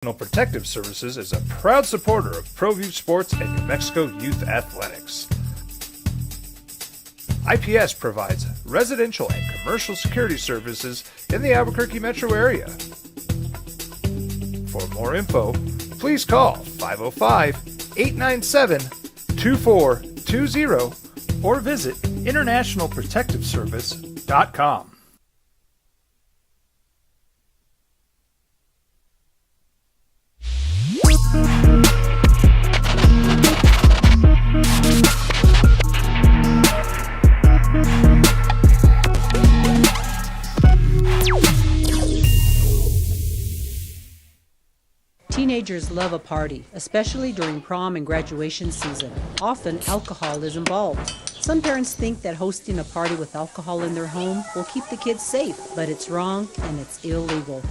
Protective Services is a proud supporter of ProView Sports and New Mexico Youth Athletics. IPS provides residential and commercial security services in the Albuquerque metro area. For more info, please call 505-897-2420 or visit internationalprotectiveservice.com. Teenagers love a party, especially during prom and graduation season. Often, alcohol is involved. Some parents think that hosting a party with alcohol in their home will keep the kids safe, but it's wrong and it's illegal.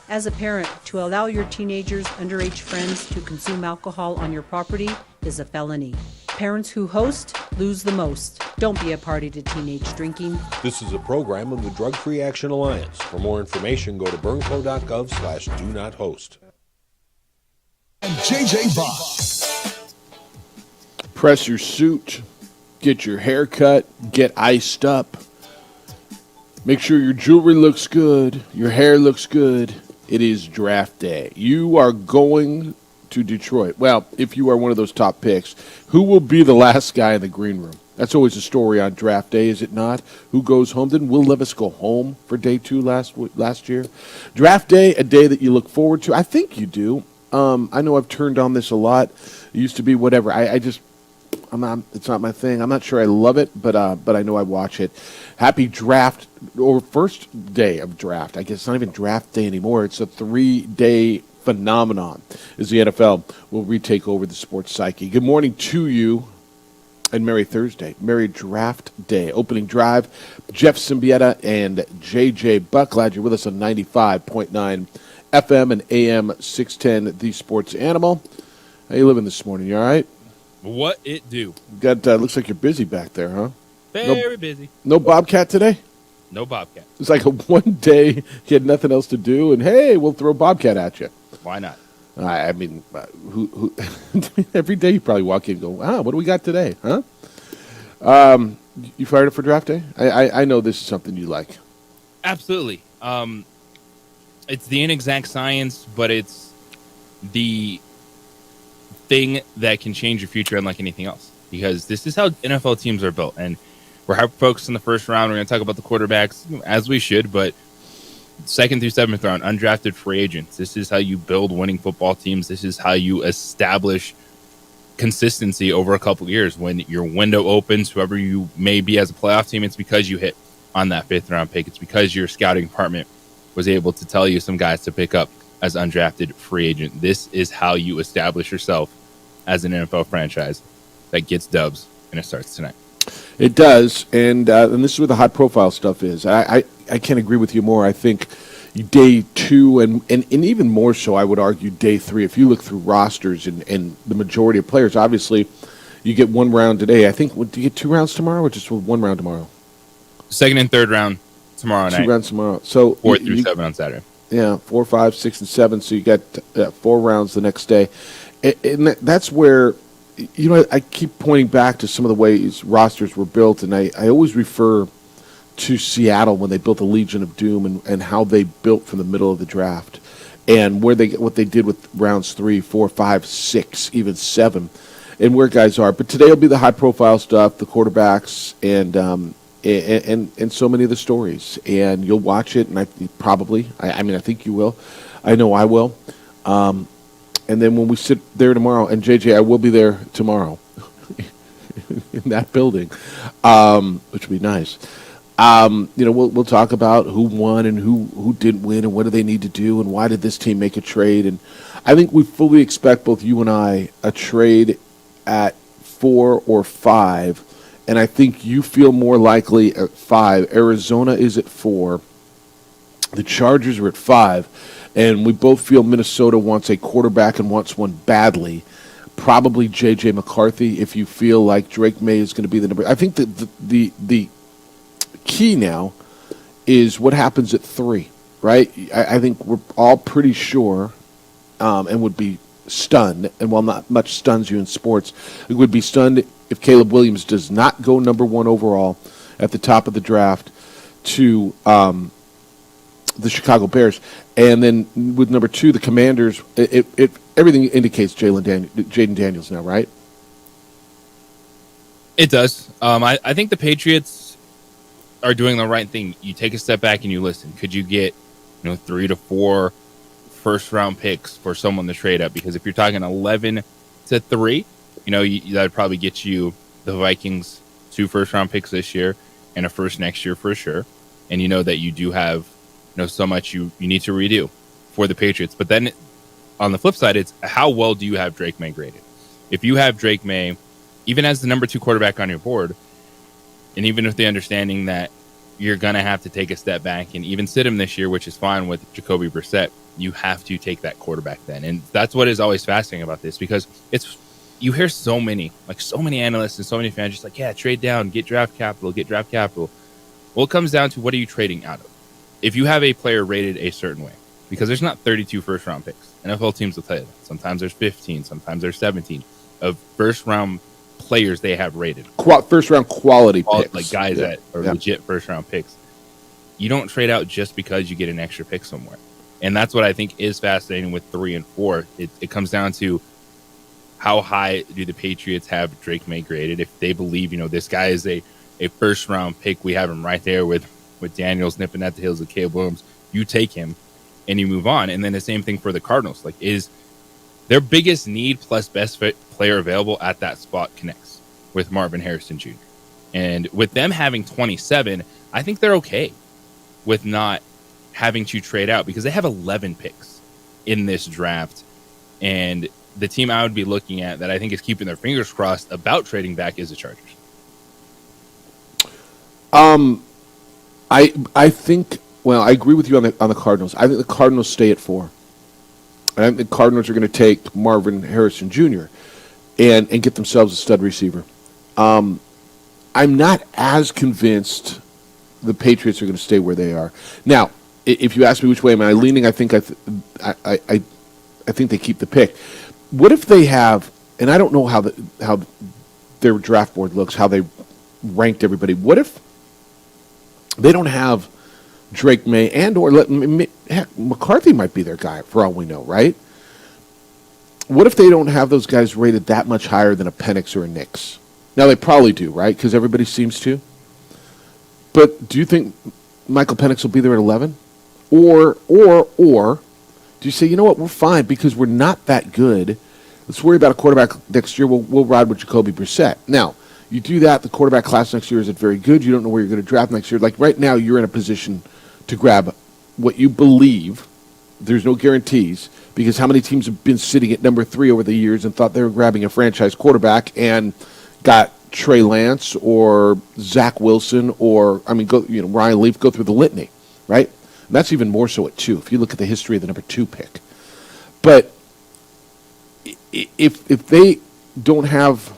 As a parent, to allow your teenagers' underage friends to consume alcohol on your property is a felony. Parents who host lose the most. Don't be a party to teenage drinking. This is a program of the Drug Free Action Alliance. For more information, go to burnco.gov/do-not-host. And JJ Bob. Press your suit, get your hair cut, get iced up. Make sure your jewelry looks good, your hair looks good. It is draft day. You are going to Detroit. Well, if you are one of those top picks, who will be the last guy in the green room? That's always a story on draft day, is it not? Who goes home? Didn't Will Levis go home for day 2 last year? Draft day, a day that you look forward to. I think you do. I know I've turned on this a lot. It used to be whatever. It's not my thing. I'm not sure I love it, but I know I watch it. Happy draft, or first day of draft. I guess it's not even draft day anymore. It's a 3-day phenomenon as the NFL will retake over the sports psyche. Good morning to you, and Merry Thursday. Merry Draft Day. Opening drive, Jeff Symbieta and J.J. Buck. Glad you're with us on 95.9 FM and AM 610, The Sports Animal. How you living this morning? You all right? What it do? Got looks like you're busy back there, huh? Very busy. No Bobcat today? No Bobcat. It's like a one day you had nothing else to do, and hey, we'll throw Bobcat at you. Why not? I mean, who every day you probably walk in and go, wow, what do we got today, huh? You fired up for draft day? I know this is something you like. Absolutely. It's the inexact science, but it's the thing that can change your future unlike anything else. Because this is how NFL teams are built. And we're hyper-focused in the first round. We're going to talk about the quarterbacks, as we should, but 2nd through 7th round, undrafted free agents. This is how you build winning football teams. This is how you establish consistency over a couple of years. When your window opens, whoever you may be as a playoff team, it's because you hit on that 5th round pick. It's because your scouting department was able to tell you some guys to pick up as undrafted free agent. This is how you establish yourself as an NFL franchise that gets dubs, and it starts tonight. It does, and this is where the high-profile stuff is. I can't agree with you more. I think day 2, and even more so, I would argue day 3. If you look through rosters and the majority of players, obviously, you get 1 round today. I think, do you get 2 rounds tomorrow or just 1 round tomorrow? 2nd and 3rd round tomorrow night. 2 rounds tomorrow. So 4 through 7 on Saturday. Yeah, 4, 5, 6, and 7. So you got 4 rounds the next day. And that's where, I keep pointing back to some of the ways rosters were built, and I always refer to Seattle when they built the Legion of Doom and how they built from the middle of the draft and what they did with rounds 3, 4, 5, 6, even 7, and where guys are. But today will be the high-profile stuff, the quarterbacks, and so many of the stories. And you'll watch it, and I think you will. I know I will. And then when we sit there tomorrow, and JJ, I will be there tomorrow in that building, which would be nice. We'll talk about who won and who didn't win and what do they need to do and why did this team make a trade. And I think we fully expect, both you and I, a trade at 4 or 5. And I think you feel more likely at 5. Arizona is at 4. The Chargers are at 5. And we both feel Minnesota wants a quarterback and wants one badly. Probably J.J. McCarthy, if you feel like Drake May is going to be the number. I think that the key now is what happens at 3, right? I think we're all pretty sure and would be stunned, and while not much stuns you in sports, it would be stunned if Caleb Williams does not go number 1 overall at the top of the draft to the Chicago Bears. And then with number 2, the Commanders, everything indicates Jaden Daniels now, right? It does. I think the Patriots are doing the right thing. You take a step back and you listen. Could you get 3 to 4 first-round picks for someone to trade up? Because if you're talking 11 to 3, that would probably get you the Vikings 2 first-round picks this year and a first next year for sure. And you know that you do have so much you need to redo for the Patriots. But then on the flip side, it's how well do you have Drake May graded? If you have Drake May, even as the number 2 quarterback on your board, and even with the understanding that you're going to have to take a step back and even sit him this year, which is fine with Jacoby Brissett, you have to take that quarterback then. And that's what is always fascinating about this, because you hear so many analysts and so many fans just like, yeah, trade down, get draft capital. Well, it comes down to, what are you trading out of? If you have a player rated a certain way, because there's not 32 first-round picks. NFL teams will tell you that. Sometimes there's 15, sometimes there's 17 of first-round players they have rated. First-round quality picks. Like guys that are legit first-round picks. You don't trade out just because you get an extra pick somewhere. And that's what I think is fascinating with 3 and 4. It comes down to how high do the Patriots have Drake May graded. If they believe, this guy is a first-round pick, we have him right there with Daniels nipping at the heels of Caleb Williams. You take him and you move on. And then the same thing for the Cardinals. Like, is their biggest need plus best fit player available at that spot connects with Marvin Harrison Jr. And with them having 27, I think they're okay with not having to trade out, because they have 11 picks in this draft. And the team I would be looking at that I think is keeping their fingers crossed about trading back is the Chargers. I think, well, I agree with you on the Cardinals. I think the Cardinals stay at 4. I think the Cardinals are going to take Marvin Harrison Jr. and get themselves a stud receiver. I'm not as convinced the Patriots are going to stay where they are. Now, if you ask me which way am I leaning, I think I think they keep the pick. What if they have, and I don't know how their draft board looks, how they ranked everybody. What if they don't have Drake May heck, McCarthy might be their guy for all we know, right? What if they don't have those guys rated that much higher than a Penix or a Nix? Now, they probably do, right? Because everybody seems to. But do you think Michael Penix will be there at 11? Or do you say, you know what, we're fine because we're not that good. Let's worry about a quarterback next year. We'll ride with Jacoby Brissett. Now, you do that, the quarterback class next year isn't very good. You don't know where you're going to draft next year. Like right now, you're in a position to grab what you believe. There's no guarantees, because how many teams have been sitting at number 3 over the years and thought they were grabbing a franchise quarterback and got Trey Lance or Zach Wilson or, Ryan Leaf, go through the litany, right? And that's even more so at 2, if you look at the history of the number 2 pick. But if they don't have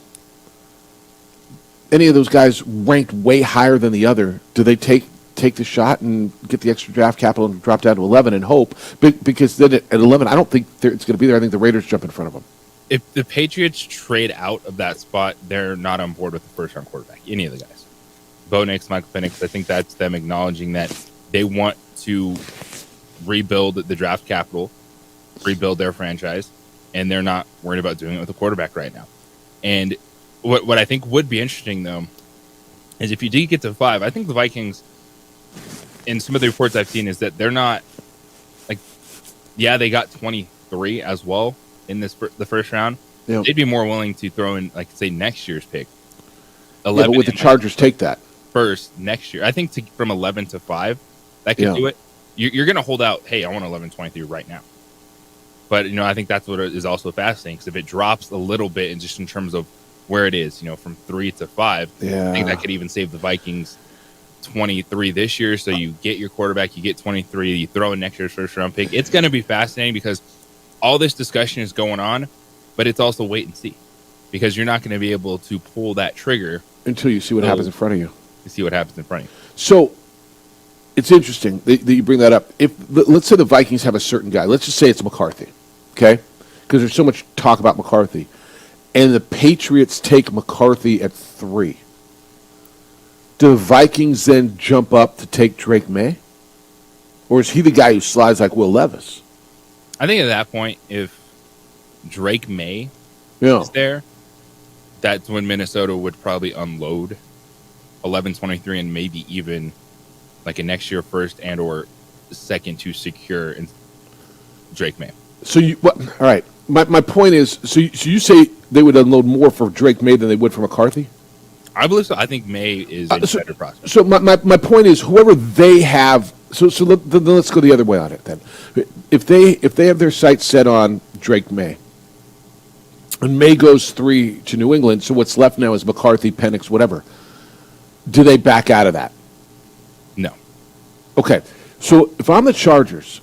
any of those guys ranked way higher than the other, do they take the shot and get the extra draft capital and drop down to 11 and hope? Because then at 11, I don't think it's going to be there. I think the Raiders jump in front of them. If the Patriots trade out of that spot, they're not on board with the first-round quarterback, any of the guys. Bo Nix, Michael Penix, I think that's them acknowledging that they want to rebuild the draft capital, rebuild their franchise, and they're not worried about doing it with a quarterback right now. And what I think would be interesting, though, is if you do get to 5, I think the Vikings, in some of the reports I've seen, is that they're not, they got 23 as well in the first round. Yeah. They'd be more willing to throw in, say, next year's pick. 11 but would the Chargers take that? First next year. I think from 11 to 5, that could do it. You're going to hold out, hey, I want 11-23 right now. But, I think that's what is also fascinating, because if it drops a little bit, and just in terms of where it is, from 3 to 5, I think that could even save the Vikings 23 this year. So you get your quarterback, you get 23, you throw in next year's first-round pick. It's going to be fascinating, because all this discussion is going on, but it's also wait and see, because you're not going to be able to pull that trigger until you see what happens in front of you. You see what happens in front of you. So it's interesting that you bring that up. Let's say the Vikings have a certain guy. Let's just say it's McCarthy. okay? Because there's so much talk about McCarthy. And the Patriots take McCarthy at 3. Do the Vikings then jump up to take Drake May? Or is he the guy who slides like Will Levis? I think at that point, if Drake May Yeah. is there, that's when Minnesota would probably unload 11-23 and maybe even like a next year first and or second to secure Drake May. So all right. My point is, so you say they would unload more for Drake May than they would for McCarthy? I believe so. I think May is a better prospect. So my point is, whoever they have. So let's go the other way on it then. If they have their sights set on Drake May, and May goes 3 to New England, so what's left now is McCarthy, Penix, whatever. Do they back out of that? No. Okay. So if I'm the Chargers,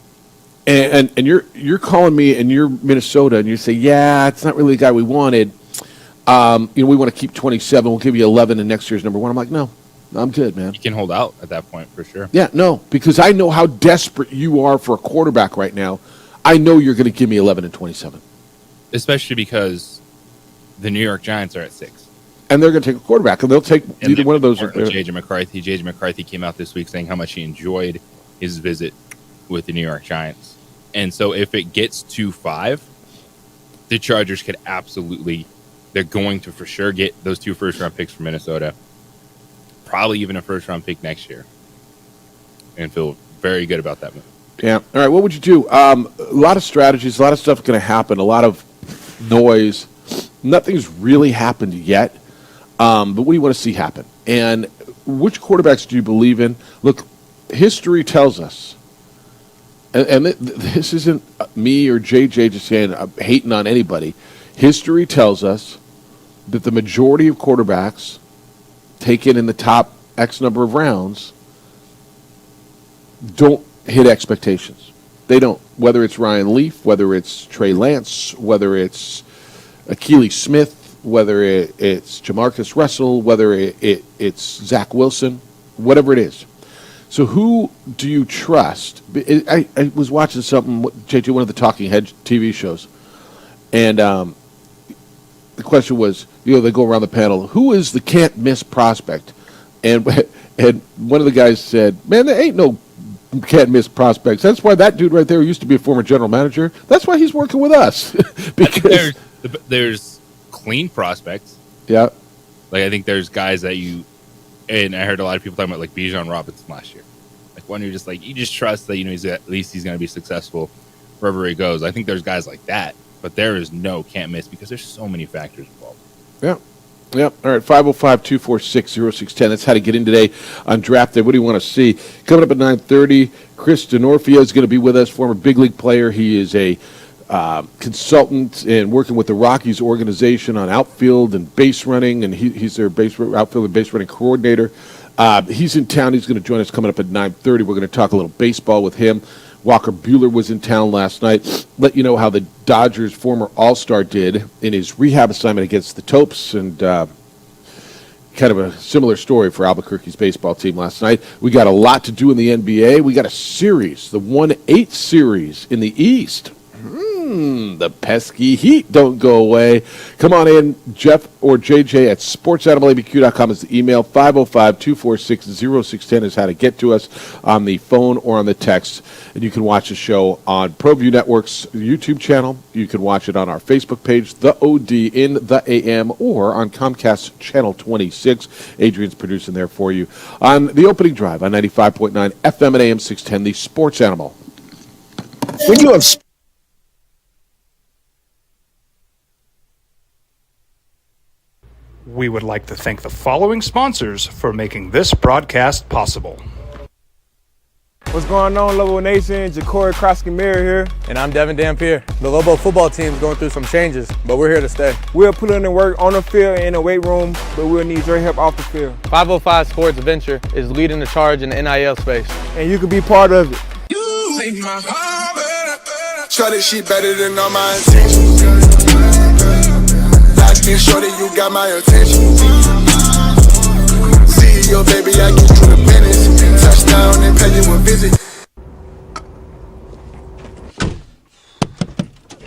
and you're calling me and you're Minnesota, and you say, yeah, it's not really the guy we wanted. We want to keep 27. We'll give you 11 in next year's number 1. I'm like, no, I'm good, man. You can hold out at that point for sure. Yeah, no, because I know how desperate you are for a quarterback right now. I know you're going to give me 11 and 27. Especially because the New York Giants are at 6. And they're going to take a quarterback, and they'll take either one of those. J.J. McCarthy. J.J. McCarthy came out this week saying how much he enjoyed his visit with the New York Giants. And so if it gets to 5, the Chargers could absolutely, they're going to for sure get those 2 first-round picks from Minnesota, probably even a first-round pick next year, and feel very good about that move. Yeah. All right, what would you do? A lot of strategies, a lot of stuff going to happen, a lot of noise. Nothing's really happened yet, but what do you want to see happen? And which quarterbacks do you believe in? Look, history tells us, and this isn't me or JJ just saying I'm hating on anybody. History tells us that the majority of quarterbacks taken in the top X number of rounds don't hit expectations. They don't. Whether it's Ryan Leaf, whether it's Trey Lance, whether it's Akili Smith, whether it's Jamarcus Russell, whether it's Zach Wilson, whatever it is. So who do you trust? I was watching something, JJ, one of the Talking Head TV shows, and the question was, they go around the panel, who is the can't-miss prospect? And one of the guys said, man, there ain't no can't-miss prospects. That's why that dude right there who used to be a former general manager, that's why he's working with us. Because there's clean prospects. Yeah. Like, I think there's guys that and I heard a lot of people talking about, like, Bijan Robinson last year. Like, one who just, like, you just trust that, he's at least he's going to be successful wherever he goes. I think there's guys like that, but there is no can't miss because there's so many factors involved. Yeah. Yep. All right, 505-246-0610. That's how to get in today on Draft Day. What do you want to see? Coming up at 9:30, Chris Denorfia is going to be with us, former big league player. He is a consultant and working with the Rockies organization on outfield and base running, and he's their outfield and base running coordinator. He's in town. He's going to join us coming up at 9:30. We're going to talk a little baseball with him. Walker Buehler was in town last night. Let you know how the Dodgers' former All-Star did in his rehab assignment against the Topes, and kind of a similar story for Albuquerque's baseball team last night. We got a lot to do in the NBA. We got a series, the 1-8 series in the East. The pesky Heat don't go away. Come on in, Jeff or JJ at sportsanimalabq.com is the email. 505-246-0610 is how to get to us on the phone or on the text. And you can watch the show on ProView Network's YouTube channel. You can watch it on our Facebook page, The OD in the AM, or on Comcast Channel 26. Adrian's producing there for you. On the opening drive on 95.9 FM and AM 610, the Sports Animal. When you have We would like to thank the following sponsors for making this broadcast possible. What's going on, Lobo Nation? Ja'Cory Krosky-Miller here. And I'm Devin Dampier. The Lobo football team is going through some changes, but we're here to stay. We'll put in the work on the field and in the weight room, but we'll need your help off the field. 505 Sports Venture is leading the charge in the NIL space. And you can be part of it. you make my heart better. Shorty, she better than all my intentions. Locked in, shorty, you got my attention. CEO, baby, I get you the business. Touchdown and pay you a visit.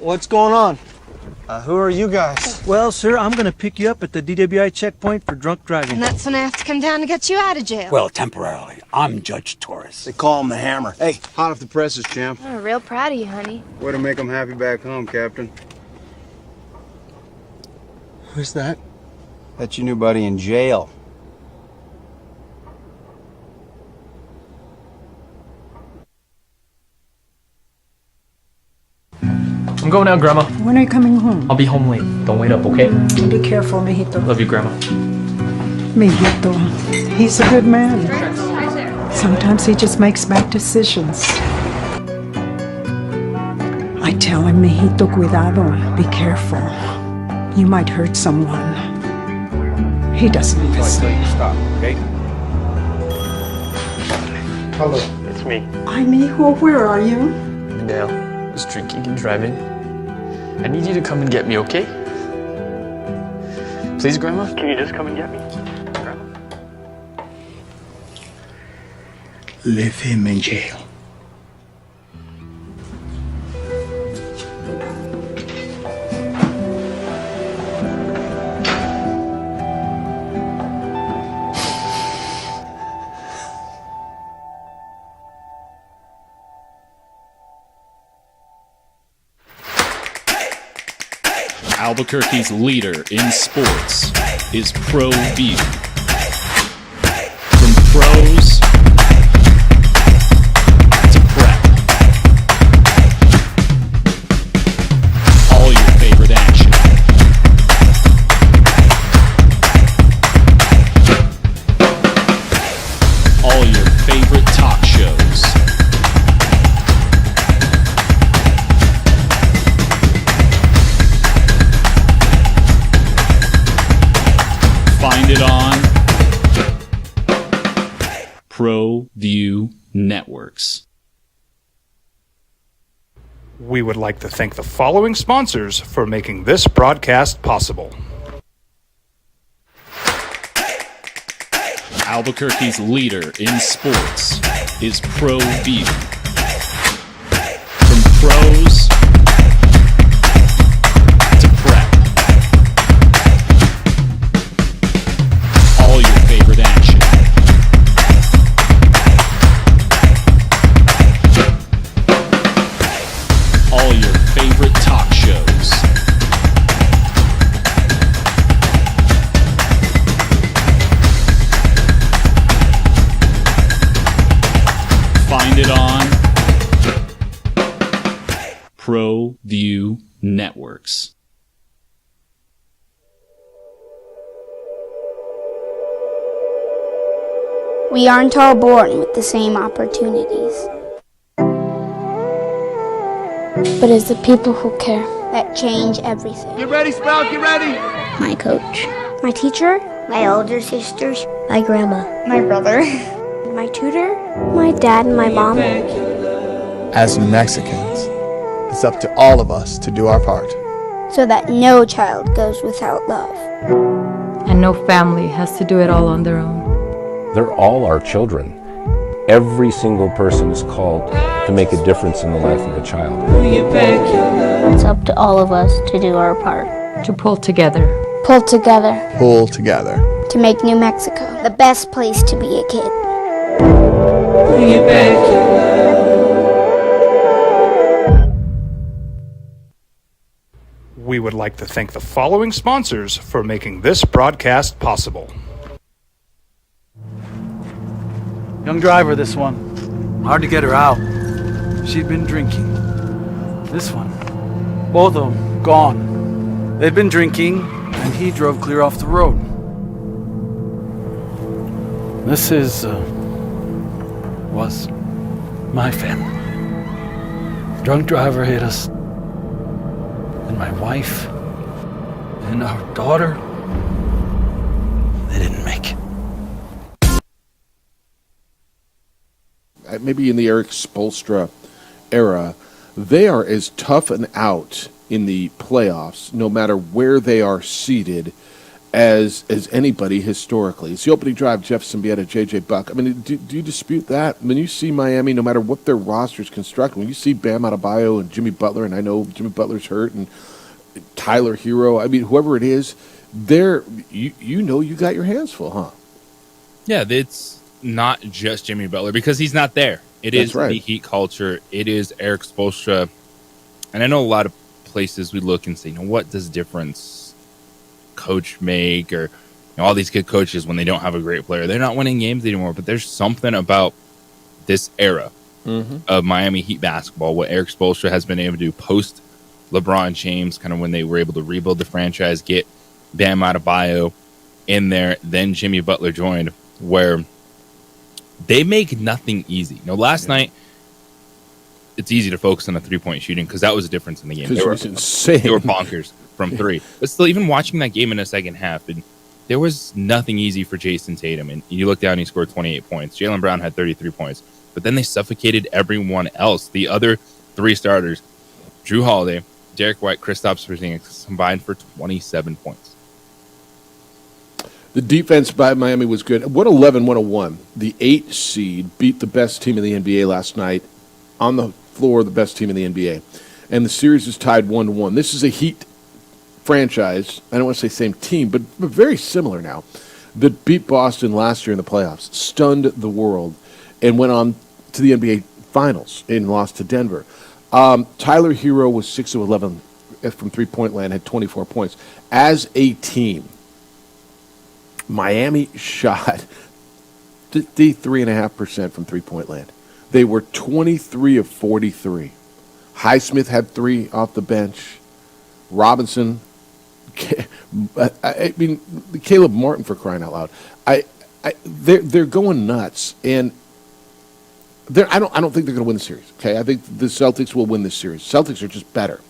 What's going on? Who are you guys? Well, sir, I'm gonna pick you up at the DWI checkpoint for drunk driving. And that's when I have to come down to get you out of jail. Well, temporarily. I'm Judge Torres. They call him the Hammer. Hey, hot off the presses, champ. I'm real proud of you, honey. Way to make them happy back home, Captain. Who's that? That's your new buddy in jail. I'm going out, Grandma. When are you coming home? I'll be home late. Don't wait up, okay? Be careful, mijito. Love you, Grandma. Mijito, he's a good man. Sometimes he just makes bad decisions. I tell him, mijito, cuidado, be careful. You might hurt someone. He doesn't listen. Until you stop, okay? Hello. It's me. Hi, mijo, where are you? Dale was drinking and driving. I need you to come and get me, okay? Please, Grandma? Can you just come and get me? Grandma? Leave him in jail. Albuquerque's leader in sports is Pro View. From pros to prep. All your favorite action. All your favorite talk shows. Find it on Pro View Networks. We would like to thank the following sponsors for making this broadcast possible. Albuquerque's leader in sports is Pro View. From pros to prep. All your favorite action. All your favorite talk shows. Find it on Pro View Networks. We aren't all born with the same opportunities. But it's the people who care that change everything. Get ready, Sprout, get ready! My coach, my teacher, my older sisters, my grandma, my brother, my tutor, my dad, and my mom. As Mexicans, it's up to all of us to do our part. So that no child goes without love. And no family has to do it all on their own. They're all our children. Every single person is called to make a difference in the life of a child. It's up to all of us to do our part. To pull together. Pull together. Pull together. To make New Mexico the best place to be a kid. We would like to thank the following sponsors for making this broadcast possible. Young driver, this one. Hard to get her out. She'd been drinking. This one. Both of them gone. They'd been drinking, and he drove clear off the road. This was my family. Drunk driver hit us. And my wife and our daughter, they didn't make it. Maybe in the Eric Spoelstra era, they are as tough an out in the playoffs, no matter where they are seated, as anybody historically. It's the opening drive, Jeff Symbieta, J.J. Buck. I mean, do you dispute that? When you see Miami, no matter what their roster's constructed, when you see Bam Adebayo and Jimmy Butler, and I know Jimmy Butler's hurt, and Tyler Hero, I mean, whoever it is, you got your hands full, huh? Yeah, it's not just Jimmy Butler because he's not there. That's right. The Heat culture. It is Eric Spoelstra. And I know a lot of places we look and say, what does difference coach make? Or all these good coaches, when they don't have a great player, they're not winning games anymore. But there's something about this era of Miami Heat basketball, what Eric Spoelstra has been able to do post LeBron James, kind of when they were able to rebuild the franchise, get Bam Adebayo in there, then Jimmy Butler joined, where they make nothing easy. Last night, it's easy to focus on the three-point shooting because that was a difference in the game. It was insane. They were bonkers from three. But still, even watching that game in the second half, there was nothing easy for Jason Tatum. And you look down, and he scored 28 points. Jaylen Brown had 33 points. But then they suffocated everyone else. The other three starters, Drew Holiday, Derek White, Kristaps Porzingis, combined for 27 points. The defense by Miami was good. 111-101. The 8 seed beat the best team in the NBA last night on the floor, the best team in the NBA. And the series is tied 1-1. This is a Heat franchise. I don't want to say same team, but very similar now. That beat Boston last year in the playoffs, stunned the world, and went on to the NBA Finals and lost to Denver. Tyler Hero was 6 of 11 from three-point land, had 24 points. As a team, Miami shot 53.5% from three-point land. They were 23 of 43. Highsmith had 3 off the bench. Robinson, I mean, Caleb Martin, for crying out loud. They're going nuts, and I don't think they're going to win the series. Okay, I think the Celtics will win this series. Celtics are just better,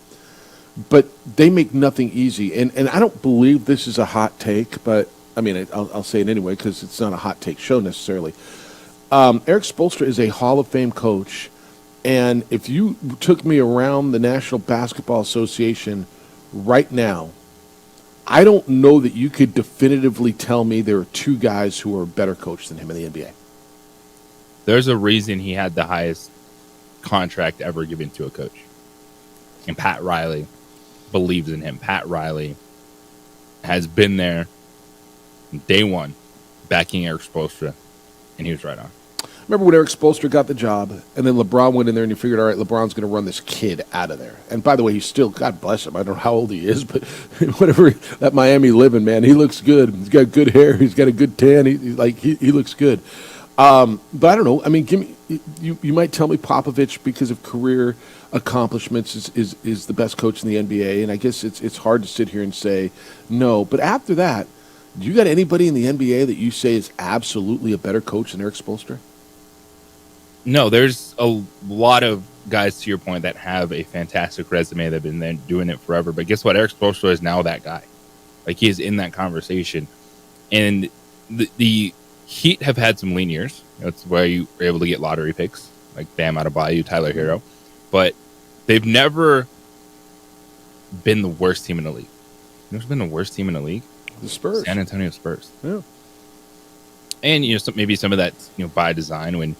but they make nothing easy. And I don't believe this is a hot take, but I mean, I'll say it anyway because it's not a hot take show necessarily. Eric Spoelstra is a Hall of Fame coach, and if you took me around the National Basketball Association right now, I don't know that you could definitively tell me there are 2 guys who are a better coach than him in the NBA. There's a reason he had the highest contract ever given to a coach. And Pat Riley believes in him. Pat Riley has been there day one, backing Eric Spoelstra, and he was right on. Remember when Eric Spoelstra got the job, and then LeBron went in there, and you figured, all right, LeBron's going to run this kid out of there. And by the way, he's still, God bless him, I don't know how old he is, but whatever, that Miami living, man, he looks good. He's got good hair. He's got a good tan. He looks good. But I don't know. I mean, you might tell me Popovich, because of career accomplishments, is the best coach in the NBA, and I guess it's hard to sit here and say no. But after that, do you got anybody in the NBA that you say is absolutely a better coach than Eric Spoelstra? No, there's a lot of guys, to your point, that have a fantastic resume that have been there doing it forever. But guess what? Eric Spoelstra is now that guy. Like, he is in that conversation. And the Heat have had some lean years. That's why you were able to get lottery picks, like Bam Adebayo, Tyler Hero. But they've never been the worst team in the league. Who's been the worst team in the league? The Spurs. San Antonio Spurs. Yeah. And, maybe some of that, by design when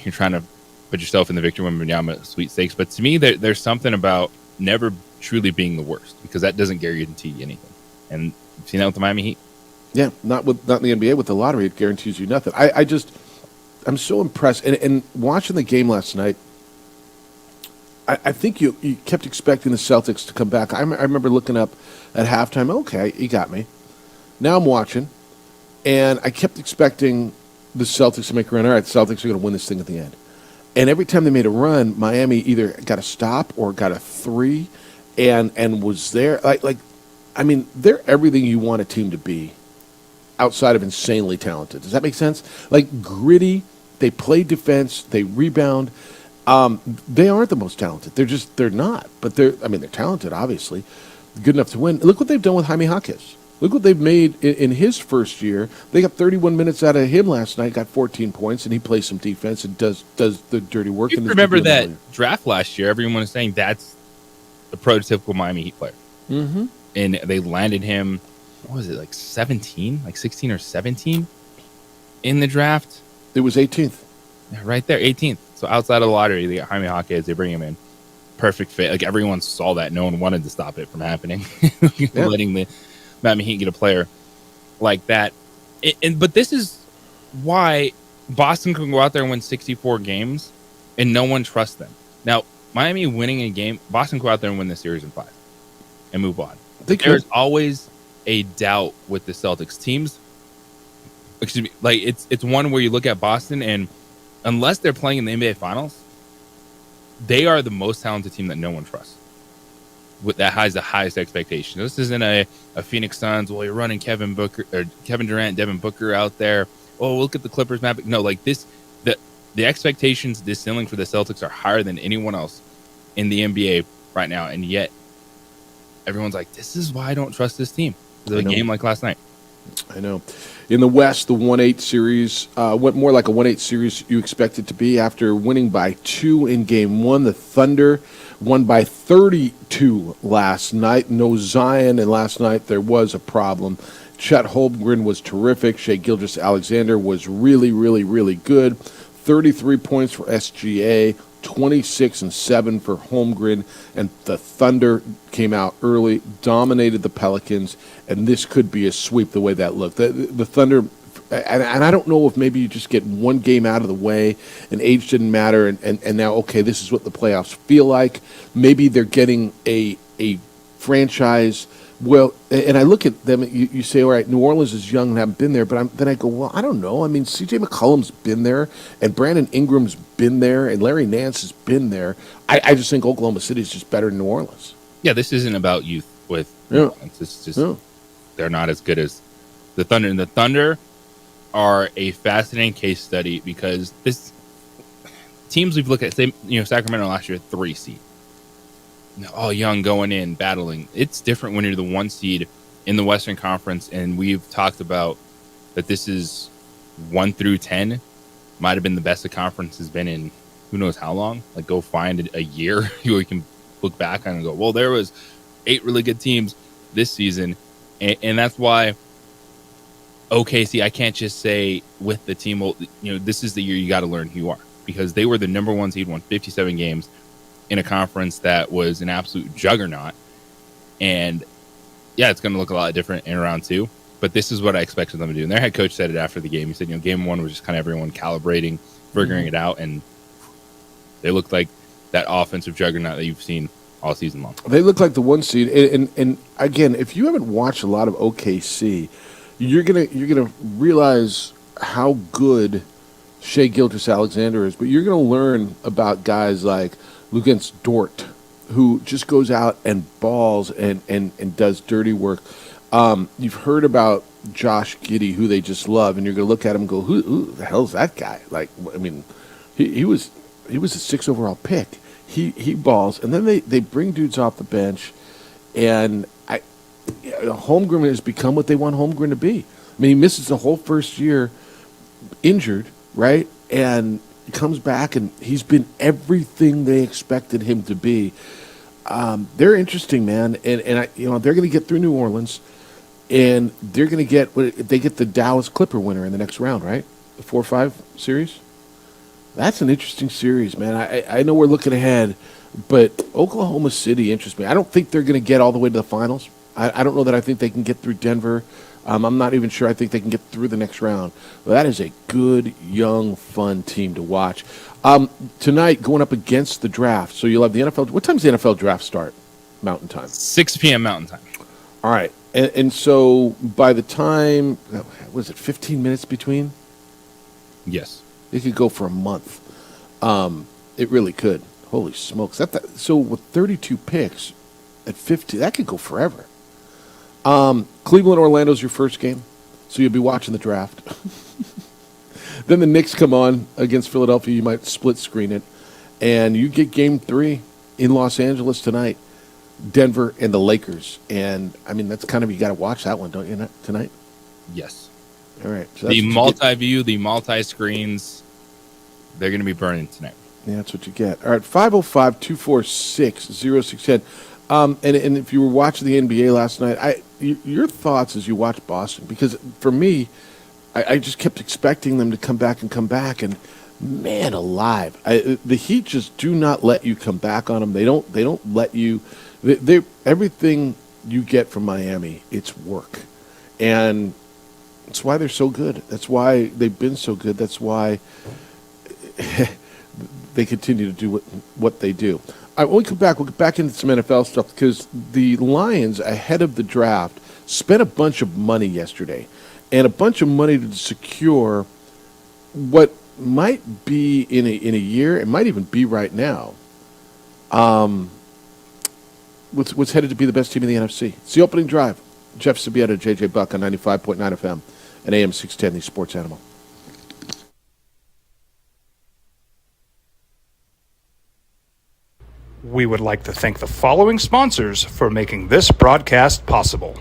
you're trying to put yourself in the victory win sweepstakes. But to me, there's something about never truly being the worst, because that doesn't guarantee anything. And you've seen that with the Miami Heat. Yeah, not in the NBA. With the lottery, it guarantees you nothing. I'm so impressed. And watching the game last night, I think you kept expecting the Celtics to come back. I remember looking up at halftime. Okay, you got me. Now I'm watching, and I kept expecting the Celtics to make a run. All right, the Celtics are going to win this thing at the end. And every time they made a run, Miami either got a stop or got a 3, and was there. I mean, they're everything you want a team to be, outside of insanely talented. Does that make sense? Like, gritty. They play defense. They rebound. They aren't the most talented. They're not. But they're talented, obviously. Good enough to win. Look what they've done with Jaime Jaquez. Look what they've made in his first year. They got 31 minutes out of him last night, got 14 points, and he plays some defense and does the dirty work. You remember that draft last year? Everyone was saying that's the prototypical Miami Heat player. Mm-hmm. And they landed him what was it, like 17, like 16 or 17 in the draft? It was 18th. Yeah, right there, 18th. So outside of the lottery, they got Jaime Jaquez. They bring him in. Perfect fit. Like everyone saw that. No one wanted to stop it from happening. Letting the Miami Heat get a player like that. But this is why Boston can go out there and win 64 games and no one trusts them. Now, Miami winning a game, Boston go out there and win the series in 5 and move on. There's always a doubt with the Celtics teams. Excuse me, like it's one where you look at Boston and unless they're playing in the NBA Finals, they are the most talented team that no one trusts. That has the highest expectation. This isn't a Phoenix Suns. Well, you're running Kevin Durant, Devin Booker out there. Oh, look at the Clippers map. No, like this, the expectations, this ceiling for the Celtics are higher than anyone else in the NBA right now, and yet everyone's like, this is why I don't trust this team. The game like last night. I know. In the West, the 1-8 series went more like a 1-8 series you expect it to be after winning by 2 in Game 1. The Thunder won by 32 last night. No Zion, and last night there was a problem. Chet Holmgren was terrific. Shai Gilgeous-Alexander was really, really, really good. 33 points for SGA, 26 and 7 for Holmgren, and the Thunder came out early, dominated the Pelicans, and this could be a sweep the way that looked. The Thunder, and I don't know if maybe you just get one game out of the way and age didn't matter, and now, okay, this is what the playoffs feel like. Maybe they're getting a franchise. Well, and I look at them, you say, all right, New Orleans is young and haven't been there, but then I go, well, I don't know. I mean, C.J. McCollum's been there, and Brandon Ingram's been there, and Larry Nance has been there. I just think Oklahoma City is just better than New Orleans. Yeah, this isn't about youth with New Orleans. It's just they're not as good as the Thunder. And the Thunder are a fascinating case study because this teams we've looked at, say, Sacramento last year, 3 seed. All young going in, battling. It's different when you're the 1 seed in the Western Conference, and we've talked about that this is 1 through 10. Might have been the best the conference has been in who knows how long. Like, go find a year you can look back on and go, well, there was 8 really good teams this season, and that's why OKC, I can't just say with the team, well, this is the year you got to learn who you are, because they were the number 1 seed, won 57 games in a conference that was an absolute juggernaut. And yeah, it's going to look a lot different in round 2, but this is what I expected them to do. And their head coach said it after the game. He said, game 1 was just kind of everyone calibrating, figuring it out. And they looked like that offensive juggernaut that you've seen all season long. They look like the 1 seed. And again, if you haven't watched a lot of OKC, you're gonna realize how good Shai Gilgeous-Alexander is, but you're going to learn about guys like Luguentz Dort, who just goes out and balls and does dirty work. You've heard about Josh Giddey, who they just love, and you're going to look at him and go, who the hell's that guy? Like, I mean, he was a 6 overall pick. He balls, and then they bring dudes off the bench, and Holmgren has become what they want Holmgren to be. I mean, he misses the whole first year injured, right? And he comes back, and he's been everything they expected him to be. They're interesting, man, and they're going to get through New Orleans, and they're going to get the Dallas Clipper winner in the next round, right? The 4-5 series. That's an interesting series, man. I know we're looking ahead, but Oklahoma City interests me. I don't think they're going to get all the way to the finals. I don't know that I think they can get through Denver. I'm not even sure I think they can get through the next round. But that is a good, young, fun team to watch. Tonight, going up against the draft. So you'll have the NFL. What time does the NFL draft start? Mountain time. 6 p.m. Mountain time. All right. And so by the time, was it 15 minutes between? Yes. It could go for a month. It really could. Holy smokes. So with 32 picks at 50, that could go forever. Cleveland, Orlando's your first game, so you'll be watching the draft. Then the Knicks come on against Philadelphia. You might split screen it. And you get game 3 in Los Angeles tonight, Denver and the Lakers. And, I mean, that's kind of, you got to watch that one, don't you, tonight? Yes. All right. So the multi-view, the multi-screens, they're going to be burning tonight. Yeah, that's what you get. All right, 505-246-0610. And if you were watching the NBA last night, your thoughts as you watch Boston, because for me, I just kept expecting them to come back, and man alive, the Heat just do not let you come back on them. They don't let you. They everything you get from Miami, it's work, and that's why they're so good. That's why they've been so good. That's why they continue to do what they do. When we come back, we'll get back into some NFL stuff because the Lions, ahead of the draft, spent a bunch of money yesterday, and a bunch of money to secure what might be in a year. It might even be right now. What's headed to be the best team in the NFC? It's the opening drive. Jeff Sabieta, JJ Buck on 95.9 FM and AM 610, the Sports Animal. We would like to thank the following sponsors for making this broadcast possible.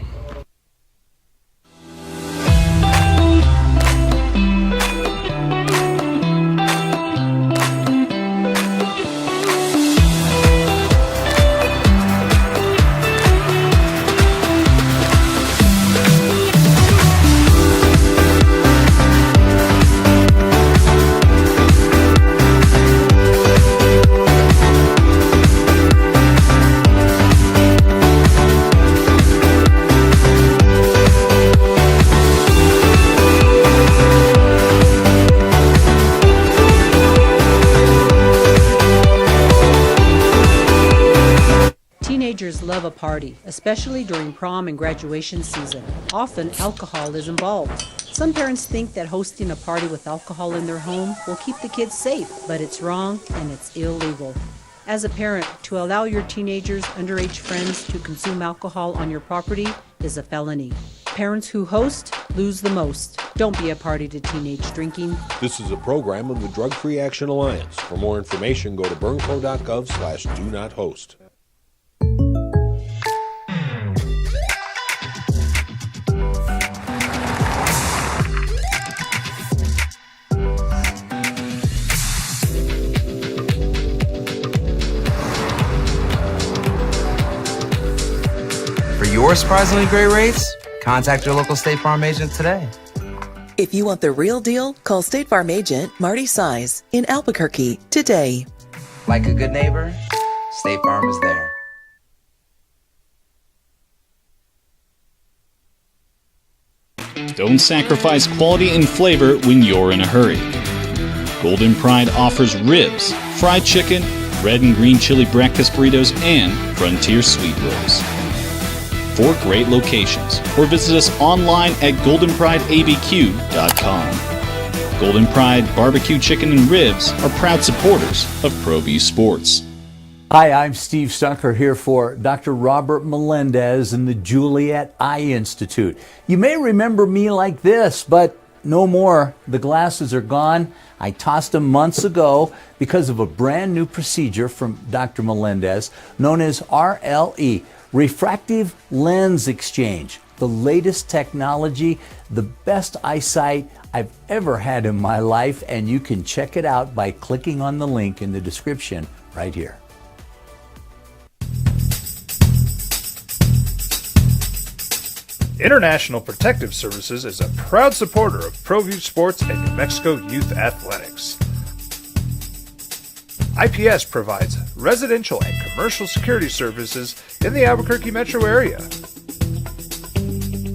Teenagers love a party, especially during prom and graduation season. Often, alcohol is involved. Some parents think that hosting a party with alcohol in their home will keep the kids safe, but it's wrong and it's illegal. As a parent, to allow your teenagers' underage friends to consume alcohol on your property is a felony. Parents who host lose the most. Don't be a party to teenage drinking. This is a program of the Drug Free Action Alliance. For more information, go to burnco.gov/do-not-host. For your surprisingly great rates, contact your local State Farm agent today. If you want the real deal, call State Farm agent Marty Size in Albuquerque today. Like a good neighbor, State Farm is there. Don't sacrifice quality and flavor when you're in a hurry. Golden Pride offers ribs, fried chicken, red and green chili breakfast burritos, and Frontier sweet rolls. 4 great locations, or visit us online at goldenprideabq.com. Golden Pride Barbecue Chicken and Ribs are proud supporters of ProView Sports. Hi, I'm Steve Stucker here for Dr. Robert Melendez and the Juliet Eye Institute. You may remember me like this, but no more. The glasses are gone. I tossed them months ago because of a brand new procedure from Dr. Melendez known as RLE, Refractive Lens Exchange. The latest technology, the best eyesight I've ever had in my life, and you can check it out by clicking on the link in the description right here. International Protective Services is a proud supporter of ProView Sports and New Mexico Youth Athletics. IPS provides residential and commercial security services in the Albuquerque metro area.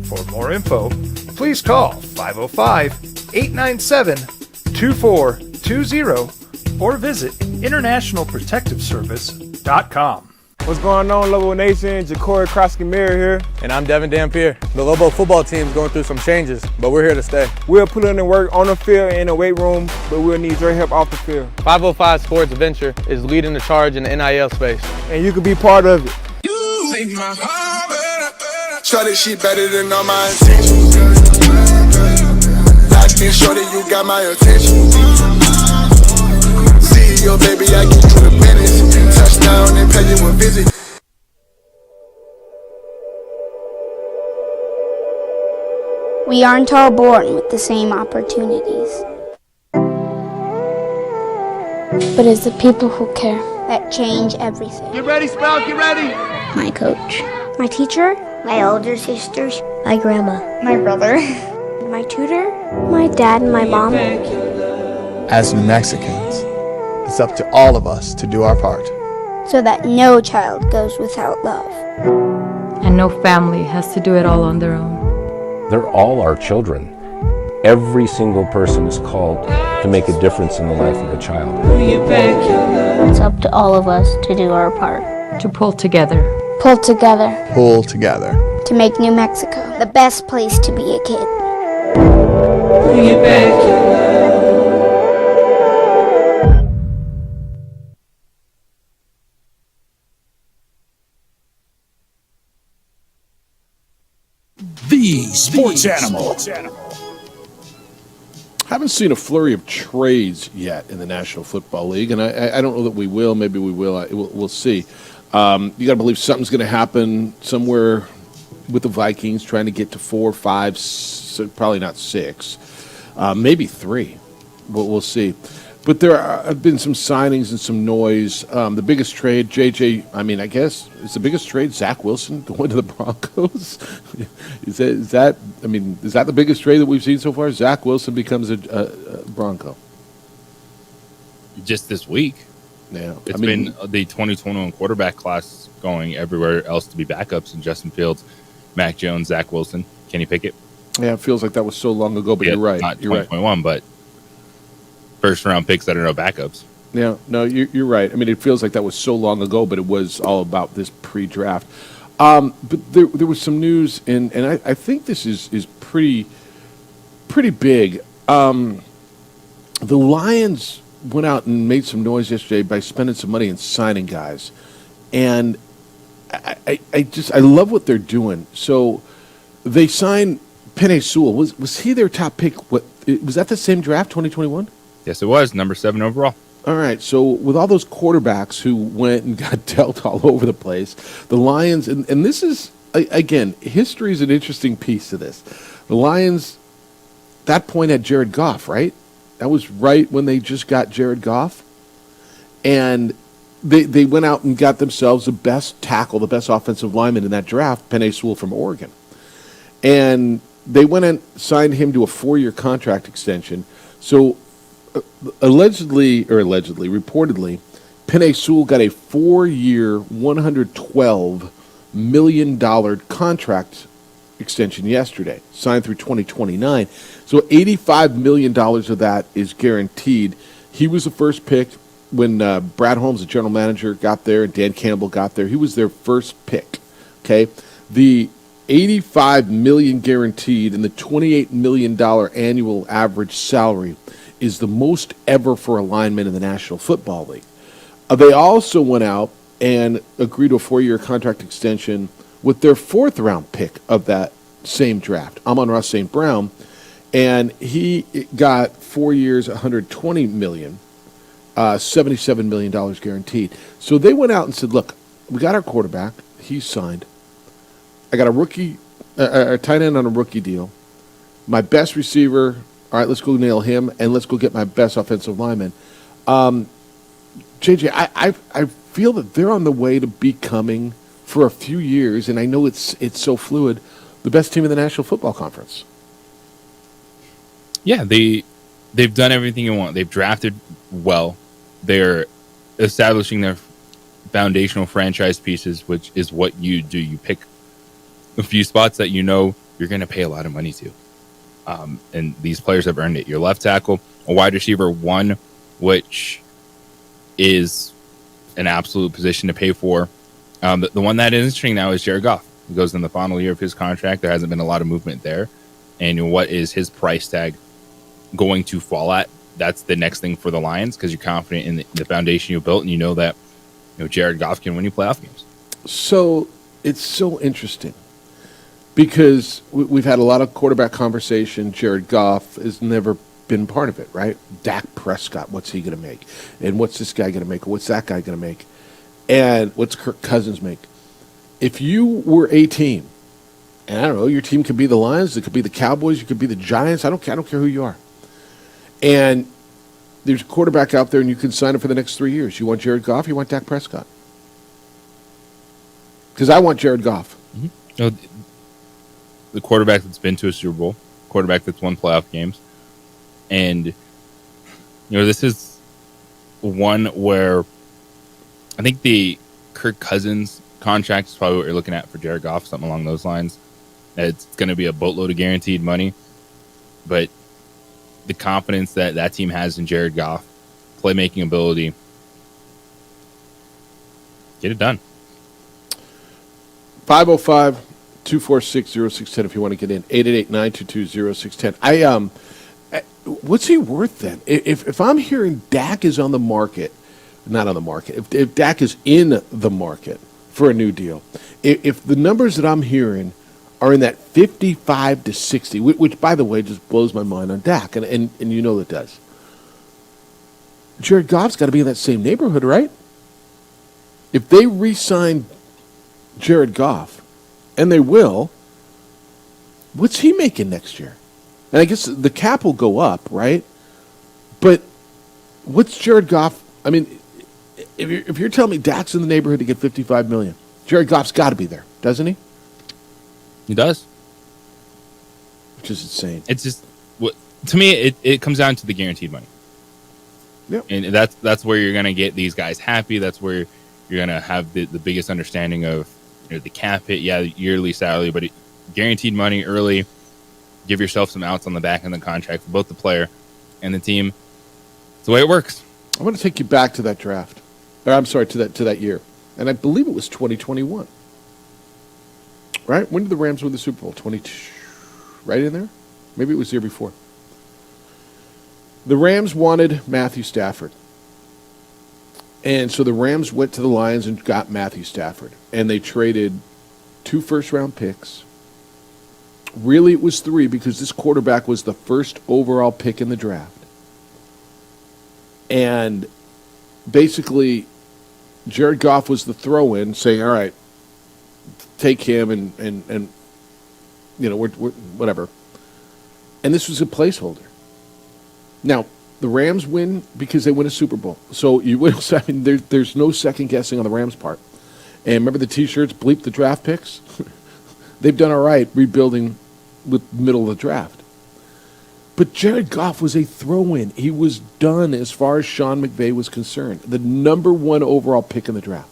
For more info, please call 505-897-2420 or visit internationalprotectiveservice.com. What's going on, Lobo Nation? Ja'Cory Krosky-Mir here. And I'm Devin Dampier. The Lobo football team's going through some changes, but we're here to stay. We'll put in the work on the field and in the weight room, but we'll need your help off the field. 505 Sports Venture is leading the charge in the NIL space. And you can be part of it. You make my heart better. Shorty, she better than all my intentions. Locked in, shorty, you got my attention. CEO, baby, I get you the business. Touchdown and pay you a visit. We aren't all born with the same opportunities. But it's the people who care that change everything. Get ready, Sprout, get ready. My coach, my teacher, my older sisters, my grandma, my brother, my tutor, my dad, and my mom. As Mexicans, it's up to all of us to do our part. So that no child goes without love. And no family has to do it all on their own. They're all our children. Every single person is called to make a difference in the life of a child. It's up to all of us to do our part. To pull together. Pull together. Pull together. To make New Mexico the best place to be a kid. The Sports Animal. Haven't seen a flurry of trades yet in the National Football League, and I don't know that we will. Maybe we will. We'll see. You got to believe something's going to happen somewhere with the Vikings trying to get to 4, 5, probably not 6, maybe 3. We'll see. But there have been some signings and some noise. The biggest trade, JJ, I guess, is the biggest trade Zach Wilson going to the Broncos? Is that the biggest trade that we've seen so far? Zach Wilson becomes a Bronco. Just this week. Yeah. It's been the 2021 quarterback class going everywhere else to be backups in Justin Fields, Mac Jones, Zach Wilson, Kenny Pickett. Yeah, it feels like that was so long ago, but you're right. Not you're 2021, right. but first-round picks that are no backups. Yeah, no, you're right. It feels like that was so long ago, but it was all about this pre-draft. But there was some news, and I think this is pretty big. The Lions went out and made some noise yesterday by spending some money and signing guys, and I love what they're doing. So they signed Penei Sewell. Was he their top pick? Was that the same draft, 2021? Yes, it was. Number 7 overall. All right, so with all those quarterbacks who went and got dealt all over the place, the Lions, and this is, again, history is an interesting piece to this. The Lions, that point had Jared Goff, right? That was right when they just got Jared Goff. And they went out and got themselves the best tackle, the best offensive lineman in that draft, Penei Sewell from Oregon. And they went and signed him to a 4-year contract extension. So reportedly, Penei Sewell got a 4-year, $112 million contract extension yesterday, signed through 2029. So $85 million of that is guaranteed. He was the first pick when Brad Holmes, the general manager, got there and Dan Campbell got there. He was their first pick. Okay, the $85 million guaranteed and the $28 million annual average salary is the most ever for a lineman in the National Football League. They also went out and agreed to a 4-year contract extension with their 4th-round pick of that same draft, Amon-Ra St. Brown, and he got 4 years, $120 million, $77 million guaranteed. So they went out and said, look, we got our quarterback. He's signed. I got a tight end on a rookie deal. My best receiver, all right, let's go nail him, and let's go get my best offensive lineman. JJ, I feel that they're on the way to becoming, for a few years, and I know it's so fluid, the best team in the National Football Conference. Yeah, they've done everything you want. They've drafted well. They're establishing their foundational franchise pieces, which is what you do. You pick a few spots that you know you're going to pay a lot of money to. And these players have earned it. Your left tackle, a wide receiver 1, which is an absolute position to pay for. The one that is interesting now is Jared Goff. He goes in the final year of his contract. There hasn't been a lot of movement there. And what is his price tag going to fall at? That's the next thing for the Lions, because you're confident in the foundation you built, and you know that Jared Goff can win you playoff games. So it's so interesting, because we've had a lot of quarterback conversation. Jared Goff has never been part of it, right? Dak Prescott, what's he going to make? And what's this guy going to make? Or what's that guy going to make? And what's Kirk Cousins make? If you were a team, and I don't know, your team could be the Lions, it could be the Cowboys, you could be the Giants, I don't care who you are. And there's a quarterback out there, and you can sign him for the next 3 years. You want Jared Goff, you want Dak Prescott? Because I want Jared Goff. Mm-hmm. the quarterback that's been to a Super Bowl, quarterback that's won playoff games. And, this is one where I think the Kirk Cousins contract is probably what you're looking at for Jared Goff, something along those lines. It's going to be a boatload of guaranteed money. But the confidence that team has in Jared Goff, playmaking ability, get it done. 505-246-0610 if you want to get in. 888-922-0610. What's he worth then? If I'm hearing Dak is on the market, not on the market, if Dak is in the market for a new deal, if the numbers that I'm hearing are in that 55 to 60, which by the way just blows my mind on Dak, and you know it does. Jared Goff's got to be in that same neighborhood, right? If they re-sign Jared Goff, and they will, what's he making next year? And I guess the cap will go up, right? But what's Jared Goff? I mean, if you're telling me Dak's in the neighborhood to get $55 million, Jared Goff's got to be there, doesn't he? He does. Which is insane. It's just, to me, it comes down to the guaranteed money. Yep. And that's where you're going to get these guys happy. That's where you're going to have the biggest understanding of the cap hit, the yearly salary, but guaranteed money early. Give yourself some outs on the back end of the contract for both the player and the team. It's the way it works. I want to take you back to that draft. I'm sorry, to that year. And I believe it was 2021. Right? When did the Rams win the Super Bowl? 22, right in there? Maybe it was the year before. The Rams wanted Matthew Stafford. And so the Rams went to the Lions and got Matthew Stafford. And they traded 2 first-round picks. Really, it was 3 because this quarterback was the first overall pick in the draft. And basically, Jared Goff was the throw-in saying, all right, take him and we're whatever. And this was a placeholder. Now, the Rams win because they win a Super Bowl. So you win. I mean, there's no second guessing on the Rams' part. And remember the T-shirts, bleep the draft picks? They've done all right rebuilding with middle of the draft. But Jared Goff was a throw-in. He was done as far as Sean McVay was concerned. The number 1 overall pick in the draft.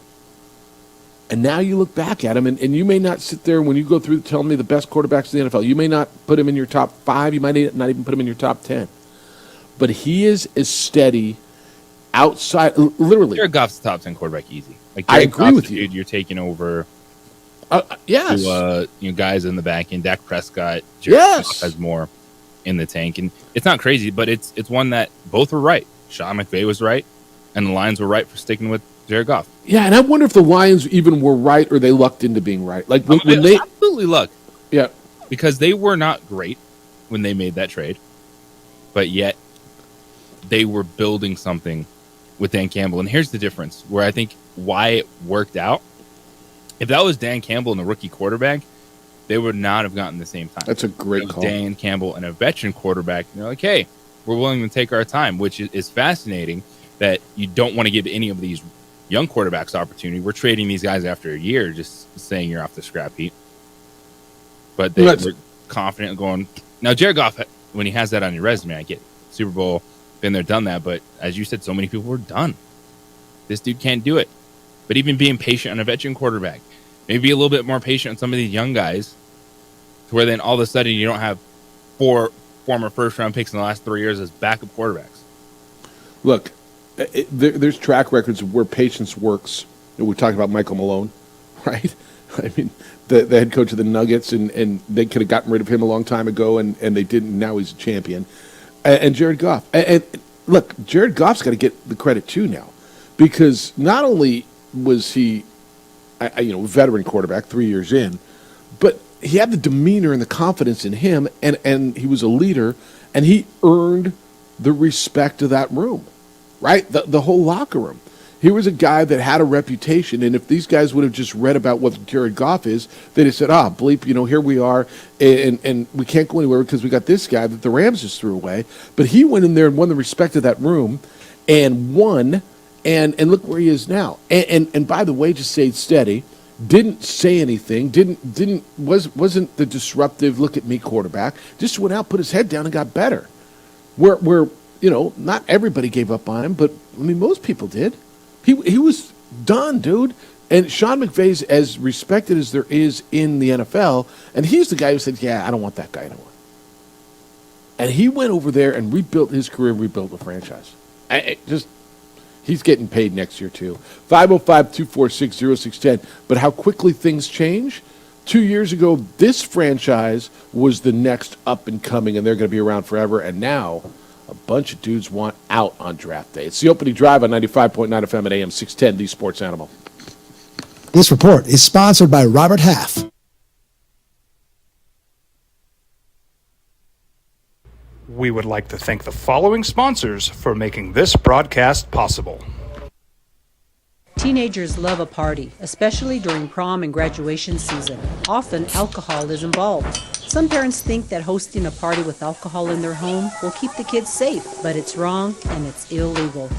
And now you look back at him, and you may not sit there when you go through telling me the best quarterbacks in the NFL. You may not put him in your top 5. You might not even put him in your top 10. But he is as steady outside, literally. Jared Goff's the top 10 quarterback easy. I agree with you. Dude, you're taking over. Yes. To, guys in the back end. Dak Prescott. Jared Goff has more in the tank, and it's not crazy, but it's one that both were right. Sean McVay was right, and the Lions were right for sticking with Jared Goff. Yeah, and I wonder if the Lions even were right or they lucked into being right. Like when they absolutely lucked. Yeah, because they were not great when they made that trade, but yet they were building something with Dan Campbell. And here's the difference where I think why it worked out. If that was Dan Campbell and a rookie quarterback, they would not have gotten the same time. That's a great call. Dan Campbell and a veteran quarterback, and they're like, hey, we're willing to take our time, which is fascinating that you don't want to give any of these young quarterbacks opportunity. We're trading these guys after a year, just saying you're off the scrap heap. But they were confident going. Now, Jared Goff, when he has that on your resume, I get it. Super Bowl, been there, done that. But as you said, so many people were done. This dude can't do it. But even being patient on a veteran quarterback, maybe a little bit more patient on some of these young guys, to where then all of a sudden you don't have 4 former first-round picks in the last 3 years as backup quarterbacks. Look, there's track records of where patience works. We talked about Michael Malone, right? I mean, the head coach of the Nuggets, and they could have gotten rid of him a long time ago, and they didn't. Now he's a champion. And Jared Goff. And look, Jared Goff's got to get the credit too now, because not only was he, veteran quarterback 3 years in, but he had the demeanor and the confidence in him, and he was a leader, and he earned the respect of that room, right? The whole locker room. He was a guy that had a reputation, and if these guys would have just read about what Jared Goff is, they'd have said, bleep, here we are, and we can't go anywhere because we got this guy that the Rams just threw away. But he went in there and won the respect of that room and won, and look where he is now. And by the way, just stayed steady. didn't say anything, wasn't the disruptive look at me quarterback, just went out, put his head down and got better. Where not everybody gave up on him, but I mean most people did. He was done, dude. And Sean McVay's as respected as there is in the NFL, and he's the guy who said, "Yeah, I don't want that guy anymore." And he went over there and rebuilt his career, rebuilt the franchise. He's getting paid next year, too. 505-246-0610. But how quickly things change. 2 years ago, this franchise was the next up and coming, and they're going to be around forever. And now, a bunch of dudes want out on draft day. It's the opening drive on 95.9 FM at AM 610, the Sports Animal. This report is sponsored by Robert Half. We would like to thank the following sponsors for making this broadcast possible. Teenagers love a party, especially during prom and graduation season. Often, alcohol is involved. Some parents think that hosting a party with alcohol in their home will keep the kids safe, but it's wrong and it's illegal.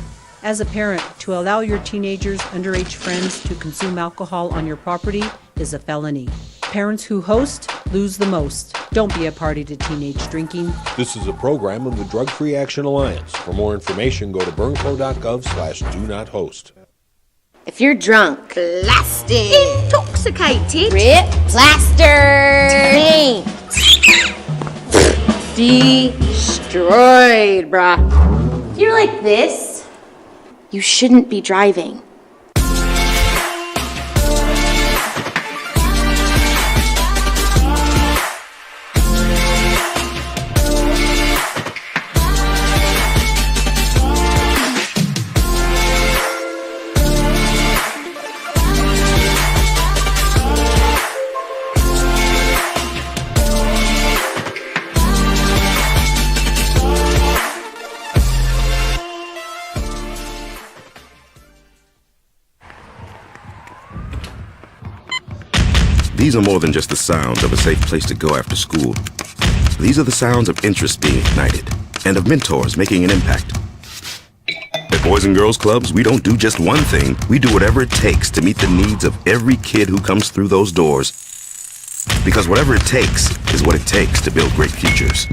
As a parent, to allow your teenagers' underage friends to consume alcohol on your property is a felony. Parents who host lose the most. Don't be a party to teenage drinking. This is a program of the Drug Free Action Alliance. For more information, go to burnco.gov/do-not-host. If you're drunk, blasted, intoxicated, rip, plastered, destroyed, bruh. If you're like this, you shouldn't be driving. These are more than just the sounds of a safe place to go after school. These are the sounds of interest being ignited and of mentors making an impact. At Boys and Girls Clubs, we don't do just one thing. We do whatever it takes to meet the needs of every kid who comes through those doors. Because whatever it takes is what it takes to build great futures.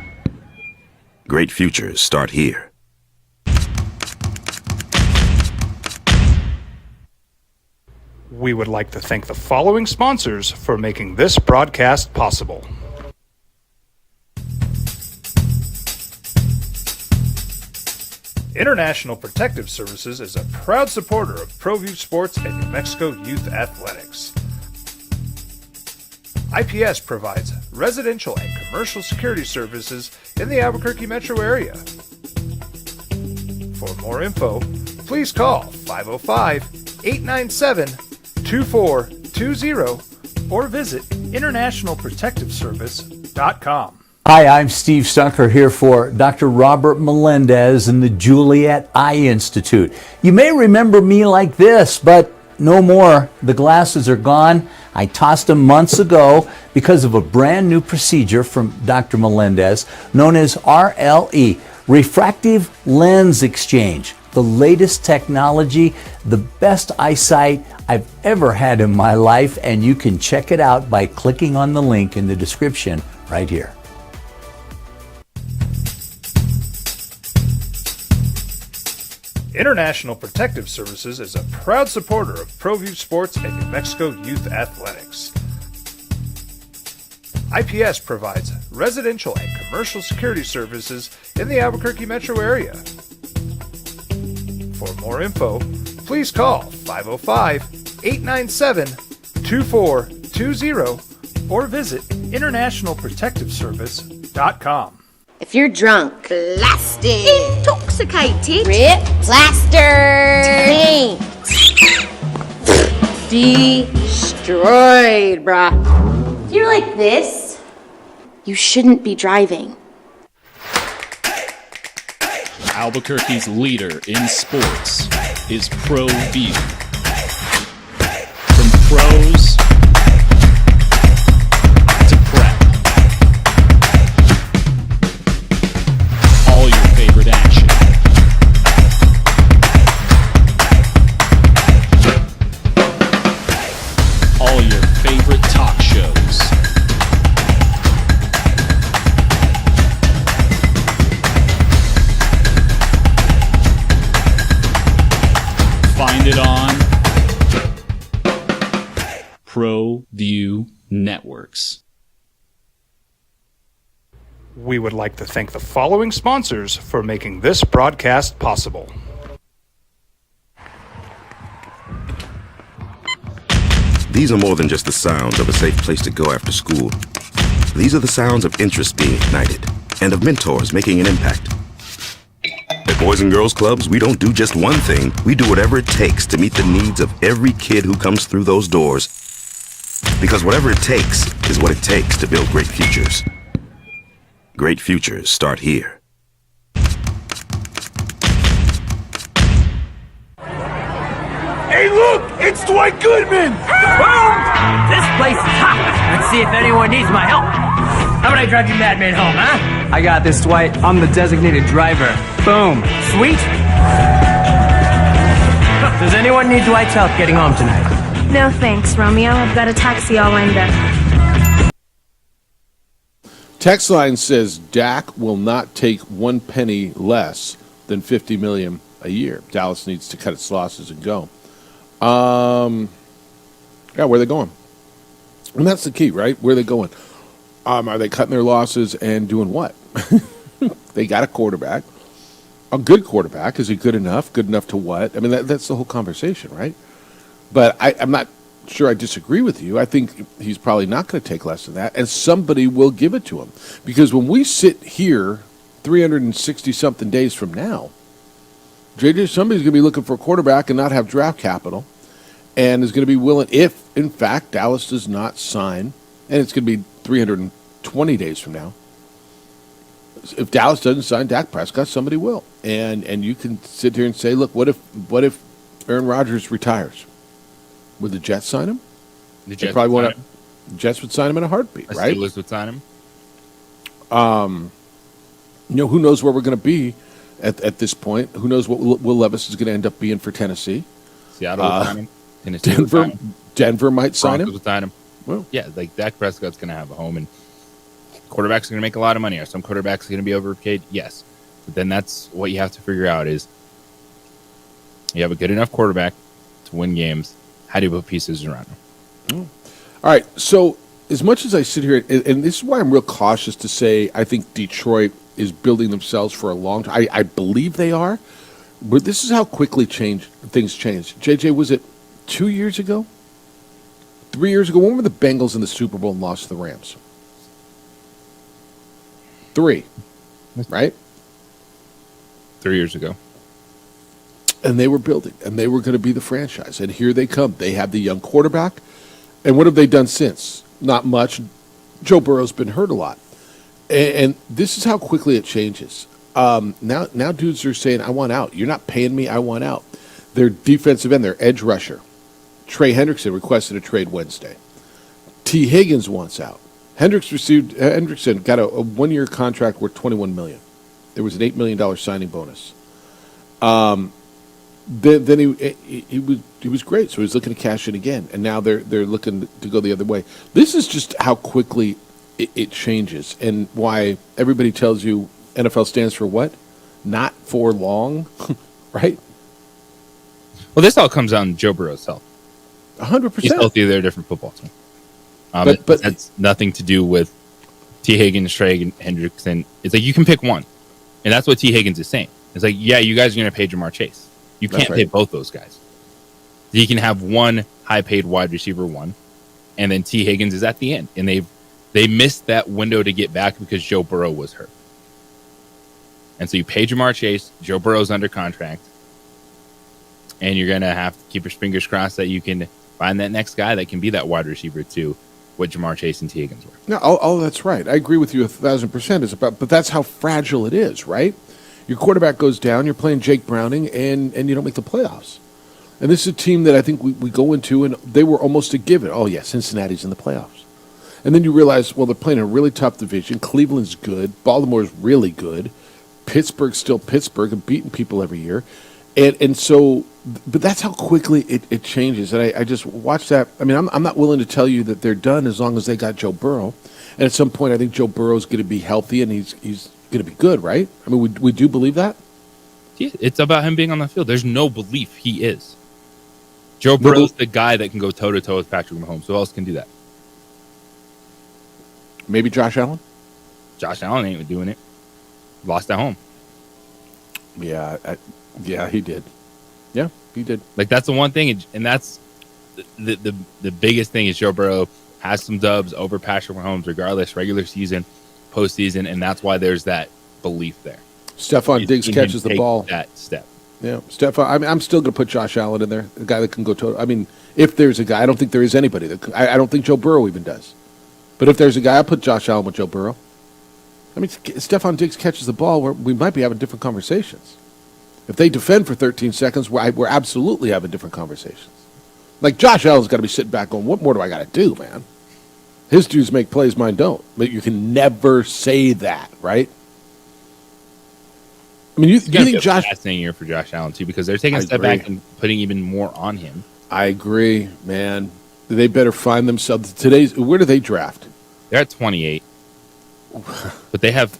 Great futures start here. We would like to thank the following sponsors for making this broadcast possible. International Protective Services is a proud supporter of ProView Sports and New Mexico Youth Athletics. IPS provides residential and commercial security services in the Albuquerque metro area. For more info, please call 505-897-2420 or visit internationalprotectiveservice.com. Hi, I'm Steve Stucker here for Dr. Robert Melendez and the Juliet Eye Institute. You may remember me like this, but no more. The glasses are gone. I tossed them months ago because of a brand new procedure from Dr. Melendez known as RLE, Refractive Lens Exchange. The latest technology, the best eyesight I've ever had in my life, and you can check it out by clicking on the link in the description right here. International Protective Services is a proud supporter of ProView Sports and New Mexico Youth Athletics. IPS provides residential and commercial security services in the Albuquerque metro area. For more info, please call 505-897-2420 or visit internationalprotectiveservice.com. If you're drunk, blasted, intoxicated, rip, plastered, destroyed, bruh. If you're like this, you shouldn't be driving. Albuquerque's leader in sports is ProView. From pros to prep, all your favorite action. All Networks. We would like to thank the following sponsors for making this broadcast possible. These are more than just the sounds of a safe place to go after school. These are the sounds of interest being ignited and of mentors making an impact. At Boys and Girls Clubs, we don't do just one thing. We do whatever it takes to meet the needs of every kid who comes through those doors. Because whatever it takes is what it takes to build great futures. Great futures start here. Hey, look! It's Dwight Goodman! Boom! This place is hot. Let's see if anyone needs my help. How about I drive you madman home, huh? I got this, Dwight. I'm the designated driver. Boom. Sweet? Does anyone need Dwight's help getting home tonight? No thanks, Romeo. I've got a taxi all lined up. Text line says Dak will not take 1 penny less than $50 million a year. Dallas needs to cut its losses and go. Yeah, where are they going? And that's the key, right? Where are they going? Are they cutting their losses and doing what? They got a quarterback, a good quarterback. Is he good enough? Good enough to what? I mean, that's the whole conversation, right? But I'm not sure I disagree with you. I think he's probably not going to take less than that, and somebody will give it to him. Because when we sit here 360-something days from now, JJ, somebody's going to be looking for a quarterback and not have draft capital, and is going to be willing, if, in fact, Dallas does not sign, and it's going to be 320 days from now, if Dallas doesn't sign Dak Prescott, somebody will. And you can sit here and say, look, what if Aaron Rodgers retires? Would the Jets sign him? The Jets probably would want sign him. Jets would sign him in a heartbeat, right? Steelers would sign him. Who knows where we're going to be at this point? Who knows what Will Levis is going to end up being for Tennessee? Seattle would sign him. Tennessee would sign him. Denver might sign Broncos him. would sign him. Well, yeah, like Dak Prescott's going to have a home, and quarterbacks are going to make a lot of money. Are some quarterbacks going to be overpaid? Yes. But then that's what you have to figure out is you have a good enough quarterback to win games. How do you put pieces around him? All right, so as much as I sit here, and this is why I'm real cautious to say I think Detroit is building themselves for a long time. I believe they are, but this is how quickly things change. JJ, was it 2 years ago? 3 years ago? When were the Bengals in the Super Bowl and lost to the Rams? 3, right? 3 years ago. And they were building, and they were going to be the franchise. And here they come. They have the young quarterback. And what have they done since? Not much. Joe Burrow's been hurt a lot. And this is how quickly it changes. Now dudes are saying, I want out. You're not paying me. I want out. Their defensive end, their edge rusher, Trey Hendrickson, requested a trade Wednesday. T. Higgins wants out. Hendrickson got a 1-year contract worth $21 million. There was an $8 million signing bonus. Then he was great, so he was looking to cash in again, and now they're looking to go the other way. This is just how quickly it changes, and why everybody tells you NFL stands for what? Not for long, right? Well, this all comes down to Joe Burrow's health. 100%. He's healthy. They're a different football team. But that's nothing to do with T. Higgins, Trey Hendrickson. It's like you can pick one, and that's what T. Higgins is saying. It's like, yeah, you guys are going to pay Jamar Chase. You can't pay both those guys. You can have one high-paid wide receiver one, and then T. Higgins is at the end. And they missed that window to get back because Joe Burrow was hurt. And so you pay Jamar Chase, Joe Burrow's under contract, and you're going to have to keep your fingers crossed that you can find that next guy that can be that wide receiver too, what Jamar Chase and T. Higgins were. No, oh, that's right. I agree with you 1,000%. But that's how fragile it is, right? Your quarterback goes down, you're playing Jake Browning, and you don't make the playoffs. And this is a team that I think we go into, and they were almost a given. Oh, yeah, Cincinnati's in the playoffs. And then you realize, well, they're playing a really tough division. Cleveland's good. Baltimore's really good. Pittsburgh's still Pittsburgh and beating people every year. And so, but that's how quickly it changes. And I just watch that. I mean, I'm not willing to tell you that they're done as long as they got Joe Burrow. And at some point, I think Joe Burrow's going to be healthy, and he's going to be good, right? I mean, we do believe that? Yeah, it's about him being on the field. There's no belief he is. Joe Burrow's the guy that can go toe-to-toe with Patrick Mahomes. Who else can do that? Maybe Josh Allen? Josh Allen ain't doing it. Lost at home. Yeah, he did. Yeah, he did. Like, that's the one thing, and that's the biggest thing is Joe Burrow has some dubs over Patrick Mahomes, regardless, regular season, postseason, and that's why there's that belief there. Stephon Diggs catches the ball. That step. Yeah, Stephon. I mean, I'm still going to put Josh Allen in there, the guy that can go total. I mean, if there's a guy, I don't think there is anybody that. I don't think Joe Burrow even does. But if there's a guy, I'll put Josh Allen with Joe Burrow. I mean, Stephon Diggs catches the ball, we might be having different conversations. If they defend for 13 seconds, we're absolutely having different conversations. Like, Josh Allen's got to be sitting back going, what more do I got to do, man? His dudes make plays, mine don't. But you can never say that, right? I mean, you think Josh... Fascinating year for Josh Allen, too, because they're taking a step back and putting even more on him. I agree, man. They better find themselves... Where do they draft? They're at 28. But they have...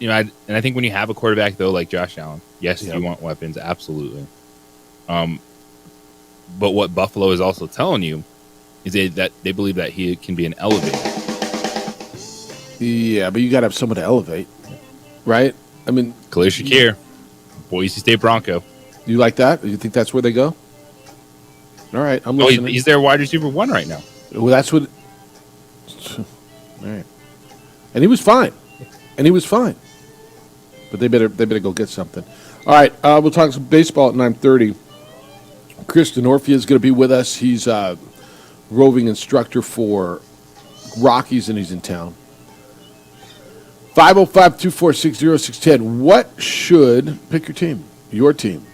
and I think when you have a quarterback, though, like Josh Allen, yes, you want weapons, absolutely. But what Buffalo is also telling you is that they believe that he can be an elevator. Yeah, but you got to have someone to elevate, right? I mean, Khalil Shakir, Boise State Bronco. You like that? You think that's where they go? All right, I'm listening. He's their wide receiver 1 right now. Well, that's what. All right, and he was fine, but they better go get something. All right, we'll talk some baseball at 9:30. Chris Denorfia is going to be with us. He's a roving instructor for Rockies, and he's in town. 505-246-0610. What should, pick your team.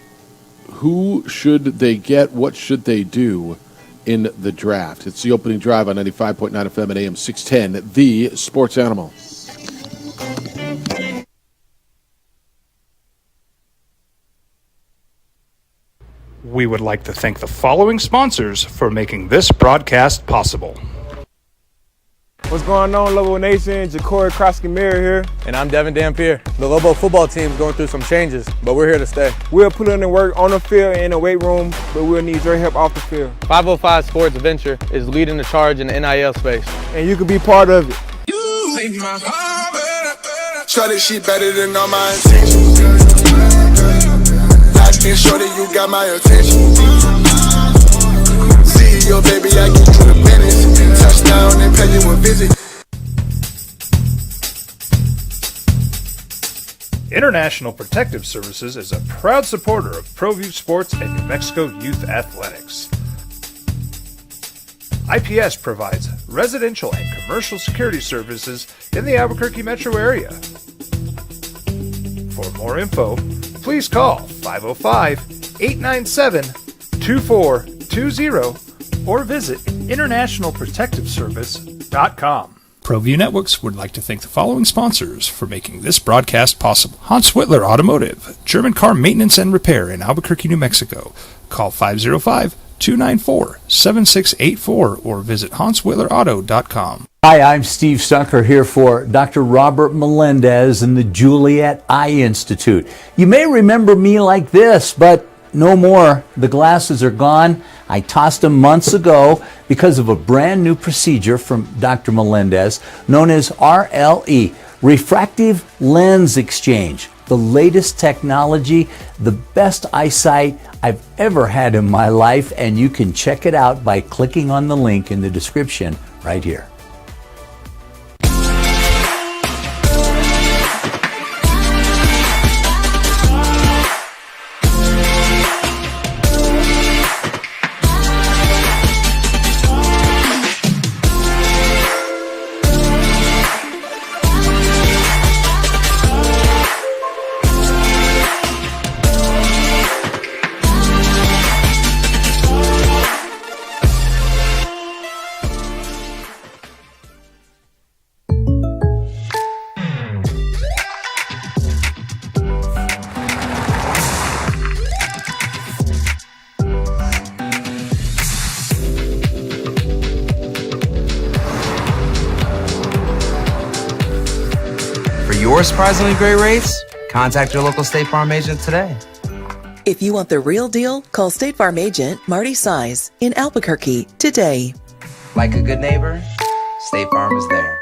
Who should they get? What should they do in the draft? It's the opening drive on 95.9 FM and AM 610, the Sports Animal. We would like to thank the following sponsors for making this broadcast possible. What's going on, Lobo Nation? Ja'Cory Krosky-Miller here. And I'm Devin Dampier. The Lobo football team's going through some changes, but we're here to stay. We'll put in the work on the field and in the weight room, but we'll need your help off the field. 505 Sports Venture is leading the charge in the NIL space. And you can be part of it. Shorty, she better than all my intentions. Locked in, shorty, you got my attention. CEO, baby, I get you the business. Touchdown and pay you a visit. International Protective Services is a proud supporter of ProView Sports and New Mexico Youth Athletics. IPS provides residential and commercial security services in the Albuquerque metro area. For more info, please call 505-897-2420 or visit internationalprotectiveservice.com. ProView Networks would like to thank the following sponsors for making this broadcast possible. Hans Whitler Automotive, German car maintenance and repair in Albuquerque, New Mexico. Call 505-294-7684 or visit hanswhitlerauto.com. Hi, I'm Steve Stucker here for Dr. Robert Melendez and the Juliet Eye Institute. You may remember me like this, but no more. The glasses are gone. I tossed them months ago because of a brand new procedure from Dr. Melendez known as RLE, Refractive Lens Exchange. The latest technology, the best eyesight I've ever had in my life, and you can check it out by clicking on the link in the description right here. Your surprisingly great rates? Contact your local State Farm agent today. If you want the real deal, call State Farm agent Marty Size in Albuquerque today. Like a good neighbor, State Farm is there.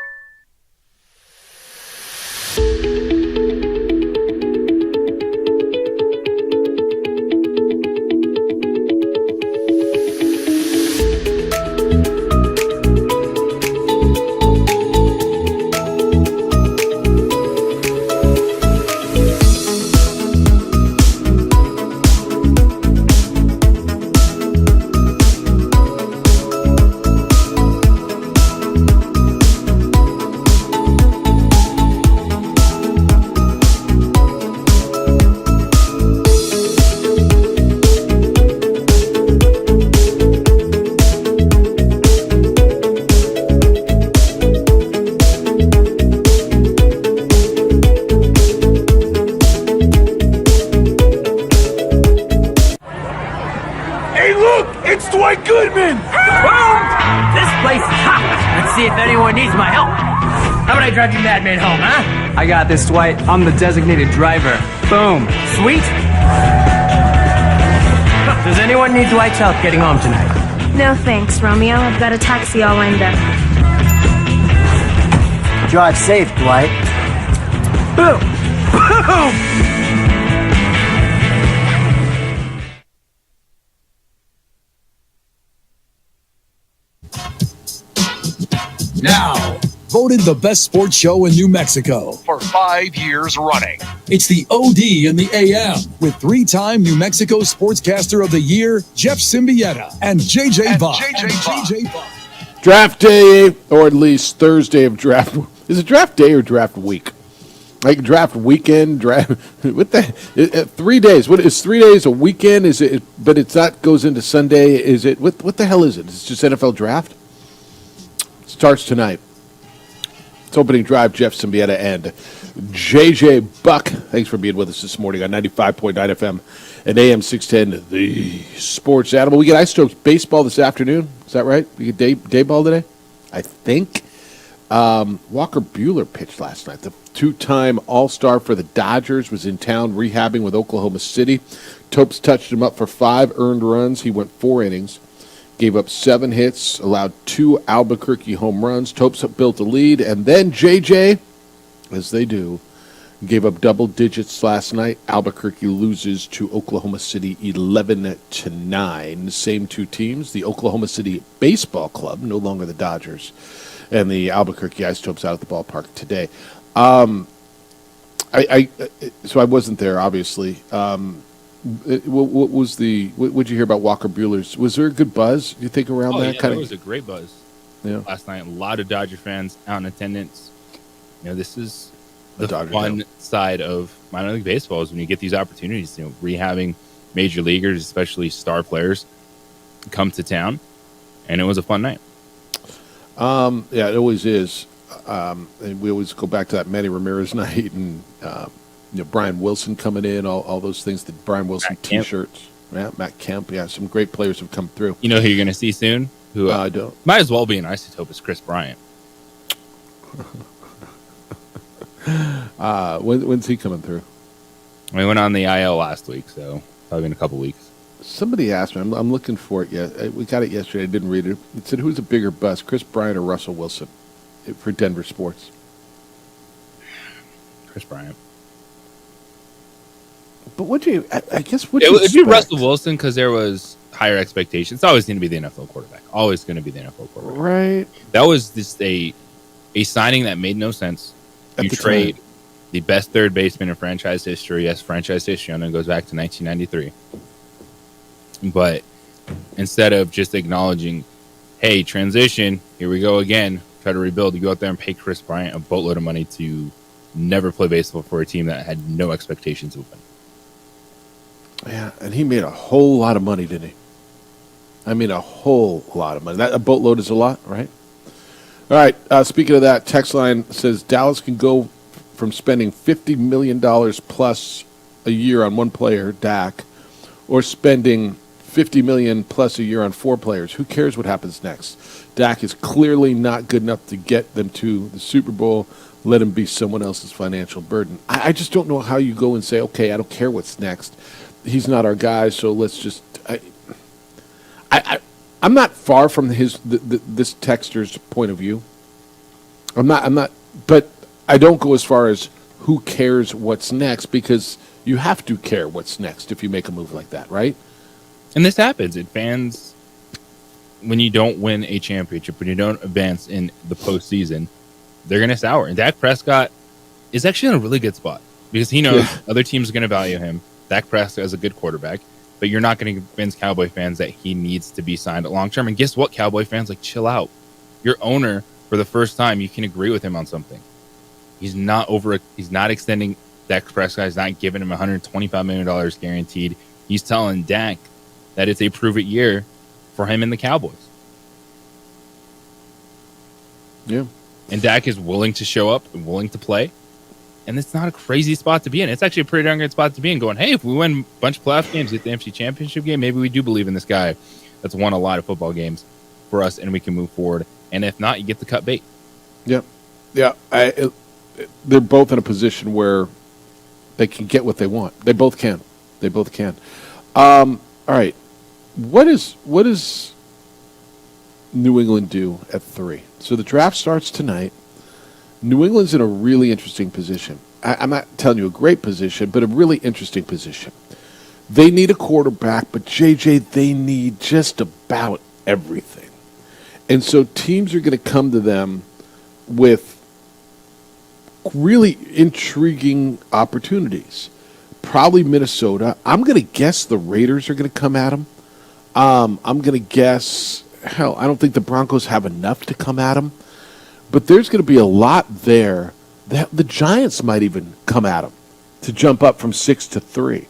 help? How about I drive you madman home, huh? I got this, Dwight. I'm the designated driver. Boom. Sweet? Does anyone need Dwight's help getting home tonight? No thanks, Romeo. I've got a taxi all lined up. Drive safe, Dwight. Boom! Boom! Now, voted the best sports show in New Mexico for 5 years running. It's the OD in the AM with 3-time New Mexico Sportscaster of the Year, Jeff Symbieta and JJ Buck. Draft day, or at least Thursday of draft. Is it draft day or draft week? Like draft weekend, draft. What the? 3 days. What is 3 days a weekend? Is it? But it's not goes into Sunday. Is it? What the hell is it? It's just NFL draft. Starts tonight. It's opening drive. Jeff Symbieta and JJ Buck. Thanks for being with us this morning on 95.9 FM and AM 610. The Sports Animal. We get Ice Strokes baseball this afternoon. Is that right? We get day ball today. I think. Walker Buehler pitched last night. The two-time All-Star for the Dodgers was in town rehabbing with Oklahoma City. Topes touched him up for 5 earned runs. He went 4 innings. Gave up 7 hits, allowed 2 Albuquerque home runs. Topes built a lead, and then JJ, as they do, gave up double digits last night. Albuquerque loses to Oklahoma City 11-9. Same 2 teams, the Oklahoma City Baseball Club, no longer the Dodgers, and the Albuquerque Ice Topes out at the ballpark today. So I wasn't there, obviously. What was what'd you hear about Walker Buehler's? Was there a good buzz, you think, around that? There was a great buzz last night. A lot of Dodger fans out in attendance. This is the fun side of minor league baseball is when you get these opportunities, rehabbing major leaguers, especially star players, come to town, and it was a fun night. Yeah, it always is. And we always go back to that Manny Ramirez night and Brian Wilson coming in, all those things, the Brian Wilson T-shirts. Yeah, Matt Kemp. Yeah, some great players have come through. You know who you're going to see soon? Who I don't. Might as well be an isotope is Chris Bryant. When's he coming through? We went on the IL last week, so probably in a couple weeks. Somebody asked me. I'm looking for it yet. We got it yesterday. I didn't read it. It said, who's a bigger bust, Chris Bryant or Russell Wilson for Denver sports? Chris Bryant. But it'd be Russell Wilson because there was higher expectations. It's always going to be the NFL quarterback. Always going to be the NFL quarterback. Right. That was just a signing that made no sense. You trade the best third baseman in franchise history. Yes, franchise history. I know it goes back to 1993. But instead of just acknowledging, hey, transition, here we go again, try to rebuild, you go out there and pay Chris Bryant a boatload of money to never play baseball for a team that had no expectations of him. Yeah, and he made a whole lot of money, didn't he? I mean, a whole lot of money. That a boatload is a lot, right? All right, speaking of that, text line says Dallas can go from spending $50 million plus a year on one player, Dak, or spending $50 million plus a year on 4 players. Who cares what happens next? Dak is clearly not good enough to get them to the Super Bowl. Let him be someone else's financial burden. I just don't know how you go and say, okay, I don't care what's next. He's not our guy, so let's just. I'm not far from this texter's point of view. I'm not, but I don't go as far as who cares what's next, because you have to care what's next if you make a move like that, right? And this happens. It fans when you don't win a championship, when you don't advance in the postseason, they're going to sour. And Dak Prescott is actually in a really good spot because he knows other teams are going to value him. Dak Prescott is a good quarterback, but you're not going to convince Cowboy fans that he needs to be signed long term. And guess what, Cowboy fans? Chill out. Your owner, for the first time, you can agree with him on something. He's not extending Dak Prescott. He's not giving him $125 million guaranteed. He's telling Dak that it's a prove-it year for him and the Cowboys. Yeah. And Dak is willing to show up and willing to play. And it's not a crazy spot to be in. It's actually a pretty darn good spot to be in, going, hey, if we win a bunch of playoff games, get the NFC Championship game, maybe we do believe in this guy that's won a lot of football games for us and we can move forward. And if not, you get the cut bait. Yep. Yeah, they're both in a position where they can get what they want. They both can. They both can. All right. What does New England do at 3? So the draft starts tonight. New England's in a really interesting position. I'm not telling you a great position, but a really interesting position. They need a quarterback, but JJ, they need just about everything. And so teams are going to come to them with really intriguing opportunities. Probably Minnesota. I'm going to guess the Raiders are going to come at them. I'm going to guess, hell, I don't think the Broncos have enough to come at them. But there's going to be a lot there that the Giants might even come at them to jump up from 6 to 3.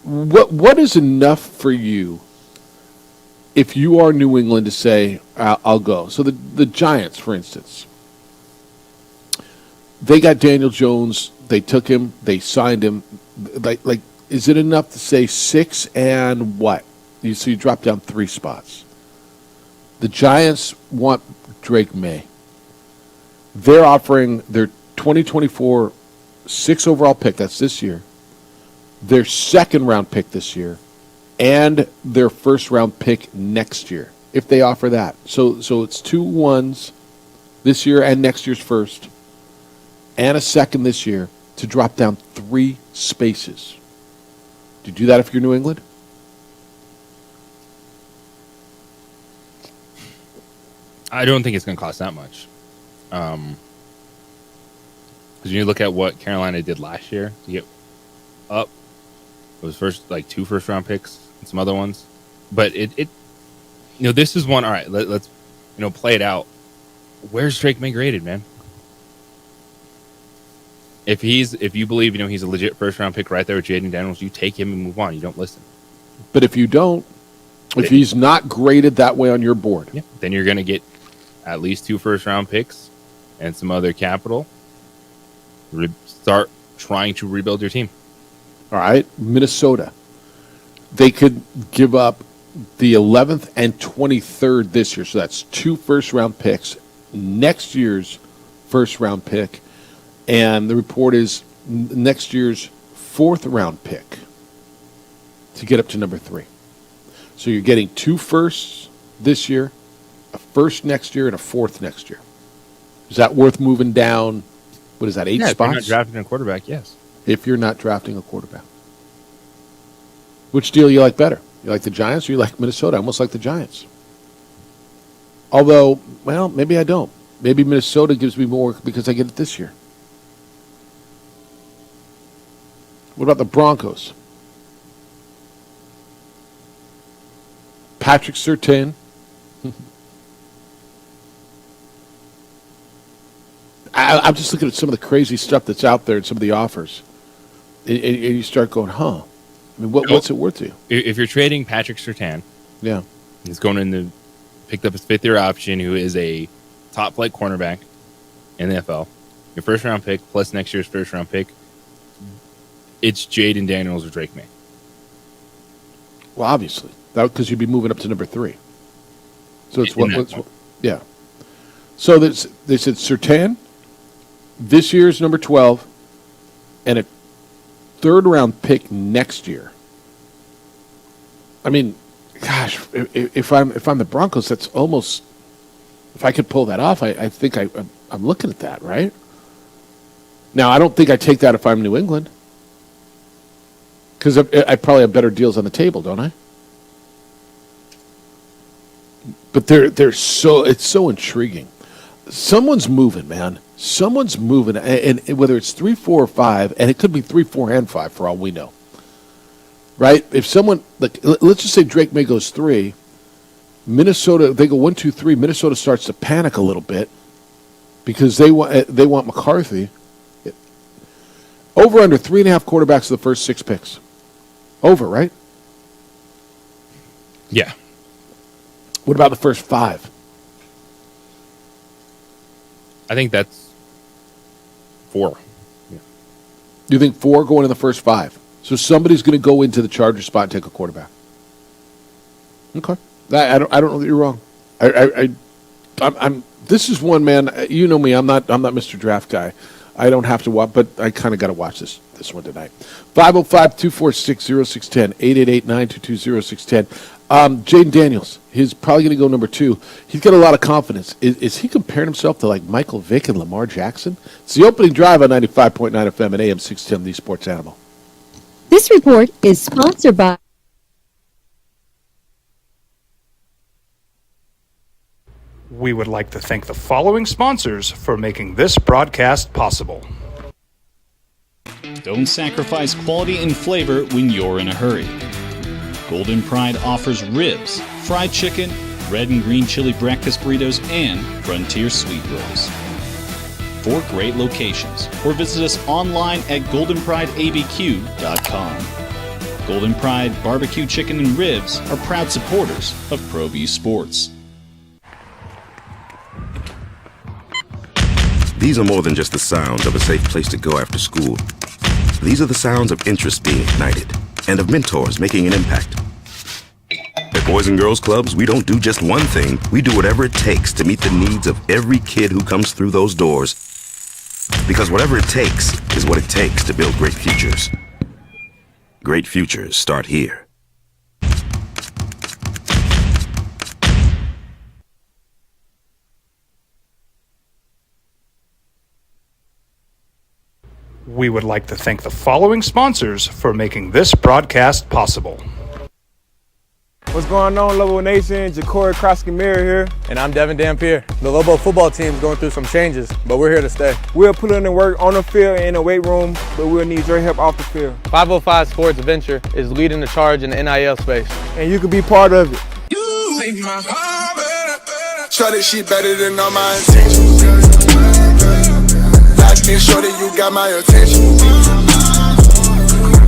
What is enough for you if you are New England to say, I'll go? So the Giants, for instance, they got Daniel Jones. They took him. They signed him. Like, is it enough to say 6 and what? So you drop down 3 spots. The Giants want Drake May. They're offering their 2024 6th overall pick, that's this year, their 2nd round pick this year, and their 1st round pick next year, if they offer that. So it's 2 1s this year and next year's 1st, and a 2nd this year to drop down 3 spaces. Do you do that if you're New England? I don't think it's going to cost that much. Because when you look at what Carolina did last year to get up, it was 2 first-round picks and some other ones. But this is one. All right, let's play it out. Where's Drake May graded, man? If you believe he's a legit first-round pick right there with Jaden Daniels, you take him and move on. You don't listen. But if you don't, if he's not graded that way on your board, then you're going to get at least 2 first-round picks and some other capital. Start trying to rebuild your team. All right, Minnesota. They could give up the 11th and 23rd this year. So that's 2 first-round picks, next year's first-round pick, and the report is next year's 4th-round pick to get up to number 3. So you're getting 2 firsts this year, a 1st next year, and a 4th next year. Is that worth moving down, what is that, 8 spots? If you're not drafting a quarterback, yes. If you're not drafting a quarterback. Which deal you like better? You like the Giants or you like Minnesota? I almost like the Giants. Although, well, maybe I don't. Maybe Minnesota gives me more because I get it this year. What about the Broncos? Patrick Surtain. I'm just looking at some of the crazy stuff that's out there and some of the offers. And you start going, I mean, what's it worth to you? If you're trading Patrick Surtain, yeah, he's going in to picked up his 5th-year option, who is a top-flight cornerback in the NFL. Your 1st-round pick plus next year's 1st-round pick, it's Jaden Daniels or Drake May. Well, obviously, because you'd be moving up to number 3. So it's yeah. So they said Surtain, this year's number 12, and a 3rd-round pick next year. I mean, gosh, if I'm the Broncos, that's almost. If I could pull that off, I think I'm looking at that, right? Now, I don't think I take that if I'm New England, because I probably have better deals on the table, don't I? But it's so intriguing. Someone's moving, man. Someone's moving, and whether it's 3, 4, or 5, and it could be 3, 4, and 5 for all we know. Right? If someone, let's just say Drake May goes 3, Minnesota, they go 1, 2, 3. Minnesota starts to panic a little bit because they want McCarthy. Over under 3.5 quarterbacks of the first 6 picks. Over, right? Yeah. What about the first 5? I think that's 4. Yeah. You think 4 going in the first 5? So somebody's going to go into the Charger spot and take a quarterback. Okay. I don't know that you're wrong. I This is one, man. You know me. I'm not Mr. Draft guy. I don't have to watch, but I kind of got to watch this one tonight. 505-246-0610, 888-922-0610. Jaden Daniels, he's probably going to go number 2. He's got a lot of confidence. Is he comparing himself to like Michael Vick and Lamar Jackson? It's the opening drive on 95.9 FM and AM 610, the Sports Animal. This report is sponsored by... We would like to thank the following sponsors for making this broadcast possible. Don't sacrifice quality and flavor when you're in a hurry. Golden Pride offers ribs, fried chicken, red and green chili breakfast burritos, and Frontier Sweet Rolls. 4 great locations, or visit us online at goldenprideabq.com. Golden Pride Barbecue Chicken and Ribs are proud supporters of ProView Sports. These are more than just the sounds of a safe place to go after school. These are the sounds of interest being ignited and of mentors making an impact. At Boys and Girls Clubs, we don't do just one thing. We do whatever it takes to meet the needs of every kid who comes through those doors. Because whatever it takes is what it takes to build great futures. Great futures start here. We would like to thank the following sponsors for making this broadcast possible. What's going on, Lobo Nation? Ja'Cory Krosky-Miller here. And I'm Devin Dampier. The Lobo football team's going through some changes, but we're here to stay. We'll put in the work on the field and in the weight room, but we'll need your help off the field. 505 Sports Venture is leading the charge in the NIL space. And you can be part of it. Shorty, she better than all my intentions. Make sure that you got my attention.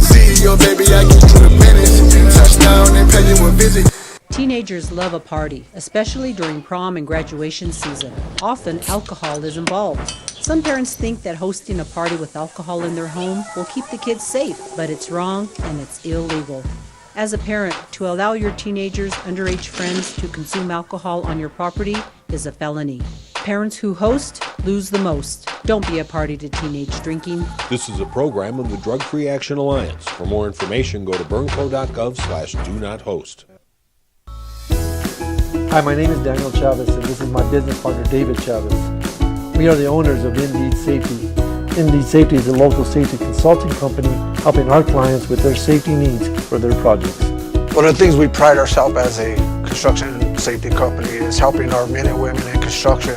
See your baby, I get you the minutes. Touchdown and pay you a visit. Teenagers love a party, especially during prom and graduation season. Often, alcohol is involved. Some parents think that hosting a party with alcohol in their home will keep the kids safe, but it's wrong and it's illegal. As a parent, to allow your teenagers' underage friends to consume alcohol on your property is a felony. Parents who host lose the most. Don't be a party to teenage drinking. This is a program of the Drug Free Action Alliance. For more information, go to burnco.gov/do-not-host. Hi, my name is Daniel Chavez, and this is my business partner, David Chavez. We are the owners of Indeed Safety. Indeed Safety is a local safety consulting company helping our clients with their safety needs for their projects. One of the things we pride ourselves as a construction safety company is helping our men and women in construction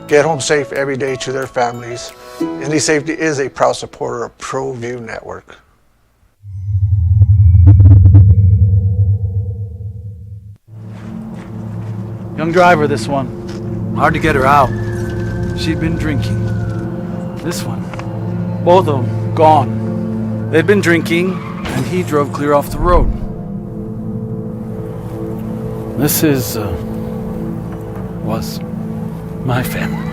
get home safe every day to their families. Indeed Safety is a proud supporter of ProView Network. Young driver, this one. Hard to get her out. She'd been drinking. This one. Both of them gone. They'd been drinking, and he drove clear off the road. This was my family.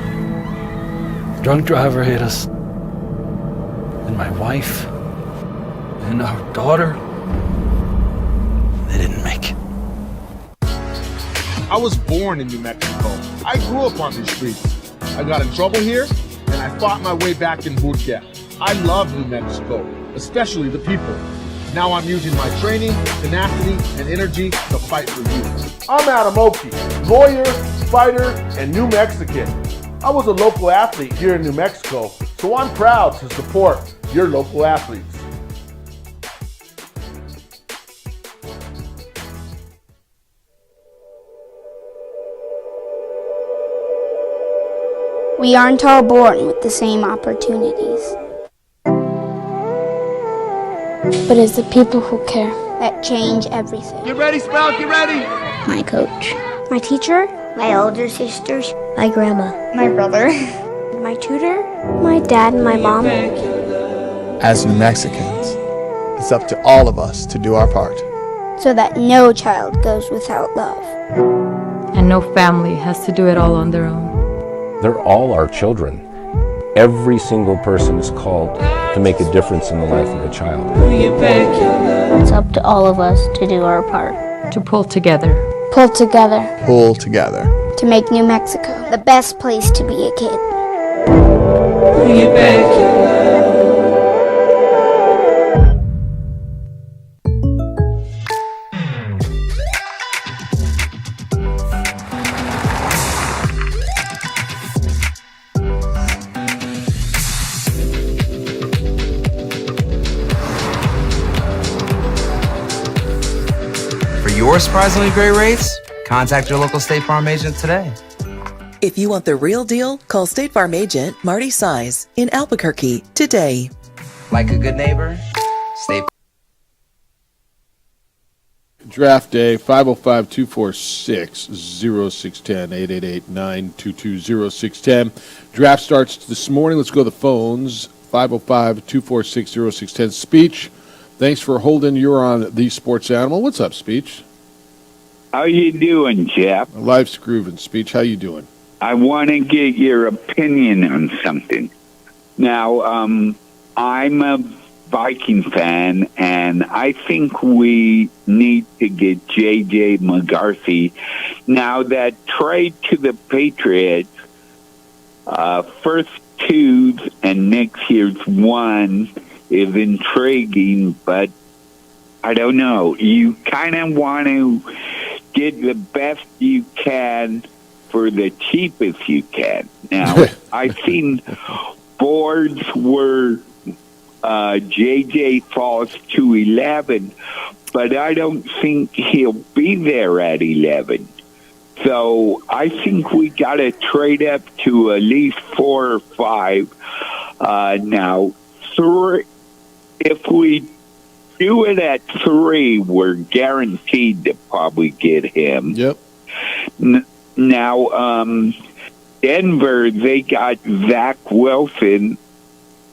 Drunk driver hit us. And my wife and our daughter, they didn't make it. I was born in New Mexico. I grew up on these streets. I got in trouble here, and I fought my way back in boot camp. I love New Mexico, especially the people. Now I'm using my training, tenacity, and energy to fight for you. I'm Adam Oki, lawyer, fighter, and New Mexican. I was a local athlete here in New Mexico, so I'm proud to support your local athletes. We aren't all born with the same opportunities. But it's the people who care that change everything. Get ready, Spout, get ready! My coach, my teacher, my older sisters, my grandma, my brother, my tutor, my dad, and my mom. As New Mexicans, it's up to all of us to do our part. So that no child goes without love. And no family has to do it all on their own. They're all our children. Every single person is called to make a difference in the life of a child. It's up to all of us to do our part. To pull together. Pull together Pull together. to make New Mexico the best place to be a kid. For your surprisingly great rates, contact your local State Farm agent today. If you want the real deal, call State Farm agent Marty Size in Albuquerque today. Like a good neighbor, State Draft day, 505-246-0610, 888-922-0610. Draft starts this morning. Let's go to the phones, 505-246-0610. Speech, thanks for holding. You're on The Sports Animal. What's up, Speech? How you doing, Jeff? Life's grooving. Speech, how you doing? I want to get your opinion on something. Now, I'm a Viking fan, and I think we need to get J.J. McCarthy. Now, that trade to the Patriots, first twos and next year's one is intriguing, but I don't know. You kind of want to get the best you can for the cheapest you can. Now, I've seen boards where JJ falls to 11, but I don't think he'll be there at 11. So I think we got to trade up to at least 4 or 5. Now, 3, if we do it at 3, we're guaranteed to probably get him. Yep. Now, Denver, they got Zach Wilson.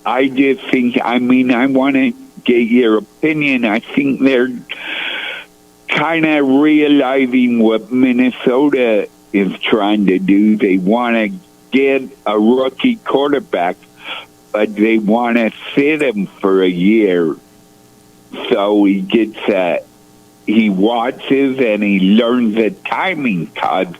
I just think, I want to get your opinion. I think they're kind of realizing what Minnesota is trying to do. They want to get a rookie quarterback, but they want to sit him for a year. So he gets he watches and he learns the timing, because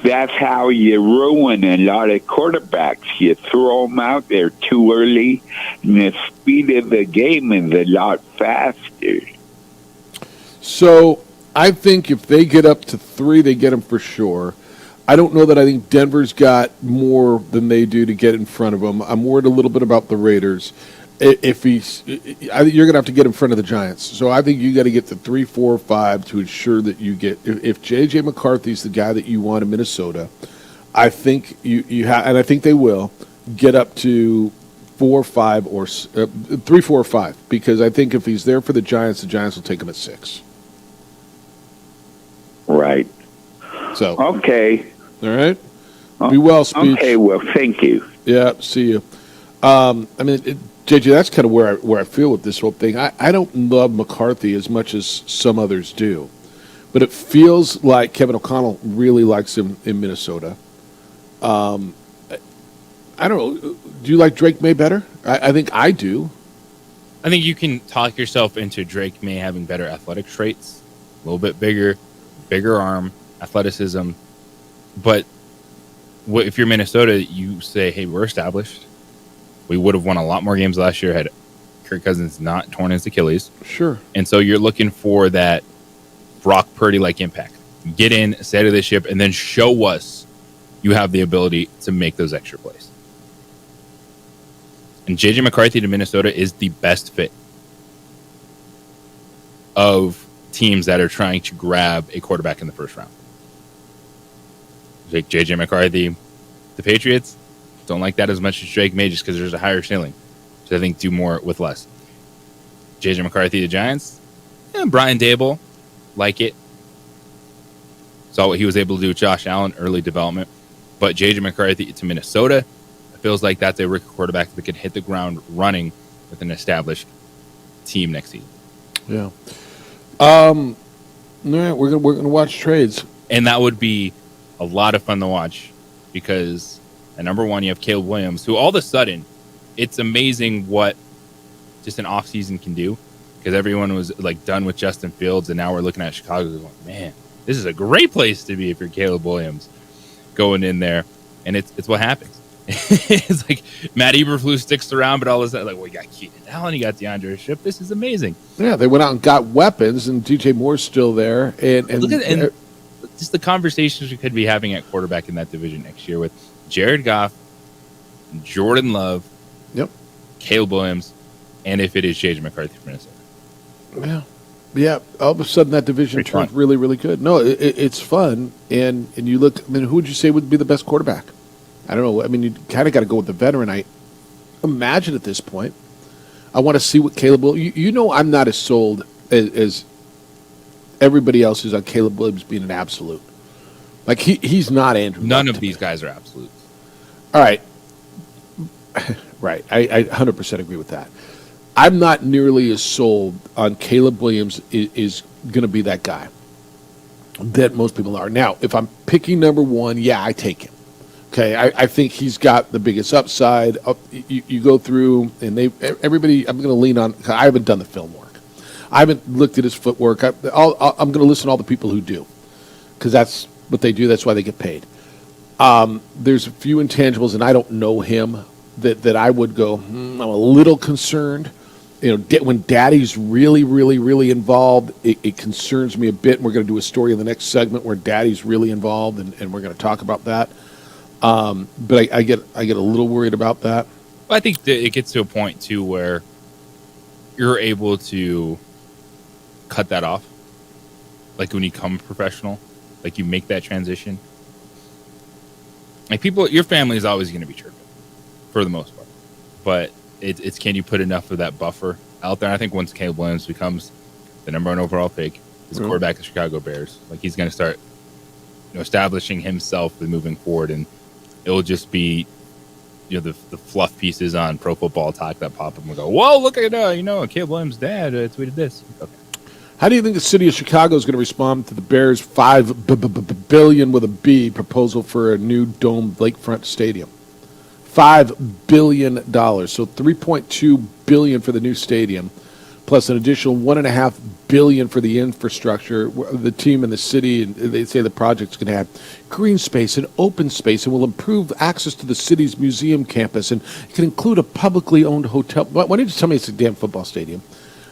that's how you ruin a lot of quarterbacks. You throw them out there too early, and the speed of the game is a lot faster. So I think if they get up to 3, they get him for sure. I don't know that I think Denver's got more than they do to get in front of them. I'm worried a little bit about the Raiders. If you're going to have to get in front of the Giants. So I think you got to get to 3, 4, 5 to ensure that you get. If J.J. McCarthy's the guy that you want in Minnesota, I think you have, and I think they will get up to 4, 5, or 3, 4, or 5. Because I think if he's there for the Giants will take him at 6. Right. So okay. All right. Be well, Speech. Okay. Well, thank you. Yeah. See you. JJ, that's kind of where I feel with this whole thing. I don't love McCarthy as much as some others do, but it feels like Kevin O'Connell really likes him in Minnesota. I don't know. Do you like Drake May better? I think I do. I think you can talk yourself into Drake May having better athletic traits, a little bit bigger arm, athleticism. But if you're Minnesota, you say, hey, we're established. We would have won a lot more games last year had Kirk Cousins not torn his Achilles. Sure. And so you're looking for that Brock Purdy-like impact. Get in, steady the ship, and then show us you have the ability to make those extra plays. And J.J. McCarthy to Minnesota is the best fit of teams that are trying to grab a quarterback in the first round. Take J.J. McCarthy, the Patriots, don't like that as much as Drake May just because there's a higher ceiling. So I think do more with less. J.J. McCarthy, the Giants, Brian Daboll, like it. Saw what he was able to do with Josh Allen, early development. But J.J. McCarthy to Minnesota, it feels like that's a rookie quarterback that could hit the ground running with an established team next season. Yeah. All right, we're gonna watch trades, and that would be a lot of fun to watch because at number 1 you have Caleb Williams, who all of a sudden it's amazing what just an offseason can do because everyone was like done with Justin Fields, and now we're looking at Chicago going, man, This is a great place to be if you're Caleb Williams going in there. And it's what happens. It's like Matt Eberflus sticks around, but all of a sudden, like, well, you got Keenan Allen, you got DeAndre Swift. This is amazing. Yeah, they went out and got weapons, and DJ Moore's still there. And Look at and just the conversations we could be having at quarterback in that division next year with Jared Goff, Jordan Love, yep, Caleb Williams, and if it is J.J. McCarthy from Minnesota. Yeah. Yeah, all of a sudden that division turns really, really good. No, it's fun, and you look. I mean, who would you say would be the best quarterback? I don't know. I mean, you kind of got to go with the veteran. I imagine at this point. I want to see what Caleb will. You know, I'm not as sold as everybody else is on Caleb Williams being an absolute. Like he's not Andrew. None of these guys are absolutes. All right, right. I 100% agree with that. I'm not nearly as sold on Caleb Williams is going to be that guy that most people are. Now, if I'm picking number one, yeah, I take him. Okay, I think he's got the biggest upside. You go through, and everybody, I'm going to lean on, I haven't done the film work. I haven't looked at his footwork. I'm going to listen to all the people who do, because that's what they do. That's why they get paid. There's a few intangibles, and I don't know him, that I would go, I'm a little concerned. You know, when Daddy's really, really, really involved, it concerns me a bit. And we're going to do a story in the next segment where Daddy's really involved, and we're going to talk about that. But I get a little worried about that. Well, I think it gets to a point too where you're able to cut that off, like when you become professional, like you make that transition. Like your family is always going to be chirping, for the most part, but it's can you put enough of that buffer out there? And I think once Caleb Williams becomes the number one overall pick, as a quarterback of the Chicago Bears, like he's going to start, establishing himself and moving forward, and it'll just be, the fluff pieces on Pro Football Talk that pop up and go, whoa, look at Caleb Williams' dad tweeted this. Okay. How do you think the city of Chicago is going to respond to the Bears' $5 billion with a B proposal for a new domed lakefront stadium? $5 billion, so $3.2 billion for the new stadium, plus an additional $1.5 billion for the infrastructure. The team in the city, and they say the project's going to have green space and open space, and will improve access to the city's museum campus, and it can include a publicly owned hotel. Why don't you tell me it's a damn football stadium?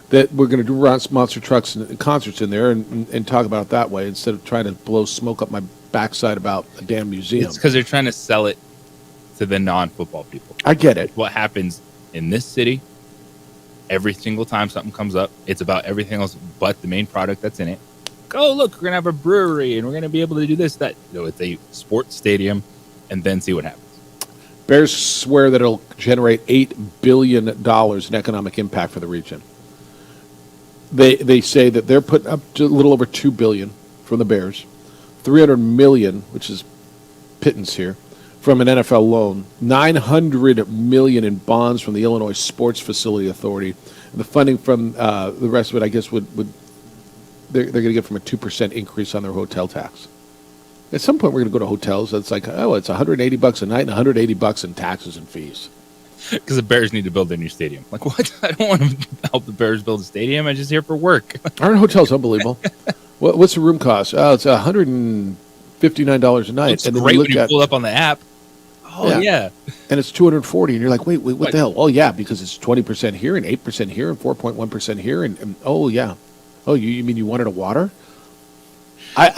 That we're going to do monster trucks and concerts in there, and talk about it that way instead of trying to blow smoke up my backside about a damn museum. It's because they're trying to sell it to the non-football people. I get it. What happens in this city? Every single time something comes up, it's about everything else but the main product that's in it. Oh, look, we're going to have a brewery, and we're going to be able to do this, that. It's a sports stadium, and then see what happens. Bears swear that it'll generate $8 billion in economic impact for the region. They say that they're putting up to a little over $2 billion from the Bears, $300 million, which is pittance here, from an NFL loan, $900 million in bonds from the Illinois Sports Facility Authority, and the funding from the rest of it, I guess, they're going to get from a 2% increase on their hotel tax. At some point, we're going to go to hotels. That's like, it's $180 a night and $180 in taxes and fees. Because the Bears need to build their new stadium. Like, what? I don't want to help the Bears build a stadium. I'm just here for work. Aren't hotels unbelievable? What's the room cost? Oh, it's $159 a night. It's and then great when you pull it up on the app. Oh, yeah. And it's $240, and you're like, wait, what the hell? Oh, yeah, because it's 20% here and 8% here and 4.1% here. And oh, yeah. Oh, you mean you wanted a water?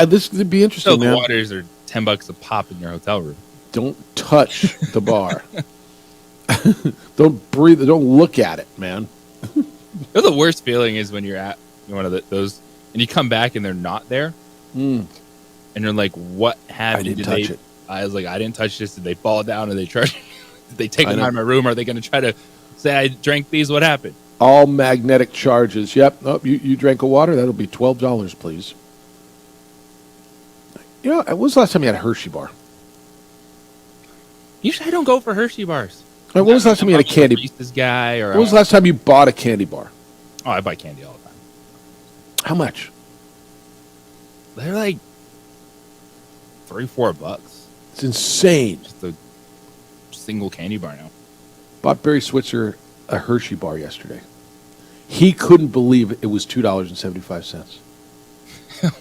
This could be interesting, so man. The waters are $10 a pop in your hotel room. Don't touch the bar. Don't breathe. Don't look at it, man. The worst feeling is when you're at one of those, and you come back and they're not there. And you're like, what happened? I didn't touch it. I was like, I didn't touch this. Did they fall down? Did they try? Did they take them out of my room? Are they going to try to say I drank these? What happened? All magnetic charges. Yep. Oh, you drank a water? That'll be $12, please. When was the last time you had a Hershey bar? Usually I don't go for Hershey bars. When was the last time you had a candy? Reese's guy, or when was the last time you bought a candy bar? Oh, I buy candy all the time. How much? They're like $3-4. It's insane. Just a single candy bar now. Bought Barry Switzer a Hershey bar yesterday. He couldn't believe it was $2.75.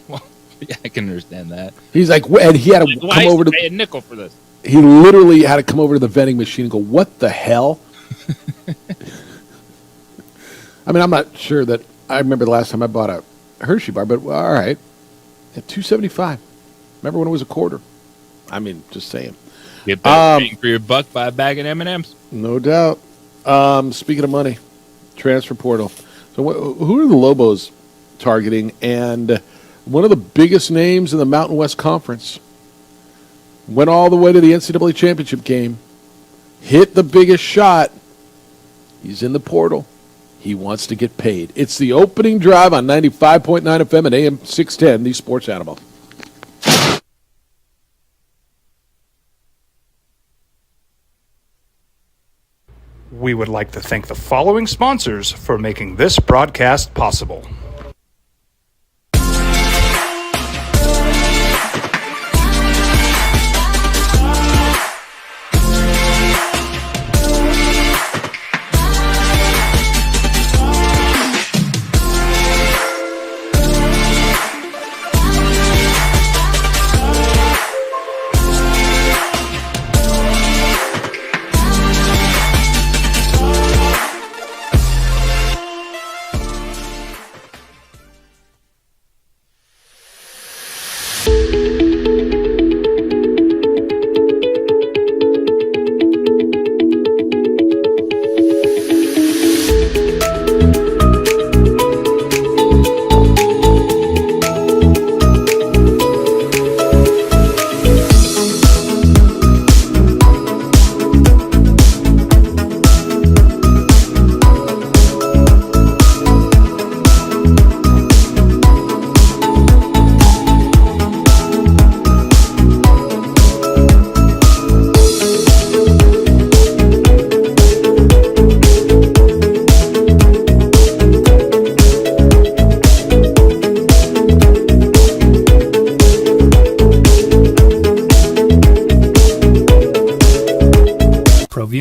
Well, Yeah, I can understand that. He's like, and he had to come over to pay a nickel for this. He literally had to come over to the vending machine and go, "What the hell?" I mean, I'm not sure that I remember the last time I bought a Hershey bar, but all right, at $2.75. Remember when it was a quarter? I mean, just saying. Get better bang for your buck, buy a bag of M&Ms. No doubt. Speaking of money, transfer portal. So, who are the Lobos targeting? And one of the biggest names in the Mountain West Conference went all the way to the NCAA championship game, hit the biggest shot. He's in the portal. He wants to get paid. It's the opening drive on 95.9 FM and AM 610, the Sports Animal. We would like to thank the following sponsors for making this broadcast possible.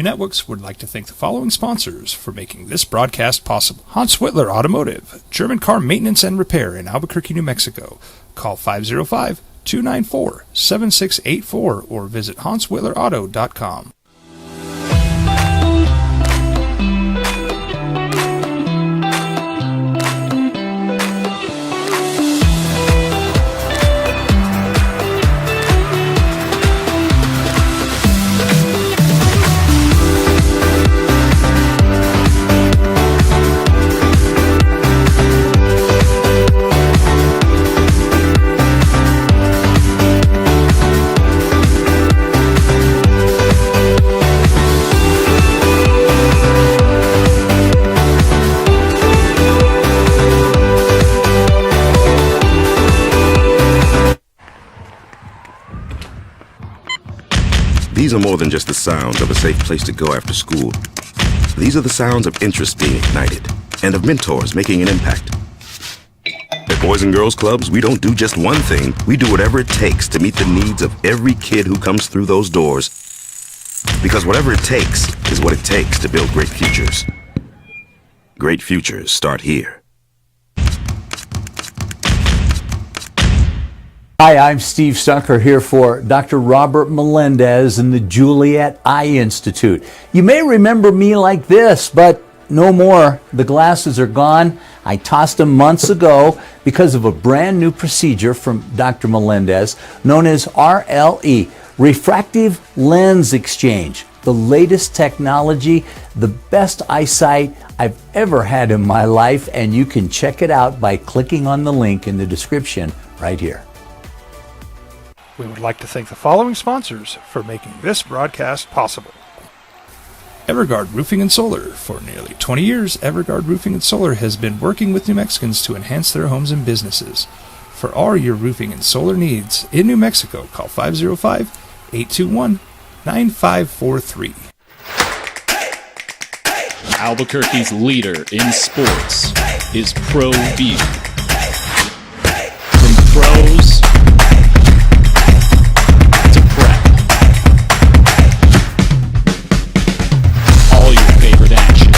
Networks would like to thank the following sponsors for making this broadcast possible. Hans Whitler Automotive, German car maintenance and repair in Albuquerque, New Mexico. Call 505-294-7684 or visit hanswhitlerauto.com. These are more than just the sounds of a safe place to go after school. These are the sounds of interest being ignited and of mentors making an impact. At Boys and Girls Clubs, we don't do just one thing. We do whatever it takes to meet the needs of every kid who comes through those doors. Because whatever it takes is what it takes to build great futures. Great futures start here. Hi, I'm Steve Stucker here for Dr. Robert Melendez and the Juliet Eye Institute. You may remember me like this, but no more. The glasses are gone. I tossed them months ago because of a brand new procedure from Dr. Melendez known as RLE, Refractive Lens Exchange. The latest technology, the best eyesight I've ever had in my life, and you can check it out by clicking on the link in the description right here. We would like to thank the following sponsors for making this broadcast possible. Evergard Roofing and Solar. For nearly 20 years, Evergard Roofing and Solar has been working with New Mexicans to enhance their homes and businesses. For all your roofing and solar needs in New Mexico, call 505-821-9543. Albuquerque's leader in sports is ProView. From pros to prep, all your favorite action.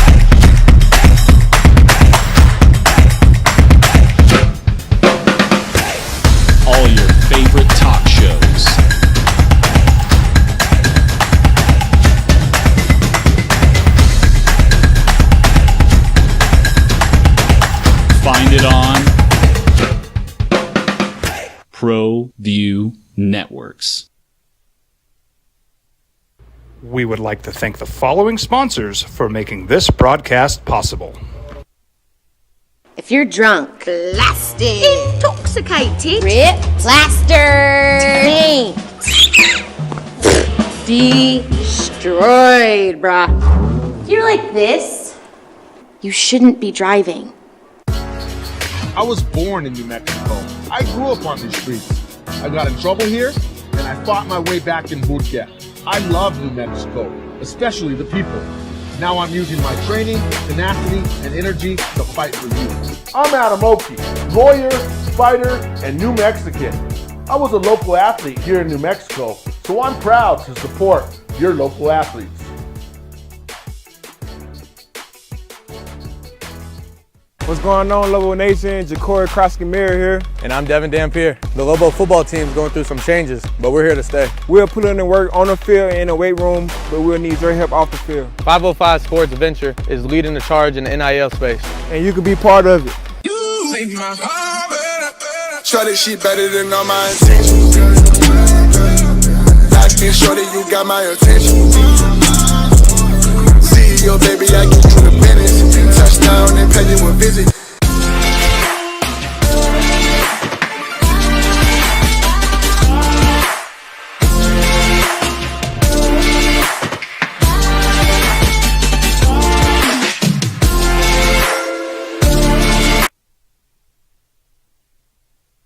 works. We would like to thank the following sponsors for making this broadcast possible. If you're drunk, blasted, intoxicated, rip, plastered, taint, destroyed, bruh. If you're like this, you shouldn't be driving. I was born in New Mexico. I grew up on these streets. I got in trouble here, and I fought my way back in boot camp. I love New Mexico, especially the people. Now I'm using my training, tenacity, and energy to fight for you. I'm Adam Oki, lawyer, fighter, and New Mexican. I was a local athlete here in New Mexico, so I'm proud to support your local athletes. What's going on, Lobo Nation? Ja'Cory Krosky-Mir here. And I'm Devin Dampier. The Lobo football team is going through some changes, but we're here to stay. We'll put in the work on the field and in the weight room, but we'll need your help off the field. 505 Sports Venture is leading the charge in the NIL space. And you can be part of it. You make my heart better. Shorty, she better than all my intentions. Locked in, shorty, you got my attention. CEO, baby, I get you the business. Touchdown and pay you a visit.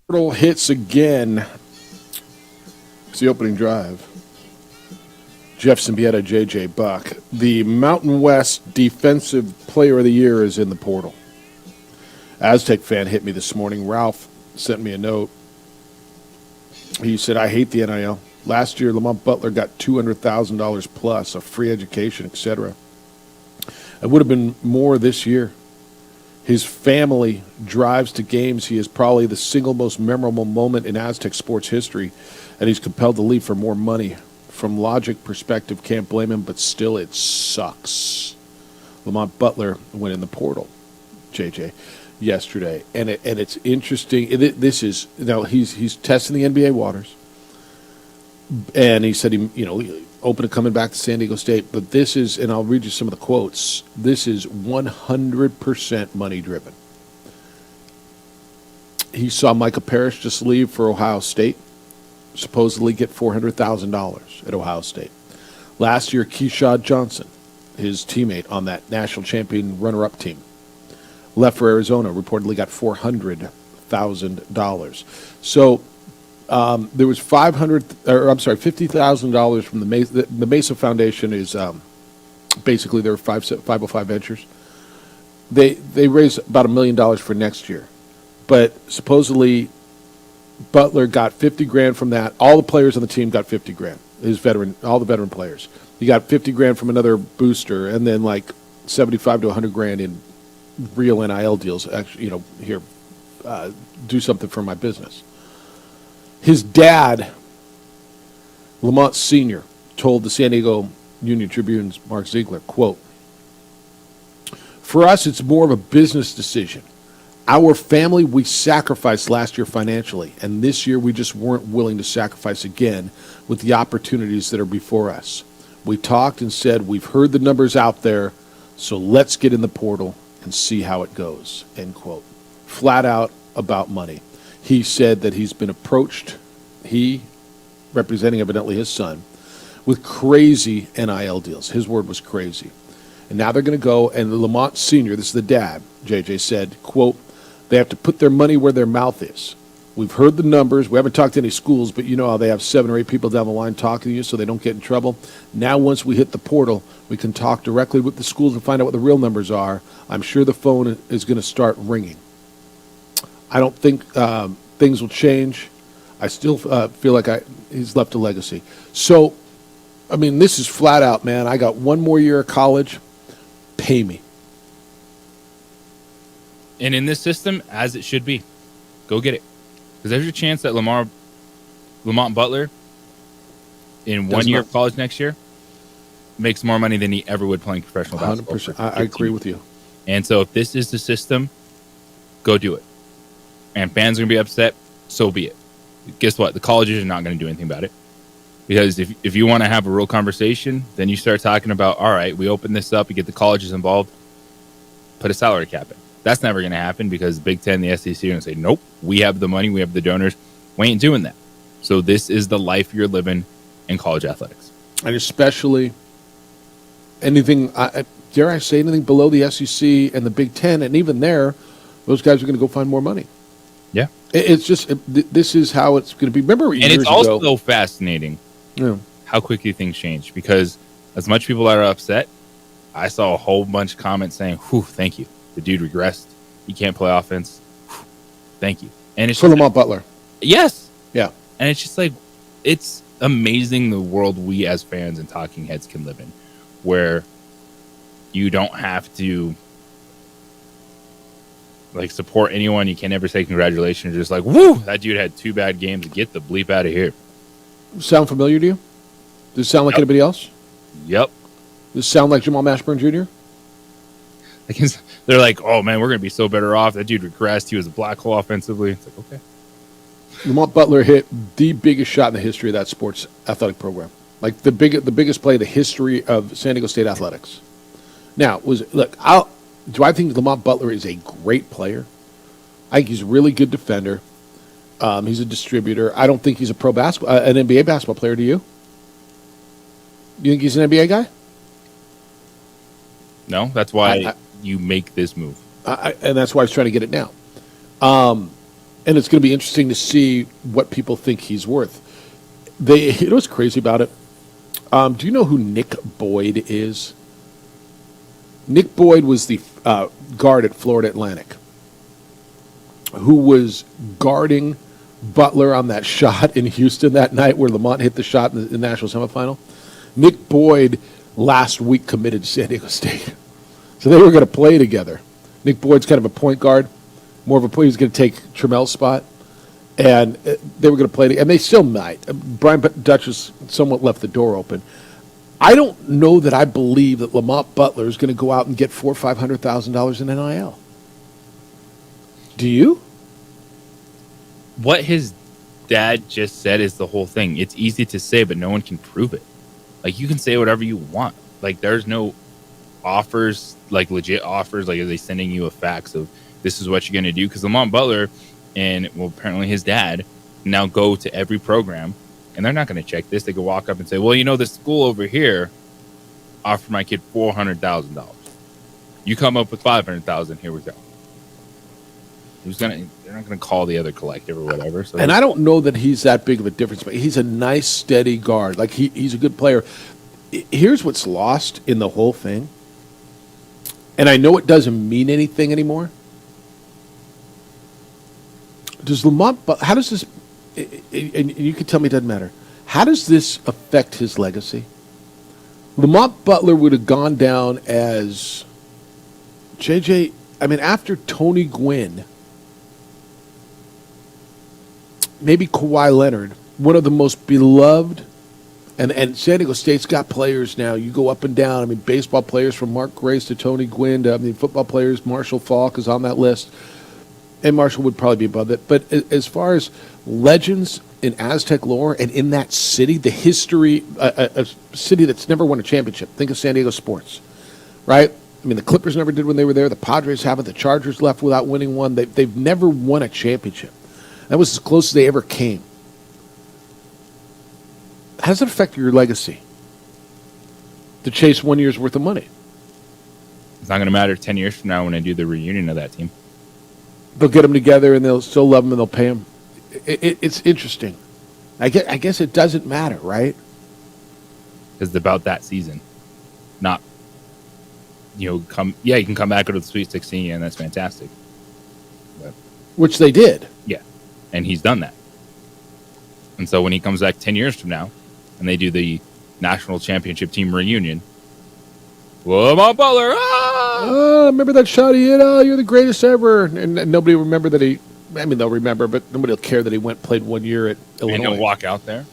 Portal hits again. It's the opening drive. Jeff Symbieta, J.J. Buck. The Mountain West Defensive Player of the Year is in the portal. Aztec fan hit me this morning. Ralph sent me a note. He said, I hate the NIL. Last year, Lamont Butler got $200,000 plus, a free education, etc. It would have been more this year. His family drives to games. He is probably the single most memorable moment in Aztec sports history, and he's compelled to leave for more money. From logic perspective, can't blame him, but still it sucks. Lamont Butler went in the portal, JJ, yesterday, and it's interesting. This is now he's testing the NBA waters, and he said he open to coming back to San Diego State. But this is, and I'll read you some of the quotes. This is 100% money driven. He saw Micah Parrish just leave for Ohio State. Supposedly get $400,000 at Ohio State. Last year, Keyshawn Johnson, his teammate on that national champion runner-up team, left for Arizona, reportedly got $400,000. So there was $50,000 from the Mesa Foundation is basically their 505 Ventures. They raised about $1 million for next year, but supposedly Butler got $50,000 from that. All the players on the team got $50,000. All the veteran players. He got $50,000 from another booster, and then like $75,000 to $100,000 in real NIL deals. Actually, here, do something for my business. His dad, Lamont Sr., told the San Diego Union Tribune's Mark Ziegler, quote, "For us, it's more of a business decision. Our family, we sacrificed last year financially, and this year we just weren't willing to sacrifice again with the opportunities that are before us. We talked and said, we've heard the numbers out there, so let's get in the portal and see how it goes," end quote. Flat out about money. He said that he's been approached, he, representing evidently his son, with crazy NIL deals. His word was crazy. And now they're going to go, and Lamont Sr., this is the dad, JJ said, quote, "They have to put their money where their mouth is. We've heard the numbers. We haven't talked to any schools, but you know how they have 7 or 8 people down the line talking to you so they don't get in trouble. Now once we hit the portal, we can talk directly with the schools and find out what the real numbers are. I'm sure the phone is going to start ringing. I don't think things will change. I still feel like he's left a legacy." So, I mean, this is flat out, man. I got 1 more year of college. Pay me. And in this system, as it should be, go get it. Because there's a chance that Lamont Butler, in 1 year of college next year, makes more money than he ever would playing professional basketball. 100%. I agree with you. And so if this is the system, go do it. And fans are going to be upset, so be it. Guess what? The colleges are not going to do anything about it. Because if you want to have a real conversation, then you start talking about, all right, we open this up, you get the colleges involved, put a salary cap in. That's never going to happen because Big Ten, the SEC are going to say, nope, we have the money, we have the donors. We ain't doing that. So this is the life you're living in college athletics. And especially anything, dare I say, anything below the SEC and the Big Ten, and even there, those guys are going to go find more money. Yeah. It's just, this is how it's going to be. Remember years ago. And it's also fascinating Yeah. how quickly things change because as much people that are upset, I saw a whole bunch of comments saying, whew, thank you. The dude regressed. He can't play offense. Whew, thank you. And it's For Lamont Butler. Yes. Yeah. And it's just like, it's amazing the world we as fans and talking heads can live in where you don't have to like support anyone. You can never say congratulations. You're just like, woo, that dude had 2 bad games. Get the bleep out of here. Sound familiar to you? Does it sound like anybody else? Yep. Does it sound like Jamal Mashburn Jr.? They're like, oh man, we're going to be so better off. That dude regressed. He was a black hole offensively. It's like, okay. Lamont Butler hit the biggest shot in the history of that sports athletic program. Like the biggest play in the history of San Diego State athletics. Now, do I think Lamont Butler is a great player? I think he's a really good defender. He's a distributor. I don't think he's an NBA basketball player. Do you? You think he's an NBA guy? No, that's why you make this move. And that's why I was trying to get it now. And it's going to be interesting to see what people think he's worth. You know what's crazy about it? Do you know who Nick Boyd is? Nick Boyd was the guard at Florida Atlantic who was guarding Butler on that shot in Houston that night where Lamont hit the shot in the national semifinal. Nick Boyd last week committed to San Diego State. So they were going to play together. Nick Boyd's kind of a point guard. More of a point. He was going to take Tramel's spot. And they were going to play together. And they still might. Brian Dutch has somewhat left the door open. I don't know that I believe that Lamont Butler is going to go out and get $400,000 or $500,000 in NIL. Do you? What his dad just said is the whole thing. It's easy to say, but no one can prove it. Like, you can say whatever you want. Like, there's no offers, like legit offers. Like, are they sending you a fax of this is what you're going to do? Because Lamont Butler and, well, apparently his dad now go to every program, and they're not going to check this. They could walk up and say, well, you know, the school over here offered my kid $400,000. You come up with $500,000. Here we go. They're not going to call the other collective or whatever. So and I don't know that he's that big of a difference, but he's a nice, steady guard. Like, he's a good player. Here's what's lost in the whole thing, and I know it doesn't mean anything anymore. Does Lamont, how does this, and you can tell me it doesn't matter, how does this affect his legacy? Lamont Butler would have gone down as after Tony Gwynn, maybe Kawhi Leonard, one of the most beloved, and San Diego State's got players now. You go up and down. I mean, baseball players from Mark Grace to Tony Gwynn to, football players, Marshall Faulk is on that list. And Marshall would probably be above it. But as far as legends in Aztec lore and in that city, the history, a city that's never won a championship. Think of San Diego sports, right? I mean, the Clippers never did when they were there. The Padres haven't. The Chargers left without winning one. They've never won a championship. That was as close as they ever came. How does it affect your legacy to chase 1 year's worth of money? It's not going to matter 10 years from now when I do the reunion of that team. They'll get them together and they'll still love them and they'll pay them. It's interesting. I guess it doesn't matter, right? Because it's about that season, not, you can come back to the Sweet 16 and that's fantastic. But, which they did. Yeah, and he's done that. And so when he comes back 10 years from now and they do the national championship team reunion, Lamont Butler, remember that shot he hit? Oh, you're the greatest ever. And nobody will remember that they'll remember, but nobody will care that he played 1 year at Illinois. And he'll walk out there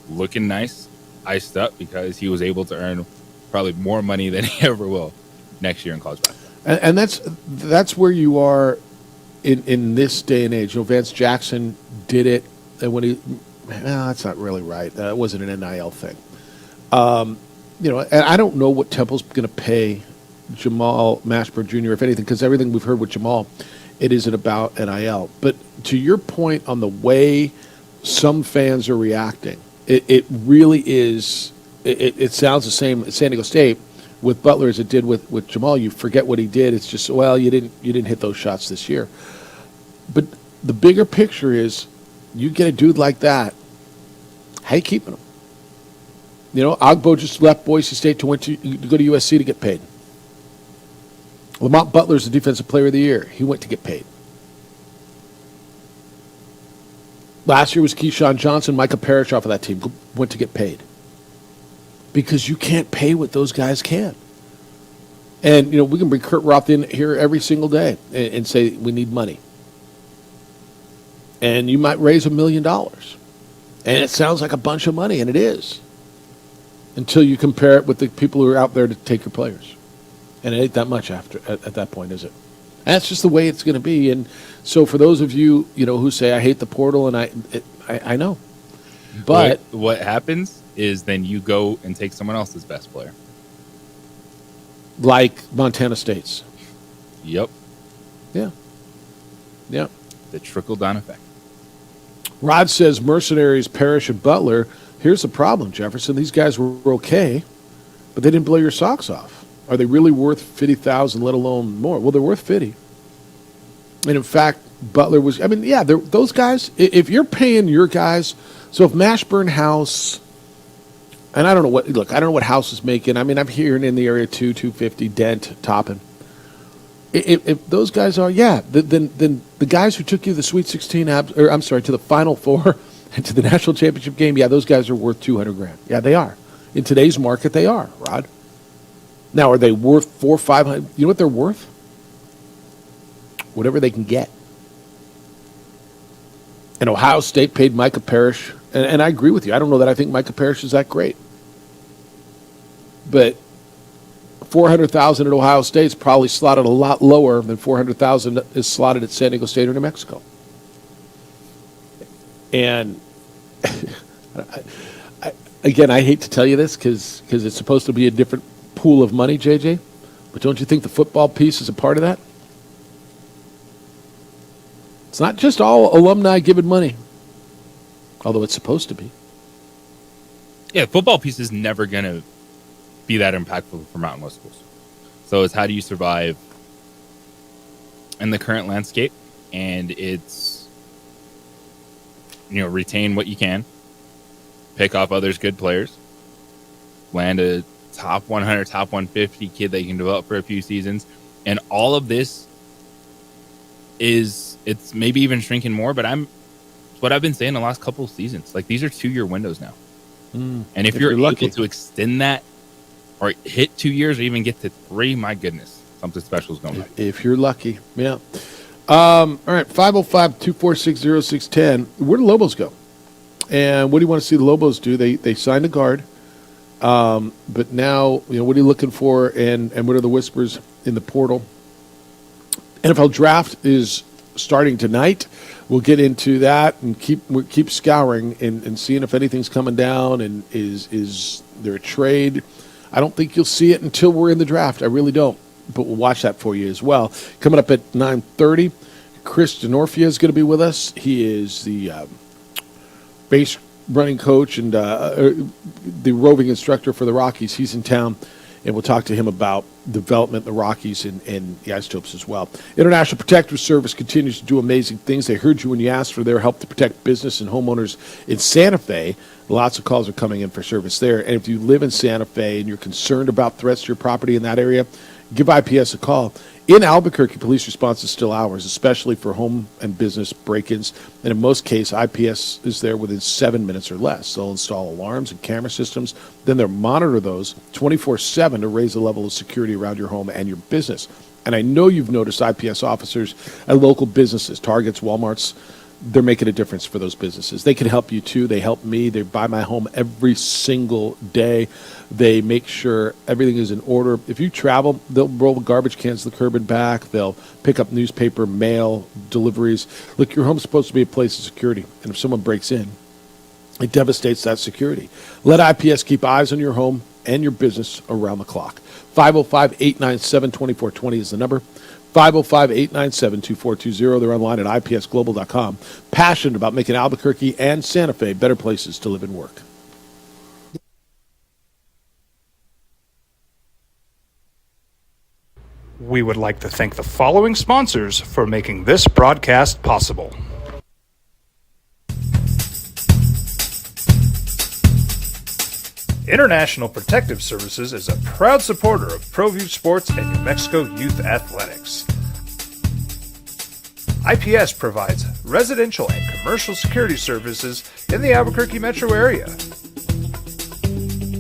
looking nice, iced up, because he was able to earn probably more money than he ever will next year in college basketball. And that's where you are in this day and age. Vance Jackson did it, and when that's not really right. That wasn't an NIL thing. And I don't know what Temple's going to pay Jamal Mashburn Jr., if anything, because everything we've heard with Jamal, it isn't about NIL. But to your point on the way some fans are reacting, it really is. It sounds the same at San Diego State with Butler as it did with Jamal. You forget what he did. It's just, well, you didn't hit those shots this year. But the bigger picture is, you get a dude like that, how you keeping him? Agbo just left Boise State to go to USC to get paid. Lamont Butler's the Defensive Player of the Year. He went to get paid. Last year was Keyshawn Johnson. Micah Parrish off of that team went to get paid. Because you can't pay what those guys can. And, we can bring Kurt Roth in here every single day and say we need money. And you might raise $1 million. And it sounds like a bunch of money, and it is. Until you compare it with the people who are out there to take your players. And it ain't that much at that point, is it? And that's just the way it's going to be. And so for those of you, who say, I hate the portal, and I know. But what happens is then you go and take someone else's best player. Like Montana State's. Yep. Yeah. Yeah. The trickle-down effect. Rod says Mercenaries, Parrish, and Butler. Here's the problem, Jefferson. These guys were okay, but they didn't blow your socks off. Are they really worth $50,000, let alone more? Well, they're worth 50. And in fact, Butler was. Those guys. If you're paying your guys, so if Mashburn House, and I don't know what. Look, I don't know what House is making. I'm hearing in the area $250 Dent Toppin. If those guys are, then the guys who took you to the Sweet 16 to the Final Four and to the national championship game, those guys are worth $200,000. Yeah, they are. In today's market, they are, Rod. Now, are they worth $400 or $500? You know what they're worth? Whatever they can get. And Ohio State paid Micah Parrish, and I agree with you. I don't know that I think Micah Parrish is that great. But $400,000 at Ohio State is probably slotted a lot lower than $400,000 is slotted at San Diego State or New Mexico. And I hate to tell you this because it's supposed to be a different pool of money, JJ, but don't you think the football piece is a part of that? It's not just all alumni giving money, although it's supposed to be. Yeah, football piece is never going to be that impactful for Mountain West schools. So it's how do you survive in the current landscape, and it's, retain what you can, pick off others' good players, land a top 100, top 150 kid that you can develop for a few seasons, and all of this it's maybe even shrinking more, but it's what I've been saying the last couple of seasons. Like, these are 2-year windows now. And if you're lucky able to extend that or hit 2 years or even get to 3, my goodness, something special is going on. If you're lucky, yeah. All right, 505-246-0610. Where do Lobos go? And what do you want to see the Lobos do? They signed a guard, but now, what are you looking for, and what are the whispers in the portal? NFL draft is starting tonight. We'll get into that and keep scouring and seeing if anything's coming down, and is there a trade? I don't think you'll see it until we're in the draft. I really don't. But we'll watch that for you as well. Coming up at 9:30, Chris DeNorfia is going to be with us. He is the base running coach and the roving instructor for the Rockies. He's in town, and we'll talk to him about development in the Rockies and the Isotopes as well. International Protective Service continues to do amazing things. They heard you when you asked for their help to protect business and homeowners in Santa Fe. Lots of calls are coming in for service there. And if you live in Santa Fe and you're concerned about threats to your property in that area, give IPS a call. In Albuquerque, police response is still hours, especially for home and business break-ins. And in most cases, IPS is there within 7 minutes or less. They'll install alarms and camera systems. Then they'll monitor those 24/7 to raise the level of security around your home and your business. And I know you've noticed IPS officers at local businesses, Targets, Walmarts. They're making a difference for those businesses. They can help you too. They help me. They buy my home every single day. They make sure everything is in order. If you travel, they'll roll garbage cans to the curb and back. They'll pick up newspaper, mail, deliveries. Look, your home's supposed to be a place of security. And if someone breaks in, It devastates that security. Let IPS keep eyes on your home and your business around the clock. 505-897-2420 is the number. 505-897-2420. They're online at ipsglobal.com. Passionate about making Albuquerque and Santa Fe better places to live and work. We would like to thank the following sponsors for making this broadcast possible. International Protective Services is a proud supporter of ProView Sports and New Mexico Youth Athletics. IPS provides residential and commercial security services in the Albuquerque metro area.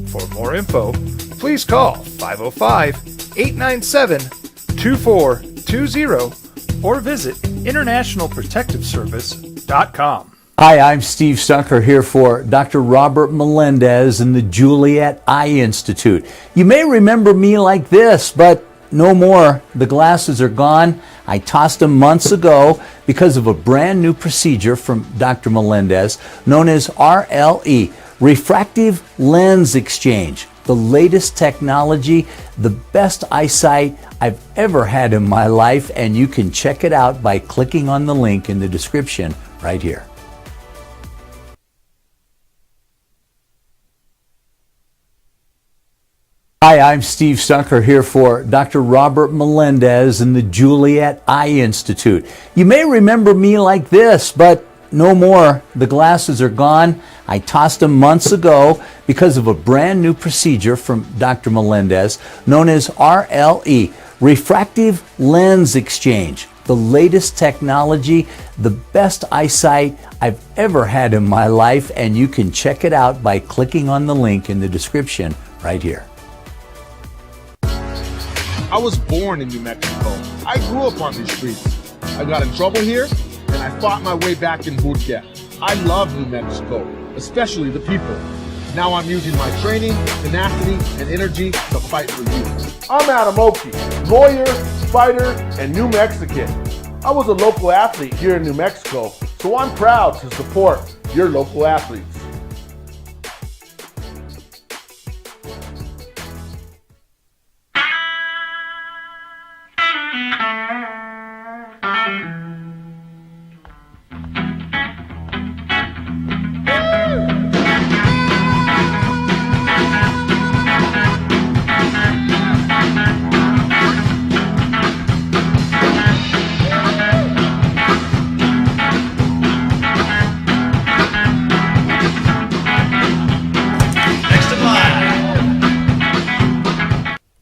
For more info, please call 505-897-2420 or visit internationalprotectiveservice.com. Hi, I'm Steve Stucker here for Dr. Robert Melendez and the Juliet Eye Institute. You may remember me like this, but no more. The glasses are gone. I tossed them months ago because of a brand new procedure from Dr. Melendez known as RLE, Refractive Lens Exchange. The latest technology, the best eyesight I've ever had in my life, and you can check it out by clicking on the link in the description right here. Hi, I'm Steve Stucker here for Dr. Robert Melendez and the Juliet Eye Institute. You may remember me like this, but no more. The glasses are gone. I tossed them months ago because of a brand new procedure from Dr. Melendez known as RLE, Refractive Lens Exchange. The latest technology, the best eyesight I've ever had in my life, and you can check it out by clicking on the link in the description right here. I was born in New Mexico. I grew up on these streets. I got in trouble here, and I fought my way back in boot camp. I love New Mexico, especially the people. Now I'm using my training, tenacity, and energy to fight for you. I'm Adam Oki, lawyer, fighter, and New Mexican. I was a local athlete here in New Mexico, so I'm proud to support your local athletes.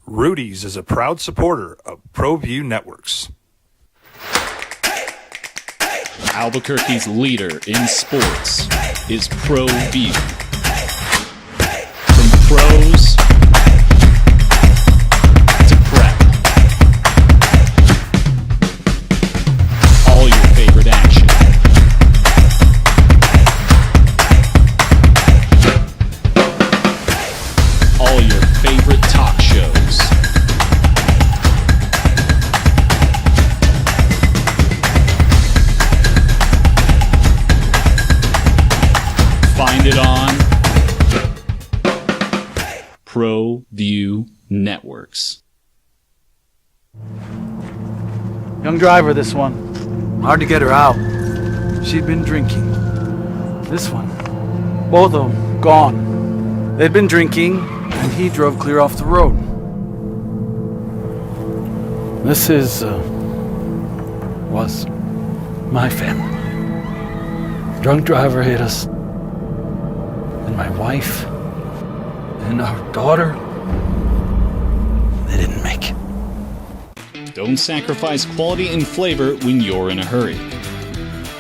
Rudy's is a proud supporter of ProView Networks. Albuquerque's leader in sports is ProView. From pros to prep, all your favorite action. All your favorite talk shows. Find it on ProView Networks. Young driver, this one. Hard to get her out. She'd been drinking. This one. Both of them gone. They'd been drinking, and he drove clear off the road. This was my family. Drunk driver hit us. And my wife and our daughter, they didn't make it. Don't sacrifice quality and flavor when you're in a hurry.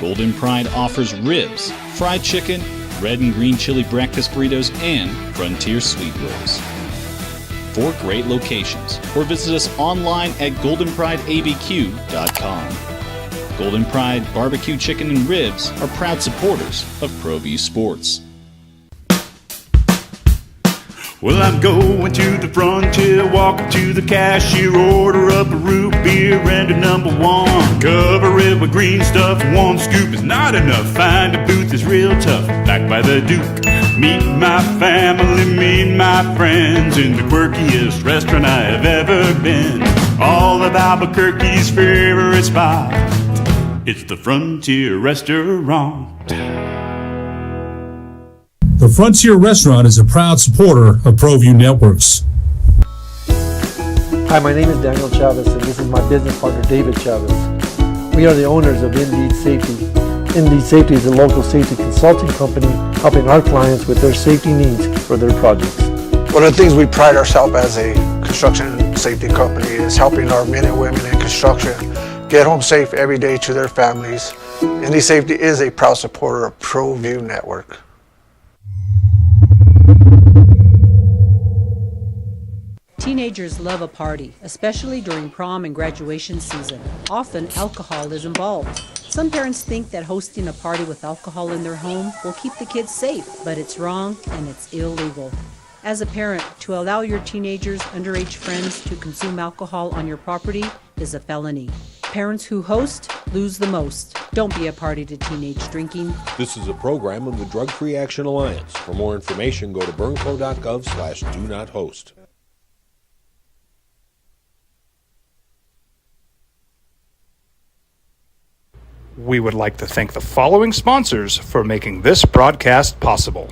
Golden Pride offers ribs, fried chicken, red and green chili breakfast burritos, and frontier sweet rolls. 4 great locations, or visit us online at goldenprideabq.com. Golden Pride Barbecue Chicken and Ribs are proud supporters of ProView Sports. Well, I'm going to the frontier, walk up to the cashier, order up a root beer and a number one. Cover it with green stuff, one scoop is not enough. Find a booth is real tough, back by the Duke. Meet my family, meet my friends in the quirkiest restaurant I have ever been. All of Albuquerque's favorite spot, it's the Frontier Restaurant. The Frontier Restaurant is a proud supporter of ProView Networks. Hi, my name is Daniel Chavez, and this is my business partner, David Chavez. We are the owners of Indeed Safety. Indeed Safety is a local safety consulting company helping our clients with their safety needs for their projects. One of the things we pride ourselves as a construction safety company is helping our men and women in construction get home safe every day to their families. Indeed Safety is a proud supporter of ProView Network. Teenagers love a party, especially during prom and graduation season. Often, alcohol is involved. Some parents think that hosting a party with alcohol in their home will keep the kids safe, but it's wrong and it's illegal. As a parent, to allow your teenagers' underage friends to consume alcohol on your property is a felony. Parents who host lose the most. Don't be a party to teenage drinking. This is a program of the Drug Free Action Alliance. For more information, go to burnco.gov/do-not-host. We would like to thank the following sponsors for making this broadcast possible.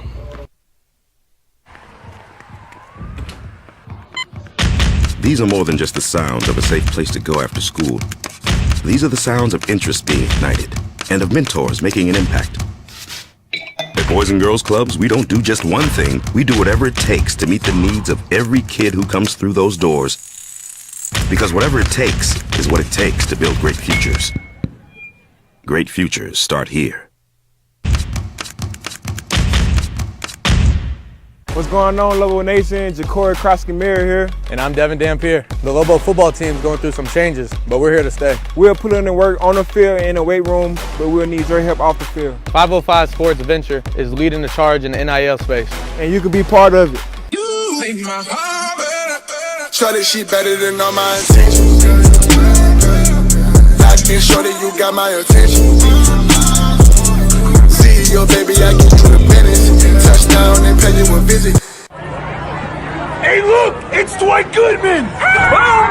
These are more than just the sounds of a safe place to go after school. These are the sounds of interest being ignited and of mentors making an impact. At Boys and Girls Clubs, we don't do just one thing. We do whatever it takes to meet the needs of every kid who comes through those doors. Because whatever it takes is what it takes to build great futures. Great futures start here. What's going on, Lobo Nation? Ja'Cory Krosky-Miller here. And I'm Devin Dampier. The Lobo football team's going through some changes, but we're here to stay. We'll put in the work on the field and in the weight room, but we'll need your help off the field. 505 Sports Venture is leading the charge in the NIL space. And you can be part of it. Shorty, she better than all my intentions. Locked in, shorty, you got my attention. See your baby, I get you the business. Touchdown and pay you a visit. Hey, look, it's Dwight Goodman. Boom!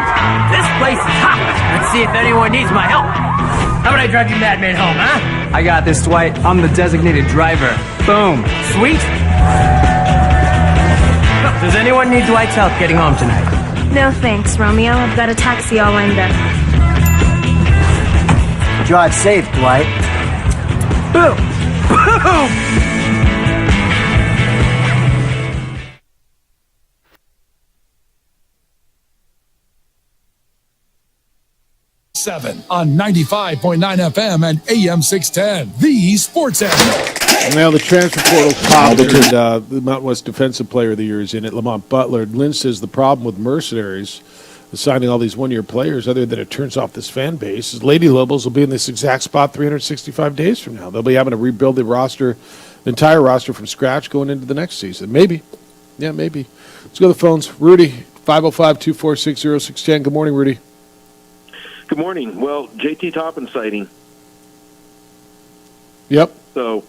This place is hot. Let's see if anyone needs my help. How about I drive you madman home, huh? I got this, Dwight. I'm the designated driver. Boom. Sweet. Does anyone need Dwight's help getting home tonight? No thanks, Romeo. I've got a taxi all lined up. Drive safe, Dwight. Boom! Boom! 7 on 95.9 FM and AM 610, the sports animal. Now the transfer portal popped, and the Mountain West Defensive Player of the Year is in it, Lamont Butler. Lynn says the problem with Mercenaries signing all these one-year players, other than it turns off this fan base, is Lady Lobos will be in this exact spot 365 days from now. They'll be having to rebuild the roster, the entire roster from scratch going into the next season. Maybe. Yeah, maybe. Let's go to the phones. Rudy, 505-246-0610. Good morning, Rudy. Good morning. Well, JT Toppin sighting. Yep. So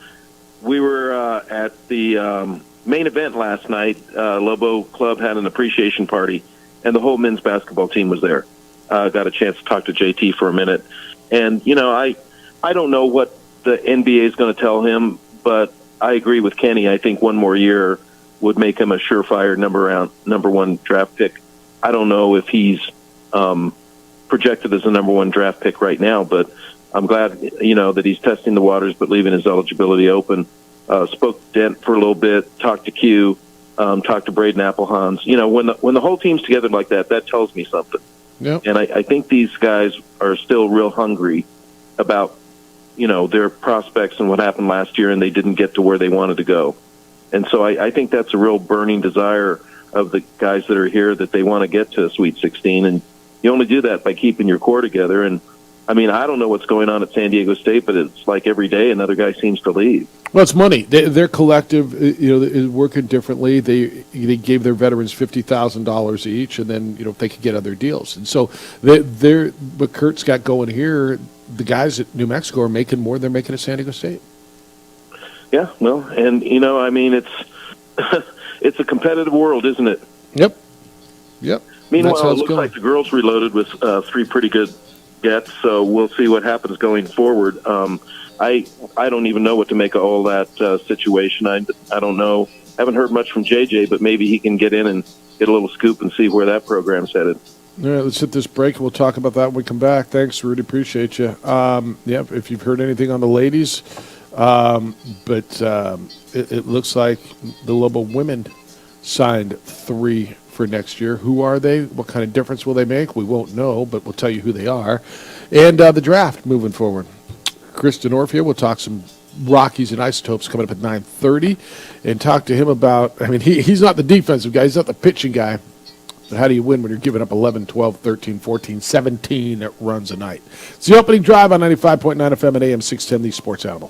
we were at the main event last night. Lobo Club had an appreciation party, and the whole men's basketball team was there. Got a chance to talk to JT for a minute. And, you know, I don't know what the NBA is going to tell him, but I agree with Kenny. I think one more year would make him a surefire number one draft pick. I don't know if he's projected as a number one draft pick right now, but I'm glad, you know, that he's testing the waters but leaving his eligibility open. Spoke to Dent for a little bit, talked to Q, talked to Braden Applehans. You know, when the whole team's together like that, that tells me something. Yep. And I think these guys are still real hungry about, you know, their prospects and what happened last year, and they didn't get to where they wanted to go. And so I think that's a real burning desire of the guys that are here, that they want to get to a Sweet 16. And you only do that by keeping your core together. And I mean, I don't know what's going on at San Diego State, but it's like every day another guy seems to leave. Well, it's money. Their collective, is working differently. They gave their veterans $50,000 each, and then if they could get other deals. And so what Kurt's got going here, the guys at New Mexico are making more than they're making at San Diego State. Yeah, well, and I mean, it's it's a competitive world, isn't it? Yep. Meanwhile, it looks like the girls reloaded with 3 pretty good gets, so we'll see what happens going forward. I don't even know what to make of all that situation. I don't know. Haven't heard much from JJ, but maybe he can get in and get a little scoop and see where that program's headed. All right, let's hit this break. We'll talk about that when we come back. Thanks, Rudy. Appreciate you. If you've heard anything on the ladies, but it looks like the Lobo women signed 3 for next year. Who are they? What kind of difference will they make? We won't know, but we'll tell you who they are. And the draft moving forward. Chris Denorfia will talk some Rockies and Isotopes coming up at 9:30 and talk to him about, he's not the defensive guy. He's not the pitching guy. But how do you win when you're giving up 11, 12, 13, 14, 17 runs a night? It's the opening drive on 95.9 FM and AM 610, the Sports Animal.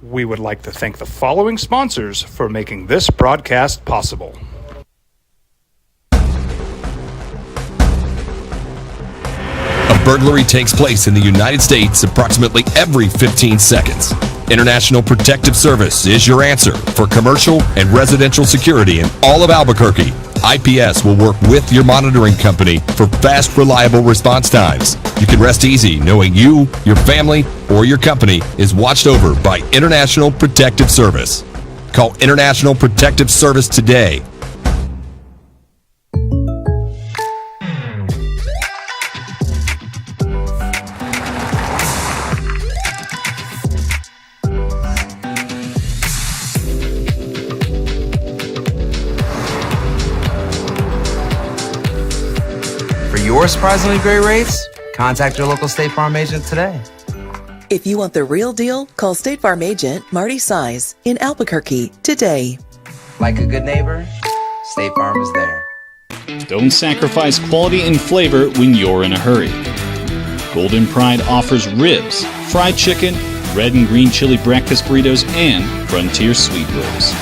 We would like to thank the following sponsors for making this broadcast possible. A burglary takes place in the United States approximately every 15 seconds. International Protective Service is your answer for commercial and residential security in all of Albuquerque. IPS will work with your monitoring company for fast, reliable response times. You can rest easy knowing you, your family, or your company is watched over by International Protective Service. Call International Protective Service today. Your surprisingly great rates? Contact your local State Farm agent today. If you want the real deal, call State Farm agent Marty Size in Albuquerque today. Like a good neighbor, State Farm is there. Don't sacrifice quality and flavor when you're in a hurry. Golden Pride offers ribs, fried chicken, red and green chili breakfast burritos, and Frontier sweet rolls.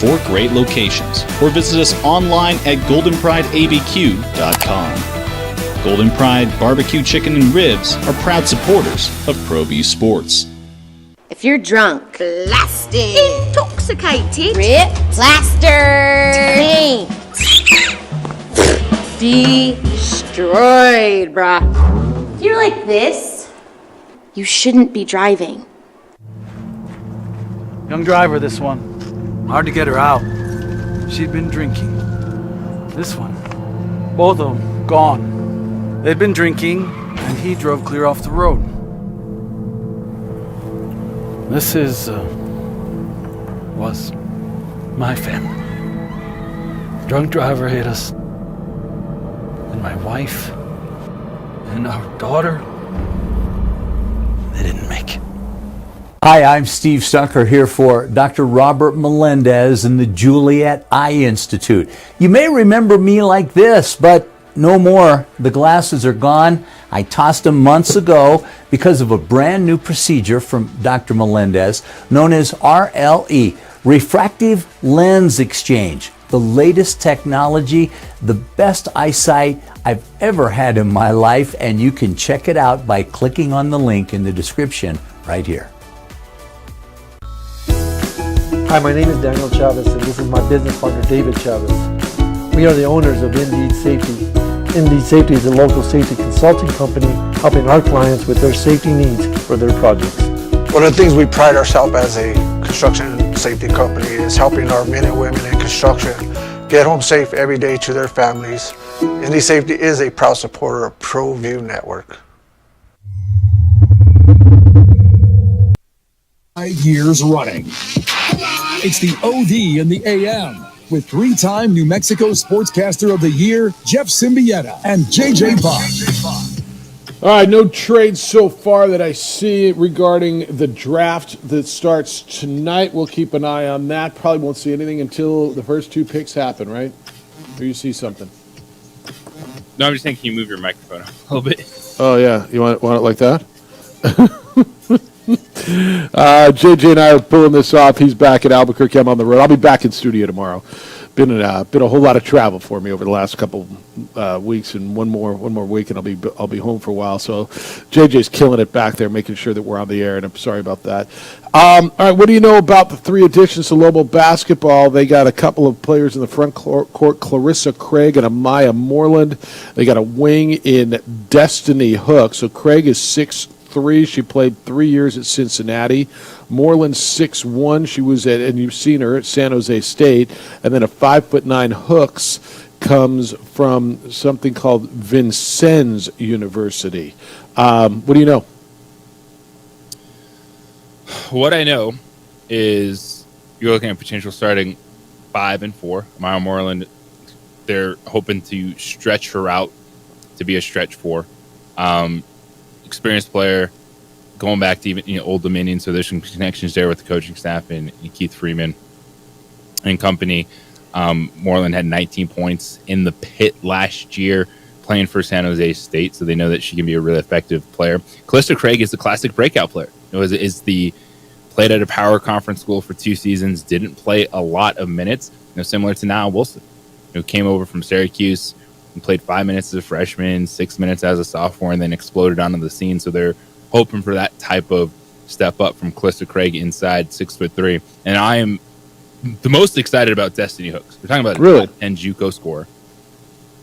4 great locations, or visit us online at goldenprideabq.com. Golden Pride Barbecue Chicken and Ribs are proud supporters of ProView Sports. If you're drunk, blasted, intoxicated, rip, plastered, destroyed, bruh. If you're like this, you shouldn't be driving. Young driver, this one. Hard to get her out. She'd been drinking. This one. Both of them gone. They'd been drinking, and he drove clear off the road. This was my family. Drunk driver hit us. And my wife and our daughter, they didn't make it. Hi, I'm Steve Stucker here for Dr. Robert Melendez and the Juliet Eye Institute. You may remember me like this, but no more. The glasses are gone. I tossed them months ago because of a brand new procedure from Dr. Melendez known as RLE, Refractive Lens Exchange. The latest technology, the best eyesight I've ever had in my life, and you can check it out by clicking on the link in the description right here. Hi, my name is Daniel Chavez, and this is my business partner, David Chavez. We are the owners of Indeed Safety. Indeed Safety is a local safety consulting company helping our clients with their safety needs for their projects. One of the things we pride ourselves as a construction safety company is helping our men and women in construction get home safe every day to their families. Indeed Safety is a proud supporter of ProView Network. 5 years running. It's the OD in the AM with 3-time New Mexico Sportscaster of the Year, Jeff Symbieta and JJ Buck. All right, no trades so far that I see regarding the draft that starts tonight. We'll keep an eye on that. Probably won't see anything until the first 2 picks happen, right? Or you see something? No, I'm just saying, can you move your microphone up a little bit? Oh, yeah. You want it like that? JJ and I are pulling this off. He's back at Albuquerque. I'm on the road. I'll be back in studio tomorrow. Been a whole lot of travel for me over the last couple weeks, and one more week, and I'll be home for a while. So JJ's killing it back there, making sure that we're on the air, and I'm sorry about that. All right, what do you know about the 3 additions to Lobo basketball? They got a couple of players in the front court, Clarissa Craig and Amaya Moreland. They got a wing in Destiny Hook. So Craig is 6'3". She played 3 years at Cincinnati. Moreland 6'1". She was at, and you've seen her at San Jose State. And then a 5'9" Hooks comes from something called Vincennes University. What do you know? What I know is you're looking at potential starting 5 and 4. Amaya Moreland, they're hoping to stretch her out to be a stretch 4. Experienced player, going back to even Old Dominion, so there's some connections there with the coaching staff and Keith Freeman and company. Moreland had 19 points in the pit last year playing for San Jose State, so they know that she can be a really effective player. Calista Craig is the classic breakout player. Played at a power conference school for 2 seasons, didn't play a lot of minutes, similar to Nia Wilson, who came over from Syracuse and played 5 minutes as a freshman, 6 minutes as a sophomore, and then exploded onto the scene. So they're hoping for that type of step up from Calista Craig inside 6'3". And I am the most excited about Destiny Hooks. We're talking about a top 10 JUCO scorer.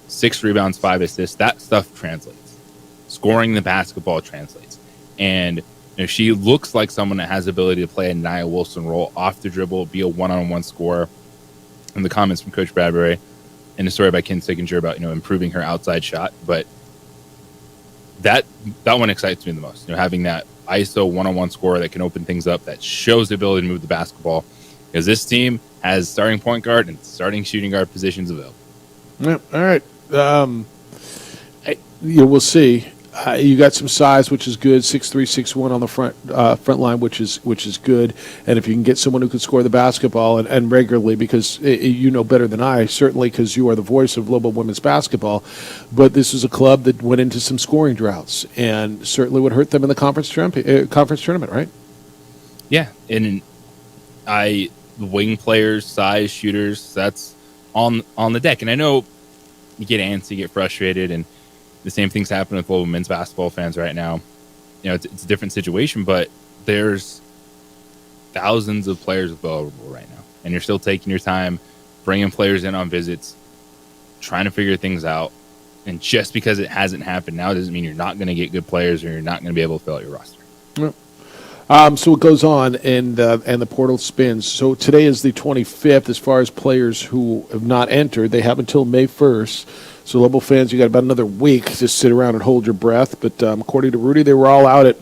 6 rebounds, 5 assists. That stuff translates. Scoring the basketball translates. And she looks like someone that has the ability to play a Nia Wilson role off the dribble, be a one-on-one scorer. And the comments from Coach Bradbury and the story by Ken Sickinger about improving her outside shot, but that one excites me the most. Having that ISO one-on-one scorer that can open things up, that shows the ability to move the basketball, because this team has starting point guard and starting shooting guard positions available. Yeah, all right, we'll see. You got some size, which is good. 6'3", 6'1" on the front line, which is good. And if you can get someone who can score the basketball and regularly, because you know better than I, certainly because you are the voice of Lobo women's basketball. But this is a club that went into some scoring droughts, and certainly would hurt them in the conference tournament, right? Yeah, and the wing players, size, shooters, that's on the deck. And I know you get antsy, you get frustrated, and the same thing's happening with Lobo men's basketball fans right now. It's a different situation, but there's thousands of players available right now. And you're still taking your time, bringing players in on visits, trying to figure things out. And just because it hasn't happened now doesn't mean you're not going to get good players or you're not going to be able to fill out your roster. Yep. So it goes on, and the portal spins. So today is the 25th as far as players who have not entered. They have until May 1st. So Lobo fans, you got about another week to sit around and hold your breath. But according to Rudy, they were all out at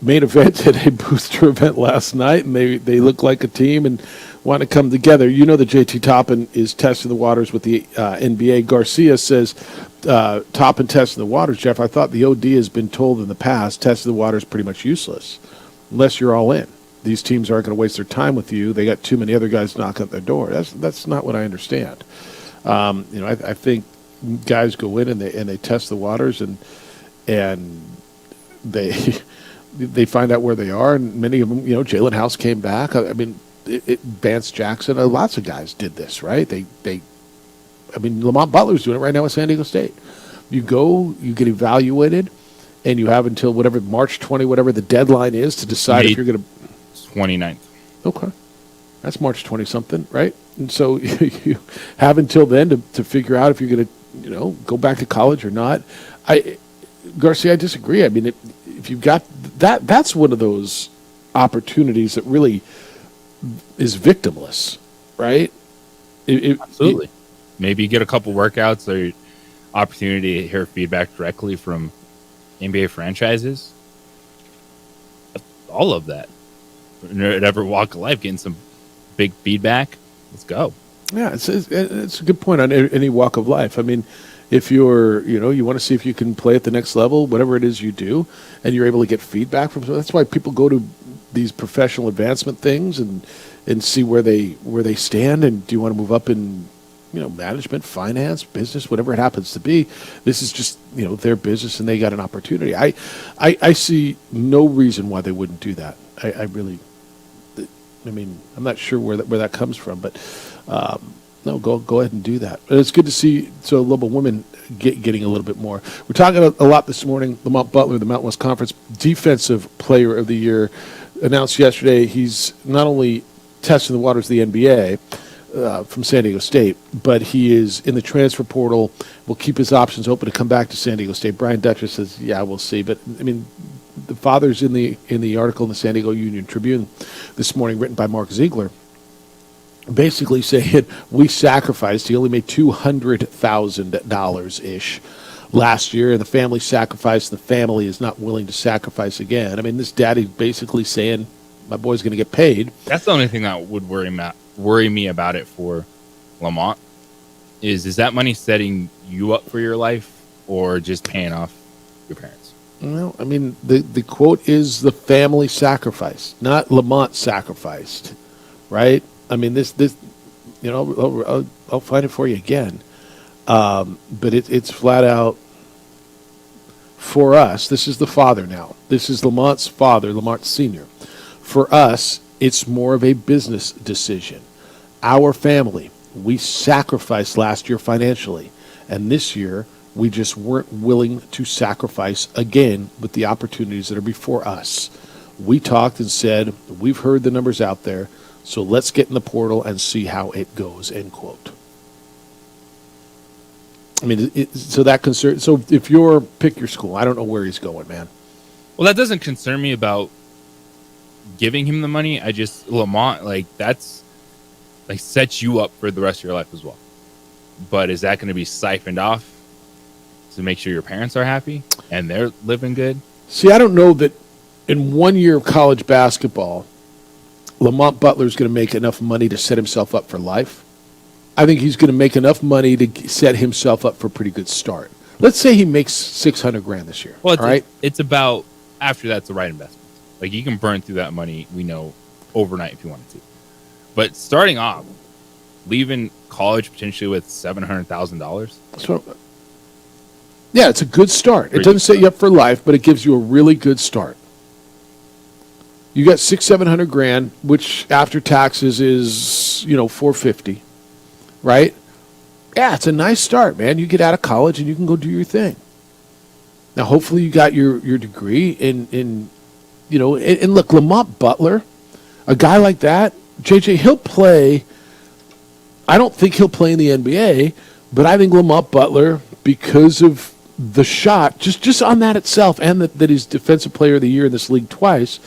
main event at a booster event last night, and they look like a team and want to come together. You know that JT Toppin is testing the waters with the NBA. Garcia says Toppin testing the waters. Jeff, I thought the OD has been told in the past testing the waters is pretty much useless unless you're all in. These teams aren't going to waste their time with you. They got too many other guys knocking at their door. That's not what I understand. I think guys go in and they test the waters and they find out where they are, and many of them, Jalen House came back. I mean, Vance Jackson, lots of guys did this, right? Lamont Butler's doing it right now at San Diego State. You go, you get evaluated, and you have until whatever March 20, whatever the deadline is, to decide if you're going to 29th. Okay. That's March 20 something, right? And so you have until then to figure out if you're going to go back to college or not. Garcia, I disagree. I mean, if you've got that's one of those opportunities that really is victimless, right? Absolutely. Maybe you get a couple workouts or opportunity to hear feedback directly from NBA franchises. All of that. At every walk of life, getting some big feedback. Let's go. Yeah, it's a good point on any walk of life. I mean, if you're, you want to see if you can play at the next level, whatever it is you do, and you're able to get feedback from. That's why people go to these professional advancement things and see where they stand. And do you want to move up in, management, finance, business, whatever it happens to be? This is just, their business, and they got an opportunity. I see no reason why they wouldn't do that. I'm not sure where that comes from, but no, go ahead and do that. And it's good to see Lobo women getting a little bit more. We're talking a lot this morning. Lamont Butler, the Mountain West Conference Defensive Player of the Year, announced yesterday he's not only testing the waters of the NBA from San Diego State, but he is in the transfer portal. Will keep his options open to come back to San Diego State. Brian Dutcher says, "Yeah, we'll see." But the father's in the article in the San Diego Union Tribune this morning, written by Mark Ziegler, basically saying we sacrificed. He only made $200,000 ish last year, and the family sacrificed. The family is not willing to sacrifice again. This daddy basically saying, "My boy's going to get paid." That's the only thing that would worry me about it for Lamont. Is that money setting you up for your life, or just paying off your parents? Well, the quote is the family sacrificed, not Lamont sacrificed, right? This I'll find it for you again. But it's flat out for us. This is the father now. This is Lamont's father, Lamont Sr. For us, it's more of a business decision. Our family, we sacrificed last year financially, and this year we just weren't willing to sacrifice again with the opportunities that are before us. We talked and said, we've heard the numbers out there, so let's get in the portal and see how it goes, end quote. So if you're, pick your school, I don't know where he's going, man. Well, that doesn't concern me about giving him the money. Lamont, that's sets you up for the rest of your life as well. But is that going to be siphoned off to make sure your parents are happy and they're living good? See, I don't know that in 1 year of college basketball, Lamont Butler is going to make enough money to set himself up for life. I think he's going to make enough money to set himself up for a pretty good start. Let's say he makes $600,000 this year. Well, all right? It's about, after that's the right investment. You can burn through that money, we know, overnight if you wanted to. But starting off, leaving college potentially with $700,000. Yeah, it's a good start. It doesn't set you up for life, but it gives you a really good start. You got $600,000-$700,000, which after taxes is $450,000, right? Yeah, it's a nice start, man. You get out of college and you can go do your thing. Now, hopefully, you got your degree and look, Lamont Butler, a guy like that, JJ, he'll play. I don't think he'll play in the NBA, but I think Lamont Butler, because of the shot, just on that itself, and that he's Defensive Player of the Year in this league twice,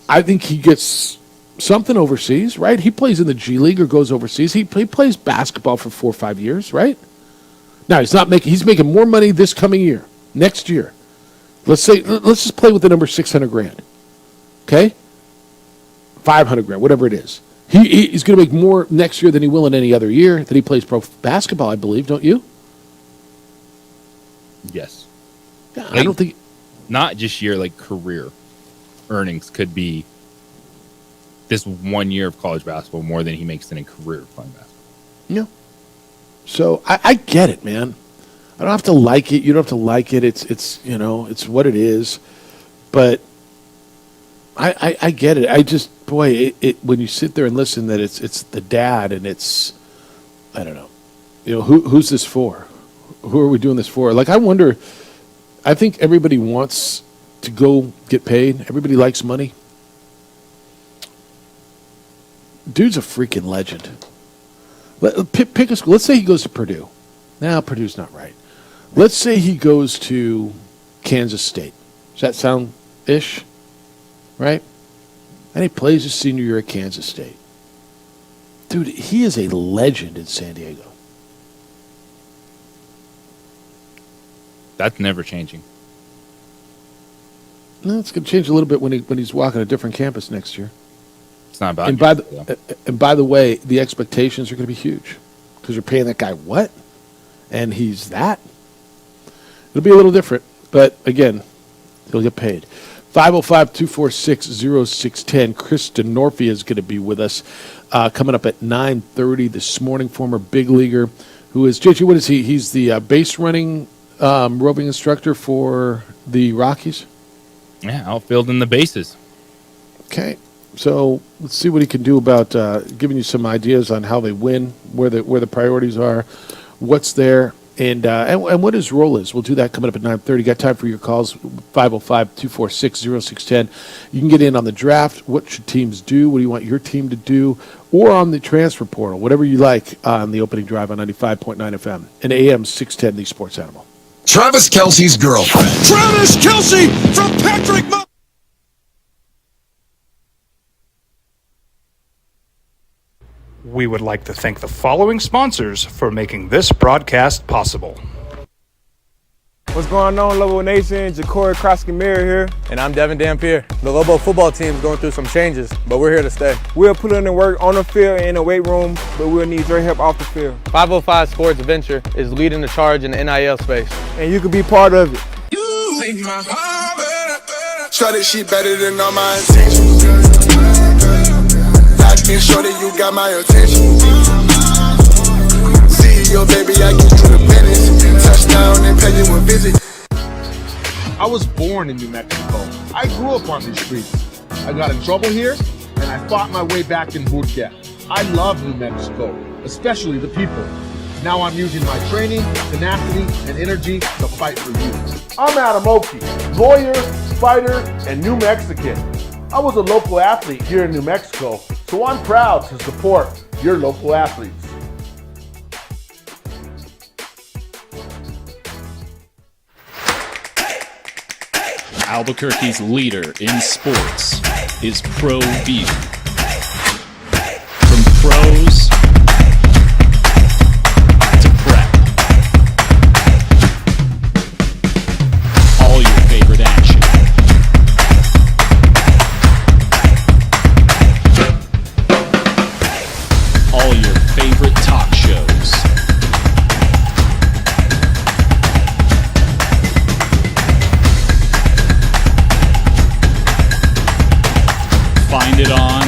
I think he gets something overseas, right? He plays in the G League or goes overseas. He plays basketball for 4 or 5 years, right? Now, he's making more money this coming year, next year. Let's just play with the number $600,000, okay? $500,000, whatever it is. He's going to make more next year than he will in any other year that he plays pro basketball, I believe, don't you? Yes. Yeah, I don't think... Not just career earnings could be this 1 year of college basketball more than he makes in a career playing basketball. Yeah. So I get it, man. I don't have to like it. You don't have to like it. It's it's what it is. But I get it. I just, boy, when you sit there and listen that it's the dad and it's, I don't know, who's this for? Who are we doing this for? I wonder, I think everybody wants to go get paid. Everybody likes money. Dude's a freaking legend. Pick a school. Let's say he goes to Purdue. Now, Purdue's not right. Let's say he goes to Kansas State. Does that sound ish? Right? And he plays his senior year at Kansas State. Dude, he is a legend in San Diego. That's never changing. No, it's going to change a little bit when he's walking a different campus next year. It's not about. And by the way, the expectations are going to be huge because you're paying that guy what, and he's that. It'll be a little different, but again, he'll get paid. 505-246-0610. Chris DeNorfia is going to be with us coming up at 9:30 this morning. Former big leaguer who is, JG, what is he? He's the base running roving instructor for the Rockies? Yeah, outfielding the bases. Okay, so let's see what he can do about giving you some ideas on how they win, where the priorities are, what's there, and what his role is. We'll do that coming up at 9:30. Got time for your calls, 505-246-0610. You can get in on the draft. What should teams do? What do you want your team to do? Or on the transfer portal, whatever you like on the opening drive on 95.9 FM and AM 610, the Sports Animal. Travis Kelce's girlfriend. Travis Kelce from Patrick Mahomes. We would like to thank the following sponsors for making this broadcast possible. What's going on, Lobo Nation? Ja'Cory Krosky-Meyer here. And I'm Devin Dampier. The Lobo football team is going through some changes, but we're here to stay. We'll put in the work on the field and in the weight room, but we'll need your help off the field. 505 Sports Venture is leading the charge in the NIL space. And you can be part of it. Shorty, she better than all my intentions. I can show that you got my attention. See your baby, I get you the business. Touchdown and pay you a visit. I was born in New Mexico. I grew up on these streets. I got in trouble here, and I fought my way back in Burke. I love New Mexico, especially the people. Now I'm using my training, tenacity, and energy to fight for you. I'm Adam Oki, lawyer, fighter, and New Mexican. I was a local athlete here in New Mexico, so I'm proud to support your local athletes. Albuquerque's leader in sports is ProView. From pros to prep, all your favorite action. All your favorite talk shows. Find it on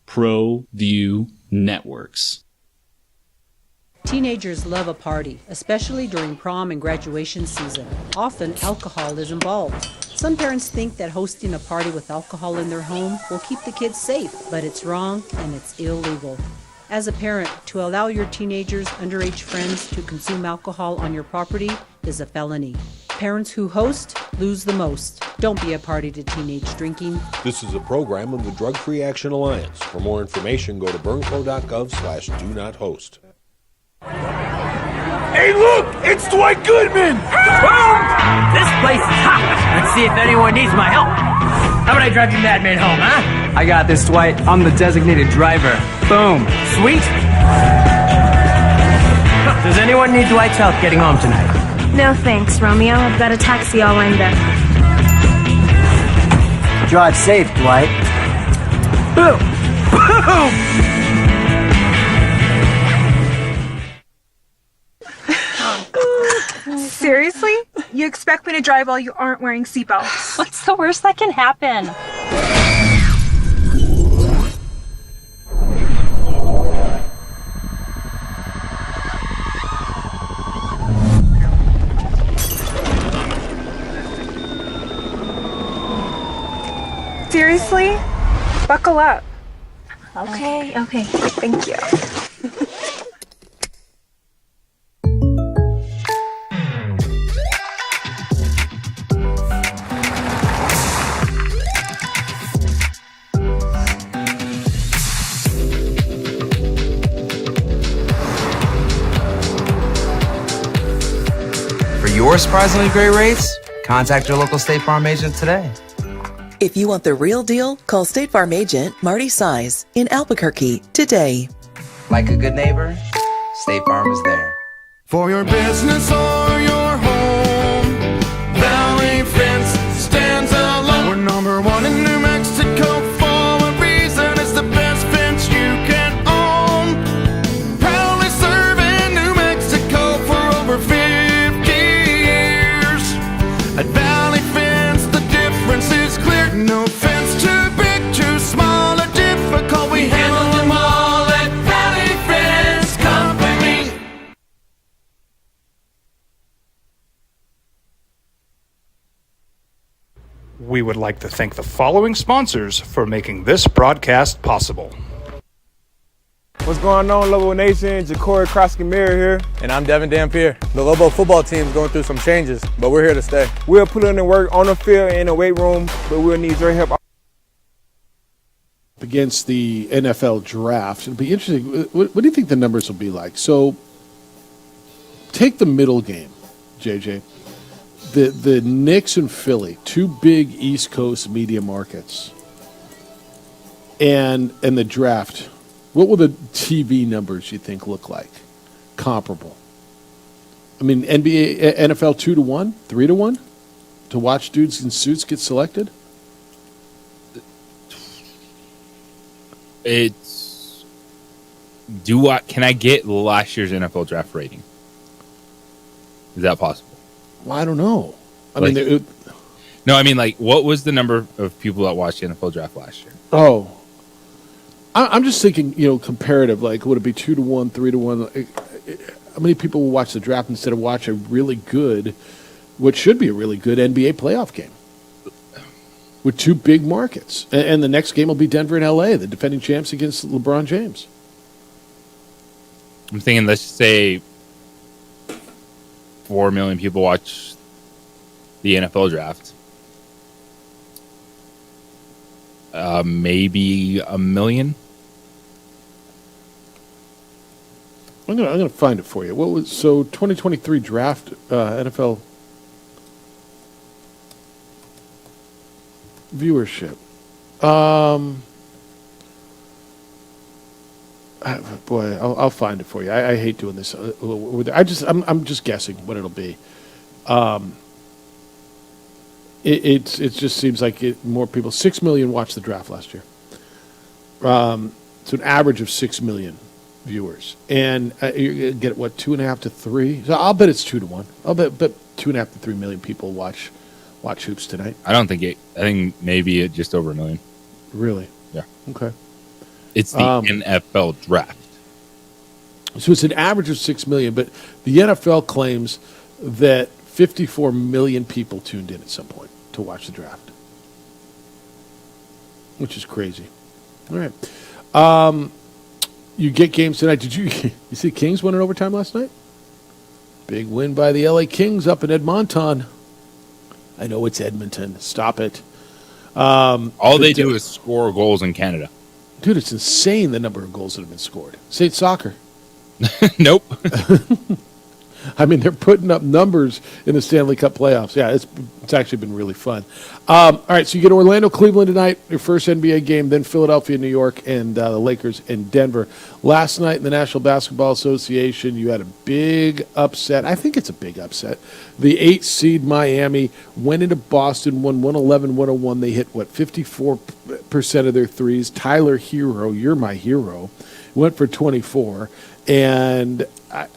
ProView Networks. Teenagers love a party, especially during prom and graduation season. Often, alcohol is involved. Some parents think that hosting a party with alcohol in their home will keep the kids safe, but it's wrong and it's illegal. As a parent, to allow your teenagers' underage friends to consume alcohol on your property is a felony. Parents who host lose the most. Don't be a party to teenage drinking. This is a program of the Drug Free Action Alliance. For more information, go to burnco.gov/do-not-host. Hey, look! It's Dwight Goodman! Boom! This place is hot. Let's see if anyone needs my help. How about I drive you madman home, huh? I got this, Dwight. I'm the designated driver. Boom. Sweet. Does anyone need Dwight's help getting home tonight? No thanks, Romeo. I've got a taxi all lined up. Drive safe, Dwight. Boom! Boom! Seriously? You expect me to drive while you aren't wearing seatbelts? What's the worst that can happen? Seriously? Buckle up. Okay. Thank you. For your surprisingly great rates, contact your local State Farm agent today. If you want the real deal, call State Farm agent Marty Size in Albuquerque today. Like a good neighbor, State Farm is there. For your business or your home, Valley Fence stands alone. We're number one in New Mexico for a reason. It's the best fence you can own. Proudly serving New Mexico for over 50 No fence too big, too small, or difficult. We handle them all at Valley Fence Company. We would like to thank the following sponsors for making this broadcast possible. What's going on, Lobo Nation? Ja'Cory Krosky-Miller here, and I'm Devin Dampier. The Lobo football team is going through some changes, but we're here to stay. We'll put in the work on the field and in the weight room, but we'll need your help. Against the NFL draft, it'll be interesting. What do you think the numbers will be like? So, take the middle game, JJ. The Knicks and Philly, two big East Coast media markets, and the draft. What will the TV numbers you think look like? Comparable. I mean, NBA, NFL 2-1, 3-1 to watch dudes in suits get selected. Can I get last year's NFL draft rating? Is that possible? Well, I don't know. I Like- mean, No, I mean, like, what was the number of people that watched the NFL draft last year? oh, I'm just thinking, comparative. Like, would it be 2-1, 3-1? How many people will watch the draft instead of watch a really good, what should be a really good NBA playoff game with two big markets? And the next game will be Denver and LA, the defending champs against LeBron James. I'm thinking, let's say 4 million people watch the NFL draft. Maybe 1 million. I'm gonna find it for you. What was 2023 draft NFL viewership? Boy, I'll find it for you. I hate doing this. I'm just guessing what it'll be. It just seems like more people. 6 million watched the draft last year. So an average of 6 million viewers, and you get 2.5 to 3. So I'll bet it's 2-1. I'll bet 2.5 to 3 million people watch hoops tonight. I don't think it. I think maybe just over 1 million. Really? Yeah. Okay. It's the NFL draft. So it's an average of 6 million, but the NFL claims that 54 million people tuned in at some point to watch the draft, which is crazy. All right. You get games tonight. Did you see Kings won in overtime last night? Big win by the LA Kings up in Edmonton. I know it's Edmonton. Stop it. All they do is score goals in Canada. Dude, it's insane the number of goals that have been scored. Say soccer. Nope. I mean, they're putting up numbers in the Stanley Cup playoffs. Yeah, it's actually been really fun. All right, so you get Orlando, Cleveland tonight, your first NBA game, then Philadelphia, New York, and the Lakers in Denver. Last night in the National Basketball Association, you had a big upset. I think it's a big upset. The 8th seed Miami went into Boston, won 111-101. They hit, 54% of their threes. Tyler Hero, you're my hero, went for 24. And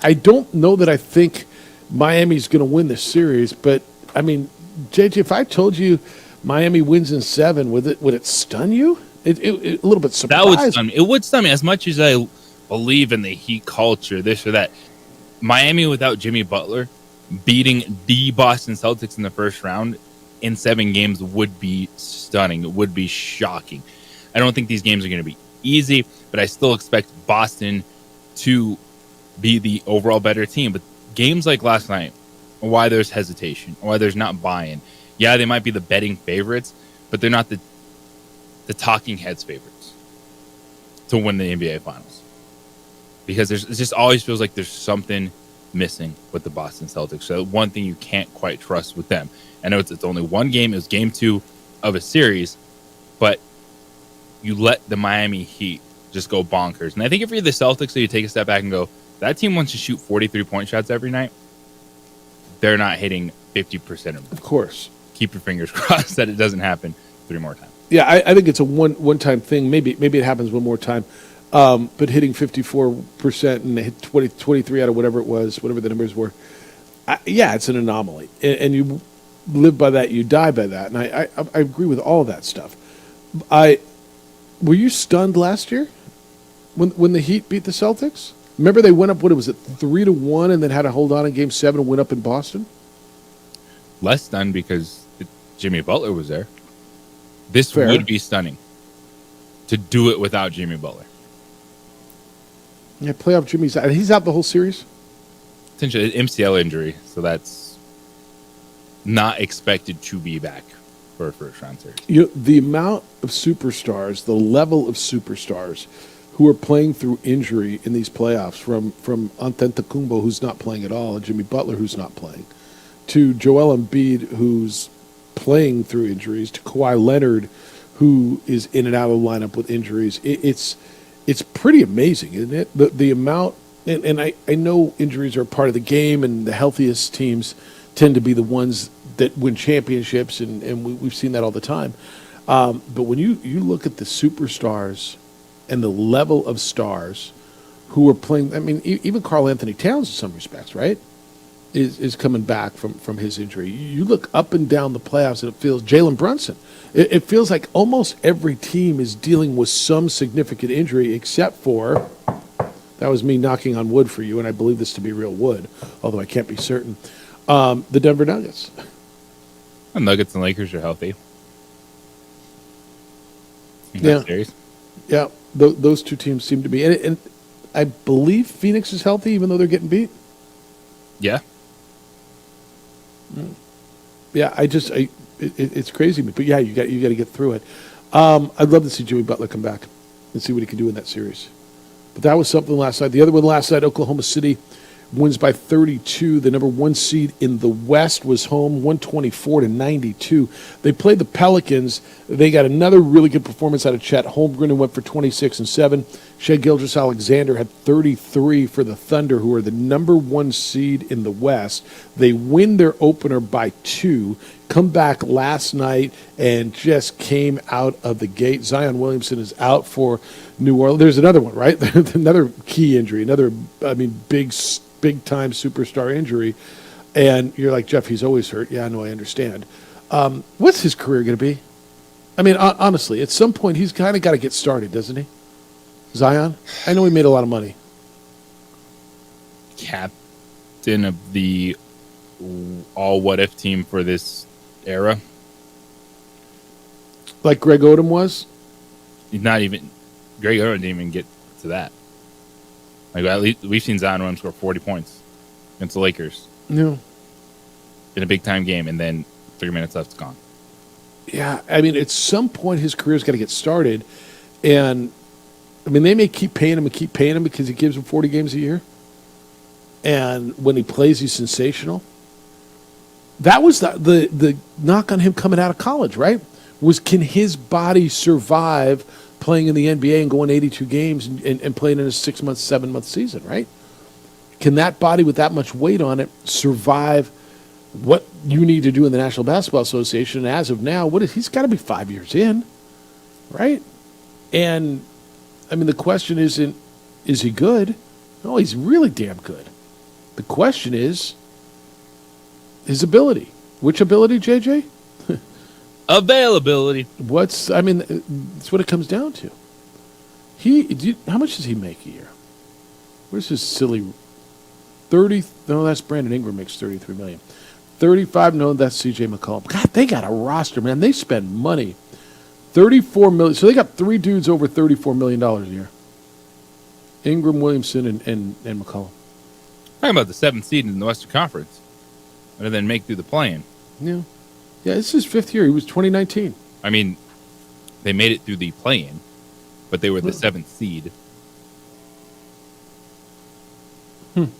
I don't know that I think Miami's going to win this series, but, I mean, JJ, if I told you Miami wins in 7, would it stun you? A little bit surprised. That would stun me. It would stun me as much as I believe in the Heat culture, this or that. Miami without Jimmy Butler beating the Boston Celtics in the first round in 7 games would be stunning. It would be shocking. I don't think these games are going to be easy, but I still expect Boston to be the overall better team. But games like last night, why there's hesitation, why there's not buy-in. Yeah, they might be the betting favorites, but they're not the talking heads favorites to win the NBA Finals. Because it just always feels like there's something missing with the Boston Celtics. So one thing you can't quite trust with them. I know it's only one game. It was game 2 of a series, but you let the Miami Heat just go bonkers. And I think if you're the Celtics, so you take a step back and go, that team wants to shoot 43-point shots every night. They're not hitting 50% of them. Of course. Keep your fingers crossed that it doesn't happen 3 more times. Yeah, I think it's a one-time thing. Maybe it happens one more time. But hitting 54% and hit 23 out of whatever it was, whatever the numbers were, it's an anomaly. And live by that, you die by that. And I agree with all of that stuff. Were you stunned last year when the Heat beat the Celtics? Remember they went up, what was it, 3-1 and then had to hold on in Game 7 and went up in Boston? Less stunned because Jimmy Butler was there. This Fair. would be stunning to do it without Jimmy Butler. Yeah, playoff Jimmy's out. He's out the whole series? Essentially, MCL injury, so that's not expected to be back for a first-round series. The amount of superstars, the level of superstars who are playing through injury in these playoffs, from Antetokounmpo, who's not playing at all, and Jimmy Butler, who's not playing, to Joel Embiid, who's playing through injuries, to Kawhi Leonard, who is in and out of the lineup with injuries. It's pretty amazing, isn't it? The amount, and I know injuries are part of the game, and the healthiest teams tend to be the ones that win championships, and we've seen that all the time. But when you look at the superstars and the level of stars who are playing, I mean, even Karl Anthony Towns in some respects, right, is coming back from his injury. You look up and down the playoffs, and it feels Jalen Brunson. It feels like almost every team is dealing with some significant injury, except for, that was me knocking on wood for you, and I believe this to be real wood, although I can't be certain, the Denver Nuggets. The Nuggets and Lakers are healthy. Yeah. Series. Yeah, those two teams seem to be. And I believe Phoenix is healthy, even though they're getting beat. Yeah. Yeah, it's crazy, but yeah, you got to get through it. I'd love to see Jimmy Butler come back and see what he can do in that series. But that was something last night. The other one last night, Oklahoma City wins by 32. The number 1 seed in the West was home, 124-92. They played the Pelicans. They got another really good performance out of Chet Holmgren, who went for 26 and 7. Shai Gilgeous-Alexander had 33 for the Thunder, who are the number 1 seed in the West. They win their opener by 2, come back last night and just came out of the gate. Zion Williamson is out for New Orleans. There's another one, right? Another key injury, another, big-time superstar injury. And you're like, Jeff, he's always hurt. Yeah, no, I understand. What's his career going to be? I mean, honestly, at some point, he's kind of got to get started, doesn't he? Zion? I know he made a lot of money. Captain of the all-what-if team for this era. Like Greg Odom was? Greg Oden didn't even get to that. Like, at least we've seen Zion Williamson score 40 points against the Lakers. No. In a big-time game, and then 3 minutes left, it's gone. Yeah, I mean, at some point, his career's got to get started. And, I mean, they may keep paying him because he gives them 40 games a year. And when he plays, he's sensational. That was the knock on him coming out of college, right? Was, can his body survive playing in the NBA and going 82 games and playing in a 6-month, 7-month season, right? Can that body with that much weight on it survive what you need to do in the National Basketball Association? And as of now, he's got to be 5 years in, right? And, I mean, the question isn't, is he good? No, he's really damn good. The question is his ability. Which ability, JJ? Availability. That's what it comes down to. How much does he make a year? Where's his silly 30? No, that's Brandon Ingram makes $33 million. 35. No, that's CJ McCollum. God, they got a roster, man. They spend money. $34 million. So they got 3 dudes over $34 million a year. Ingram, Williamson, and McCollum. Talking about the 7th seed in the Western Conference, rather than make through the play-in. Yeah. Yeah, this is his 5th year. He was 2019. I mean, they made it through the play-in, but they were the 7th seed. And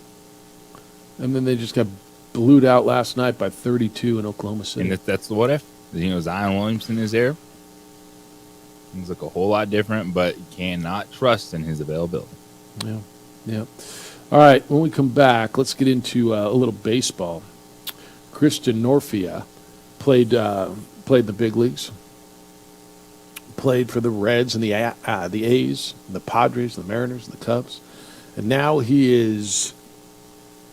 then they just got blued out last night by 32 in Oklahoma City. And that's the what if. Zion Williamson is there. Things look a whole lot different, but you cannot trust in his availability. Yeah. All right, when we come back, let's get into a little baseball. Christian Norfia played the big leagues. Played for the Reds and the A's, the Padres, the Mariners, the Cubs. And now he is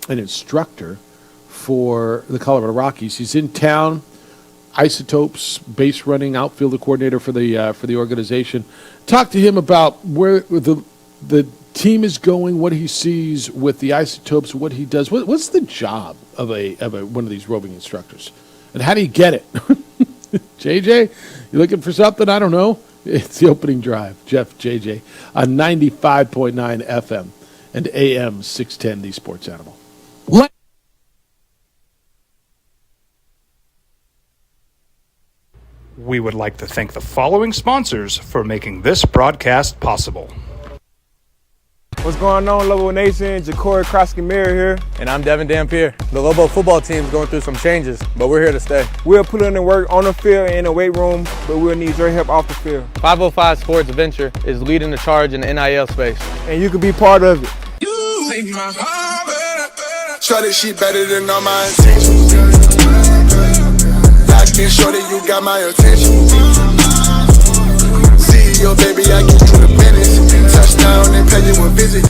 an instructor for the Colorado Rockies. He's in town. Isotopes, base running outfielder coordinator for the organization. Talk to him about where the team is going, what he sees with the Isotopes, what he does. What's the job of one of these roving instructors, and how do you get it? JJ, you looking for something? I don't know. It's the opening drive. Jeff, JJ, on 95.9 FM and AM 610, the Sports Animal. We would like to thank the following sponsors for making this broadcast possible. What's going on, Lobo Nation? Ja'Cory Krosky-Miller here, and I'm Devin Dampier. The Lobo football team is going through some changes, but we're here to stay. We'll put in the work on the field and in the weight room, but we'll need your help off the field. 505 Sports Venture is leading the charge in the NIL space, and you can be part of it. You make my heart better. Try this shit better than all my intentions. Locked in shorty, you got my attention. CEO, baby, I get you the business. Touchdown and pay you a visit.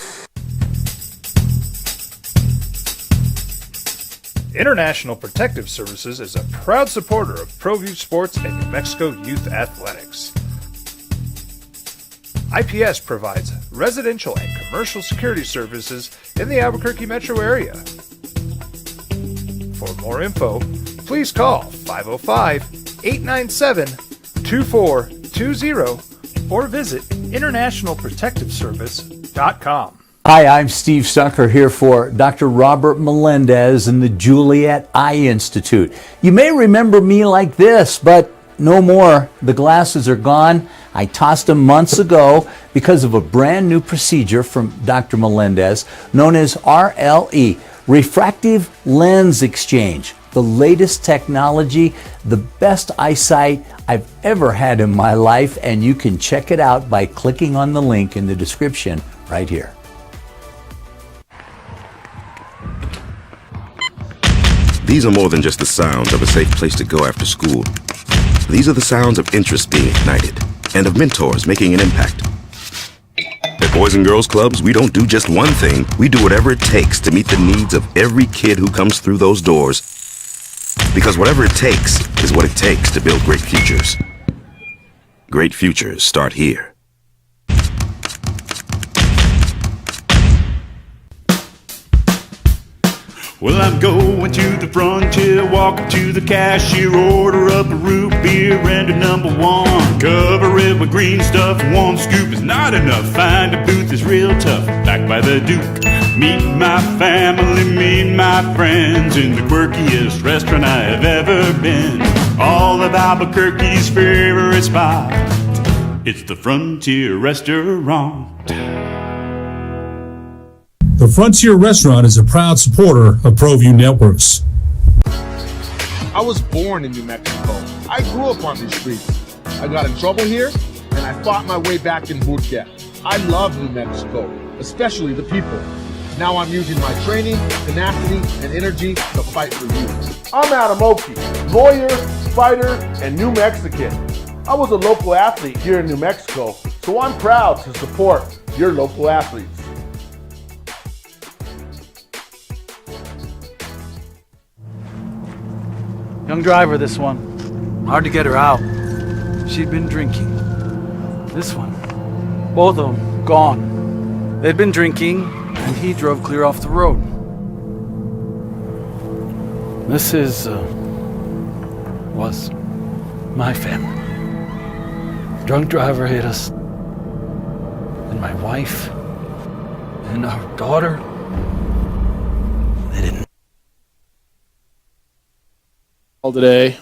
International Protective Services is a proud supporter of ProView Sports and New Mexico Youth Athletics. IPS provides residential and commercial security services in the Albuquerque metro area. For more info, please call 505-897-2420 or visit internationalprotectiveservice.com. Hi, I'm Steve Stucker here for Dr. Robert Melendez and the Juliet Eye Institute. You may remember me like this, but no more. The glasses are gone. I tossed them months ago because of a brand new procedure from Dr. Melendez known as RLE, Refractive Lens Exchange. The latest technology, the best eyesight I've ever had in my life, and you can check it out by clicking on the link in the description right here. These are more than just the sounds of a safe place to go after school. These are the sounds of interest being ignited and of mentors making an impact. At Boys and Girls Clubs, we don't do just one thing. We do whatever it takes to meet the needs of every kid who comes through those doors. Because whatever it takes is what it takes to build great futures. Great futures start here. Well, I'm going to the frontier, walk up to the cashier, order up a root beer and a number one. Cover it with green stuff, one scoop is not enough. Find a booth is real tough, back by the Duke. Meet my family, meet my friends in the quirkiest restaurant I have ever been. All of Albuquerque's favorite spot, it's the Frontier Restaurant. The Frontier Restaurant is a proud supporter of ProView Networks. I was born in New Mexico. I grew up on these streets. I got in trouble here, and I fought my way back in boot camp. I love New Mexico, especially the people. Now I'm using my training, tenacity, and energy to fight for you. I'm Adam Oki, lawyer, fighter, and New Mexican. I was a local athlete here in New Mexico, so I'm proud to support your local athletes. Young driver, this one. Hard to get her out. She'd been drinking. This one. Both of them gone. They'd been drinking, and he drove clear off the road. This was my family. Drunk driver hit us. And my wife and our daughter, they didn't. All today.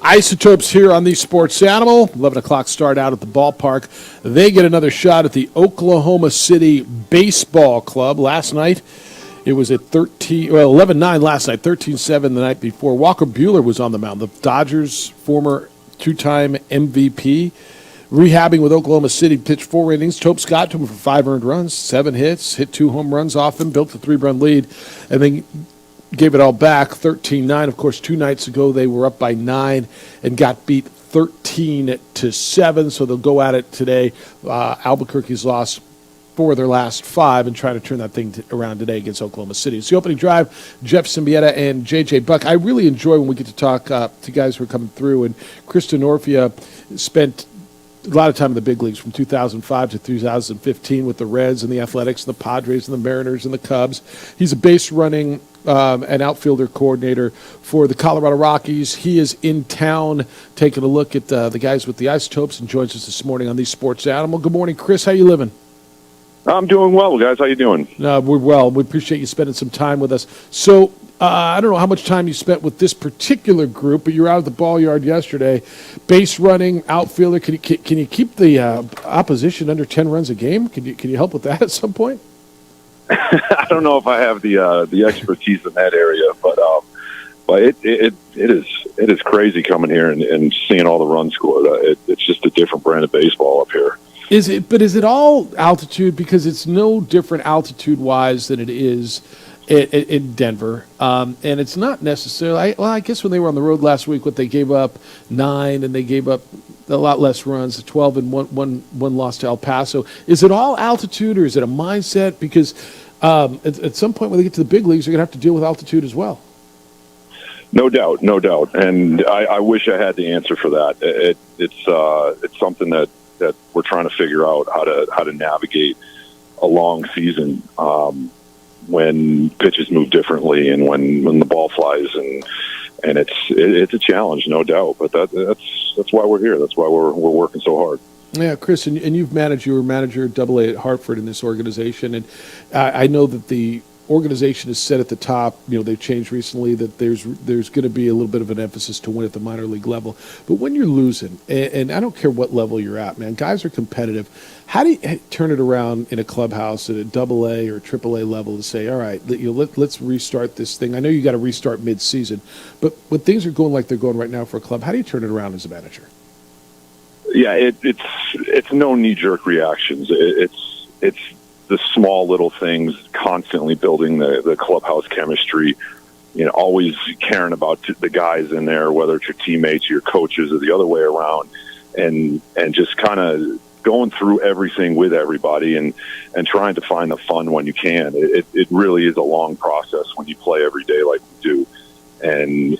Isotopes here on the Sports Animal. 11 o'clock start out at the ballpark. They get another shot at the Oklahoma City Baseball Club. Last night, it was at 11-9 last night, 13-7 the night before. Walker Buehler was on the mound. The Dodgers' former two-time MVP. Rehabbing with Oklahoma City, pitched 4 innings. Topes got to him for 5 earned runs, 7 hits, hit 2 home runs off him, built a 3-run lead, and then gave it all back, 13-9. Of course, 2 nights ago they were up by 9 and got beat 13-7, so they'll go at it today. Albuquerque's lost 4 of their last 5 and trying to turn that thing around today against Oklahoma City. It's the opening drive. Jeff Symbieta and J.J. Buck. I really enjoy when we get to talk to guys who are coming through. And Chris Denorfia spent a lot of time in the big leagues from 2005 to 2015 with the Reds and the Athletics and the Padres and the Mariners and the Cubs. He's a base running and outfielder coordinator for the Colorado Rockies. He is in town taking a look at the guys with the Isotopes and joins us this morning on the Sports Animal. Good morning, Chris. How you living? I'm doing well, guys. How you doing? We're well. We appreciate you spending some time with us. So I don't know how much time you spent with this particular group, but you were out at the ball yard yesterday. Base running, outfielder. Can you keep the opposition under 10 runs a game? Can you help with that at some point? I don't know if I have the expertise in that area, but it is crazy coming here and seeing all the runs scored. It's just a different brand of baseball up here. Is it all altitude? Because it's no different altitude-wise than it is in Denver. And it's not necessarily, I guess when they were on the road last week, they gave up 9 and they gave up a lot less runs, 12 and one loss to El Paso. Is it all altitude or is it a mindset? Because at some point when they get to the big leagues, they're going to have to deal with altitude as well. No doubt. And I wish I had the answer for that. It's something that we're trying to figure out how to navigate a long season when pitches move differently and when the ball flies and it's a challenge, no doubt. But that's why we're here. That's why we're working so hard. Yeah, Chris, and you were manager at AA at Hartford in this organization, and I know that the organization is set at the top. They've changed recently that there's going to be a little bit of an emphasis to win at the minor league level. But when you're losing, and I don't care what level you're at, man, guys are competitive. How do you turn it around in a clubhouse at a AA or AAA level to say, all right, let's restart this thing? I know you got to restart mid-season, but when things are going like they're going right now for a club, how do you turn it around as a manager? Yeah, it's no knee-jerk reactions. It's the small little things, constantly building the clubhouse chemistry, always caring about the guys in there, whether it's your teammates, your coaches, or the other way around, and just kind of going through everything with everybody and trying to find the fun when you can. It really is a long process when you play every day like we do. And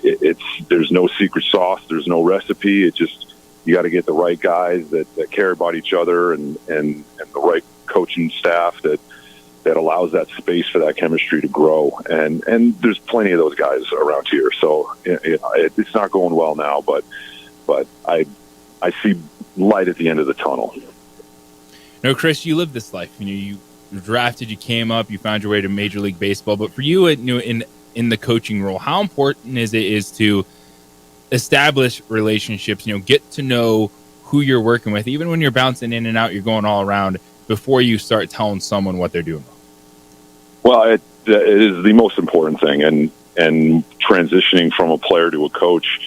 there's no secret sauce, there's no recipe. It just, you got to get the right guys that care about each other and the right coaching staff that allows that space for that chemistry to grow. And there's plenty of those guys around here. So it's not going well now, but I see light at the end of the tunnel. No, Chris, you lived this life. You drafted, you came up, you found your way to Major League Baseball. But for you, in the coaching role, how important is it to establish relationships? Get to know who you're working with, even when you're bouncing in and out, you're going all around, before you start telling someone what they're doing. Well, it is the most important thing, and transitioning from a player to a coach.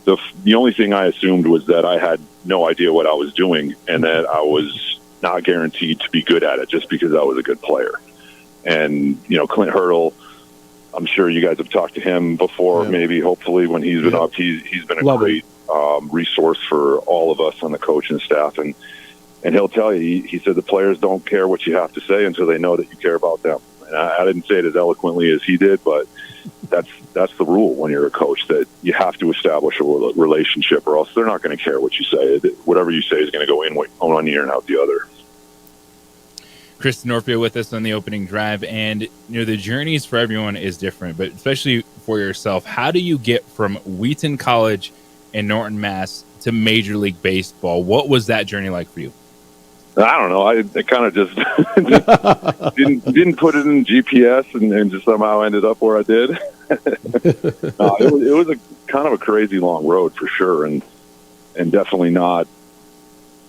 The only thing I assumed was that I had no idea what I was doing, and that I was not guaranteed to be good at it just because I was a good player. And Clint Hurdle, I'm sure you guys have talked to him before. Yeah. Maybe, hopefully, when he's been up, he's been a great resource for all of us on the coaching staff, and he'll tell you, he said the players don't care what you have to say until they know that you care about them. And I didn't say it as eloquently as he did, but that's the rule when you're a coach, that you have to establish a relationship, or else they're not going to care what you say. Whatever you say is going to go in one ear and out the other. Chris Denorfia with us on the opening drive, and the journeys for everyone is different, but especially for yourself, how do you get from Wheaton College in Norton, Mass to Major League Baseball? What was that journey like for you? I don't know. I kind of just didn't put it in GPS and just somehow ended up where I did. It was a kind of a crazy long road for sure, and definitely not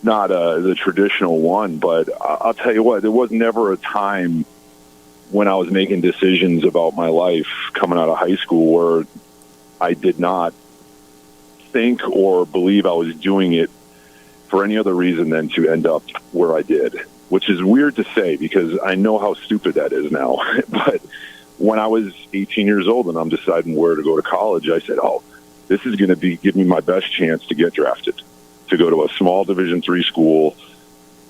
the traditional one. But I'll tell you what, there was never a time when I was making decisions about my life coming out of high school where I did not think or believe I was doing it for any other reason than to end up where I did, which is weird to say because I know how stupid that is now. But when I was 18 years old and I'm deciding where to go to college, I said, this is going to give me my best chance to get drafted, to go to a small Division III school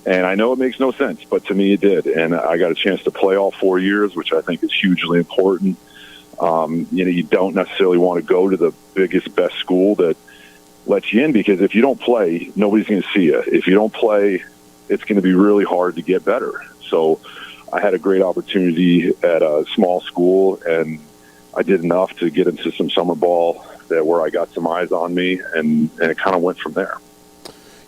And I know it makes no sense, but to me it did. And I got a chance to play all 4 years, which I think is hugely important. You don't necessarily want to go to the biggest, best school that lets you in, because if you don't play, nobody's going to see you. If you don't play, it's going to be really hard to get better. So I had a great opportunity at a small school, and I did enough to get into some summer ball where I got some eyes on me, and it kind of went from there.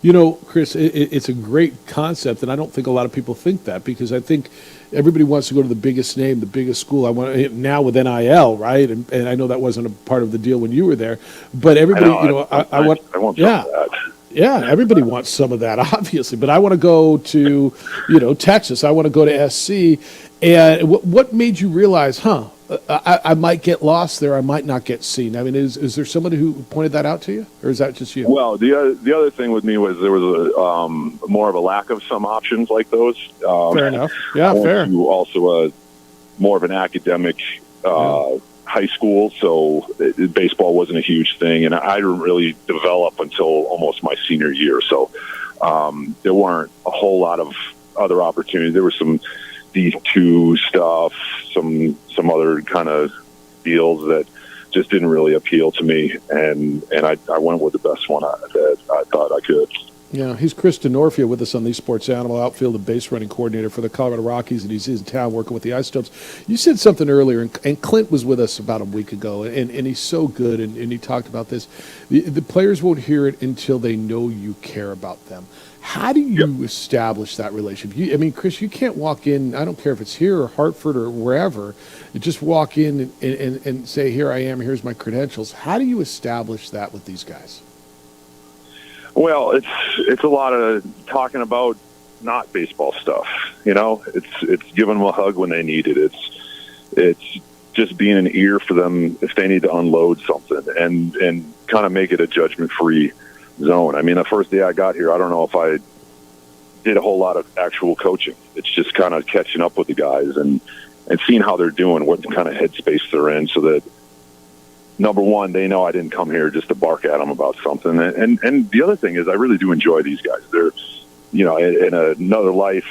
You know, Chris, it's a great concept, and I don't think a lot of people think that, because I think everybody wants to go to the biggest name, the biggest school. I want now with NIL, right? And I know that wasn't a part of the deal when you were there, but everybody, I want, yeah, everybody wants some of that, obviously. But I want to go to, Texas. I want to go to SC. And what made you realize, I might get lost there. I might not get seen. I mean, is there somebody who pointed that out to you, or is that just you? Well, the other thing with me was there was a more of a lack of some options like those. Fair enough. Yeah, fair. Also, more of an academic high school, so baseball wasn't a huge thing, and I didn't really develop until almost my senior year. So there weren't a whole lot of other opportunities. There was some D2 stuff, some other kind of deals that just didn't really appeal to me, and I went with the best one that I thought I could. Yeah, he's Chris DeNorfia with us on the Sports Animal, outfield and base running coordinator for the Colorado Rockies, and he's in town working with the Isotopes. You said something earlier, and Clint was with us about a week ago, and he's so good, and he talked about this. The players won't hear it until they know you care about them. How do you establish that relationship? Chris, you can't walk in, I don't care if it's here or Hartford or wherever, you just walk in and say, here I am, here's my credentials. How do you establish that with these guys? Well, it's a lot of talking about not baseball stuff. It's giving them a hug when they need it. It's just being an ear for them if they need to unload something, and kind of make it a judgment-free zone. I mean, the first day I got here, I don't know if I did a whole lot of actual coaching. It's just kind of catching up with the guys and seeing how they're doing, what kind of headspace they're in, so that, number one, they know I didn't come here just to bark at them about something. And the other thing is, I really do enjoy these guys. They're, in another life,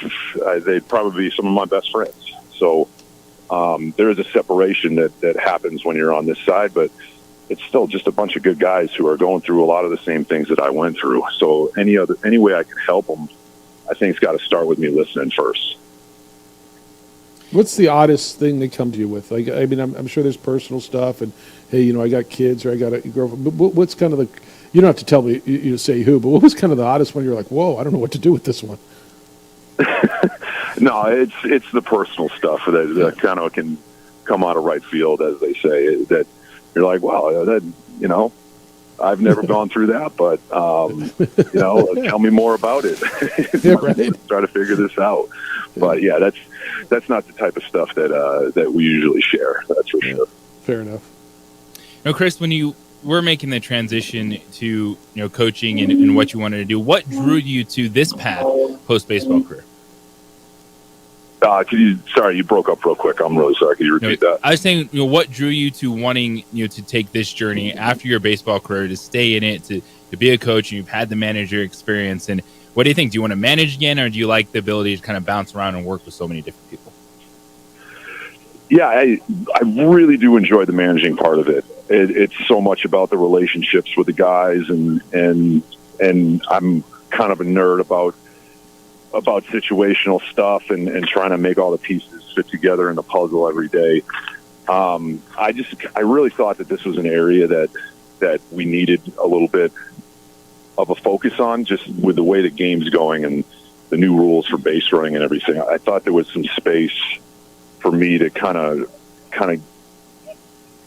they'd probably be some of my best friends. So there is a separation that happens when you're on this side, but it's still just a bunch of good guys who are going through a lot of the same things that I went through. So any way I can help them, I think it's got to start with me listening first. What's the oddest thing they come to you with? Like, I mean, I'm sure there's personal stuff, and hey, I got kids or I got a girlfriend. But what's kind of the? You don't have to tell me, say who, but what was kind of the oddest one? You're like, whoa, I don't know what to do with this one. No, it's the personal stuff that kind of can come out of right field, as they say. That you're like, wow, that I've never gone through that, but tell me more about it. Yeah, right. Try to figure this out. But yeah, that's not the type of stuff that we usually share. That's for sure. Fair enough. Chris, when you were making the transition to coaching and what you wanted to do, what drew you to this path post baseball career? Sorry, you broke up real quick. I'm really sorry. Could you repeat that? I was saying, what drew you to wanting to take this journey after your baseball career, to stay in it, to be a coach, and you've had the manager experience. And what do you think? Do you want to manage again, or do you like the ability to kind of bounce around and work with so many different people? Yeah, I really do enjoy the managing part of it. It's so much about the relationships with the guys, and I'm kind of a nerd about situational stuff and trying to make all the pieces fit together in the puzzle every day. I really thought that this was an area that we needed a little bit of a focus on, just with the way the game's going and the new rules for base running and everything. I thought there was some space for me to kind of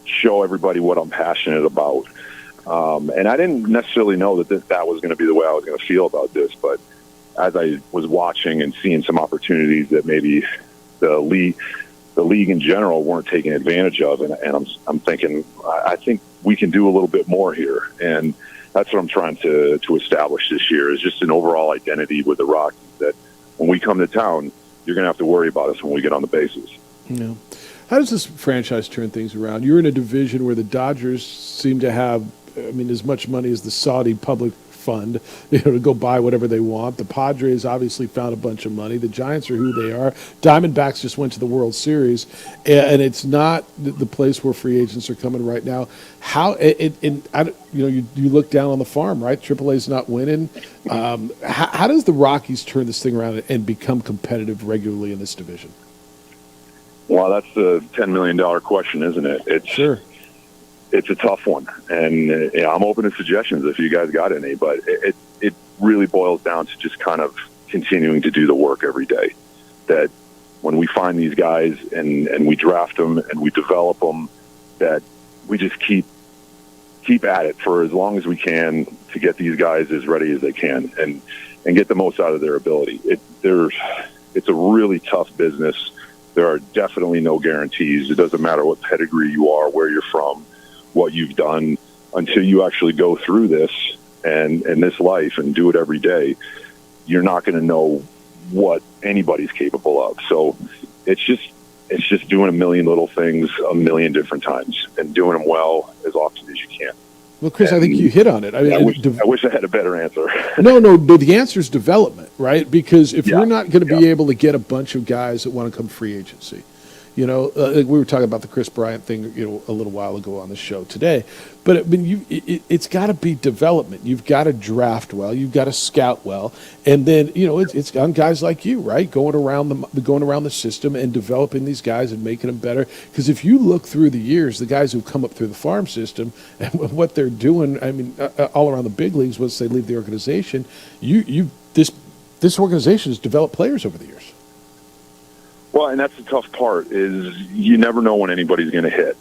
show everybody what I'm passionate about. And I didn't necessarily know that was going to be the way I was going to feel about this, but as I was watching and seeing some opportunities that maybe the league in general weren't taking advantage of, and I'm thinking, I think we can do a little bit more here, and that's what I'm trying to establish this year, is just an overall identity with the Rockies, that when we come to town, you're going to have to worry about us when we get on the bases. Yeah. How does this franchise turn things around? You're in a division where the Dodgers seem to have, as much money as the Saudi public fund, to go buy whatever they want. The Padres obviously found a bunch of money. The Giants are who they are. Diamondbacks just went to the World Series, and it's not the place where free agents are coming right now. How you look down on the farm, right? AAA's not winning. How does the Rockies turn this thing around and become competitive regularly in this division? Well, that's the $10 million question, isn't it? Sure. It's a tough one, and I'm open to suggestions if you guys got any. But it really boils down to just kind of continuing to do the work every day. That when we find these guys and we draft them and we develop them, that we just keep at it for as long as we can to get these guys as ready as they can and get the most out of their ability. It's a really tough business. There are definitely no guarantees. It doesn't matter what pedigree you are, where you're from, what you've done, until you actually go through this and this life and do it every day. You're not going to know what anybody's capable of. So it's just doing a million little things a million different times and doing them well as often as you can. Well, Chris, I think you hit on it. I wish I had a better answer. No, the answer is development, right? Because if you're not going to be able to get a bunch of guys that want to come free agency, we were talking about the Chris Bryant thing, a little while ago on the show today. But it's got to be development. You've got to draft well. You've got to scout well, and then it's on guys like you, right? Going around the system and developing these guys and making them better. Because if you look through the years, the guys who've come up through the farm system and what they're doing, I mean, all around the big leagues once they leave the organization, this organization has developed players over the years. Well, and that's the tough part is you never know when anybody's going to hit.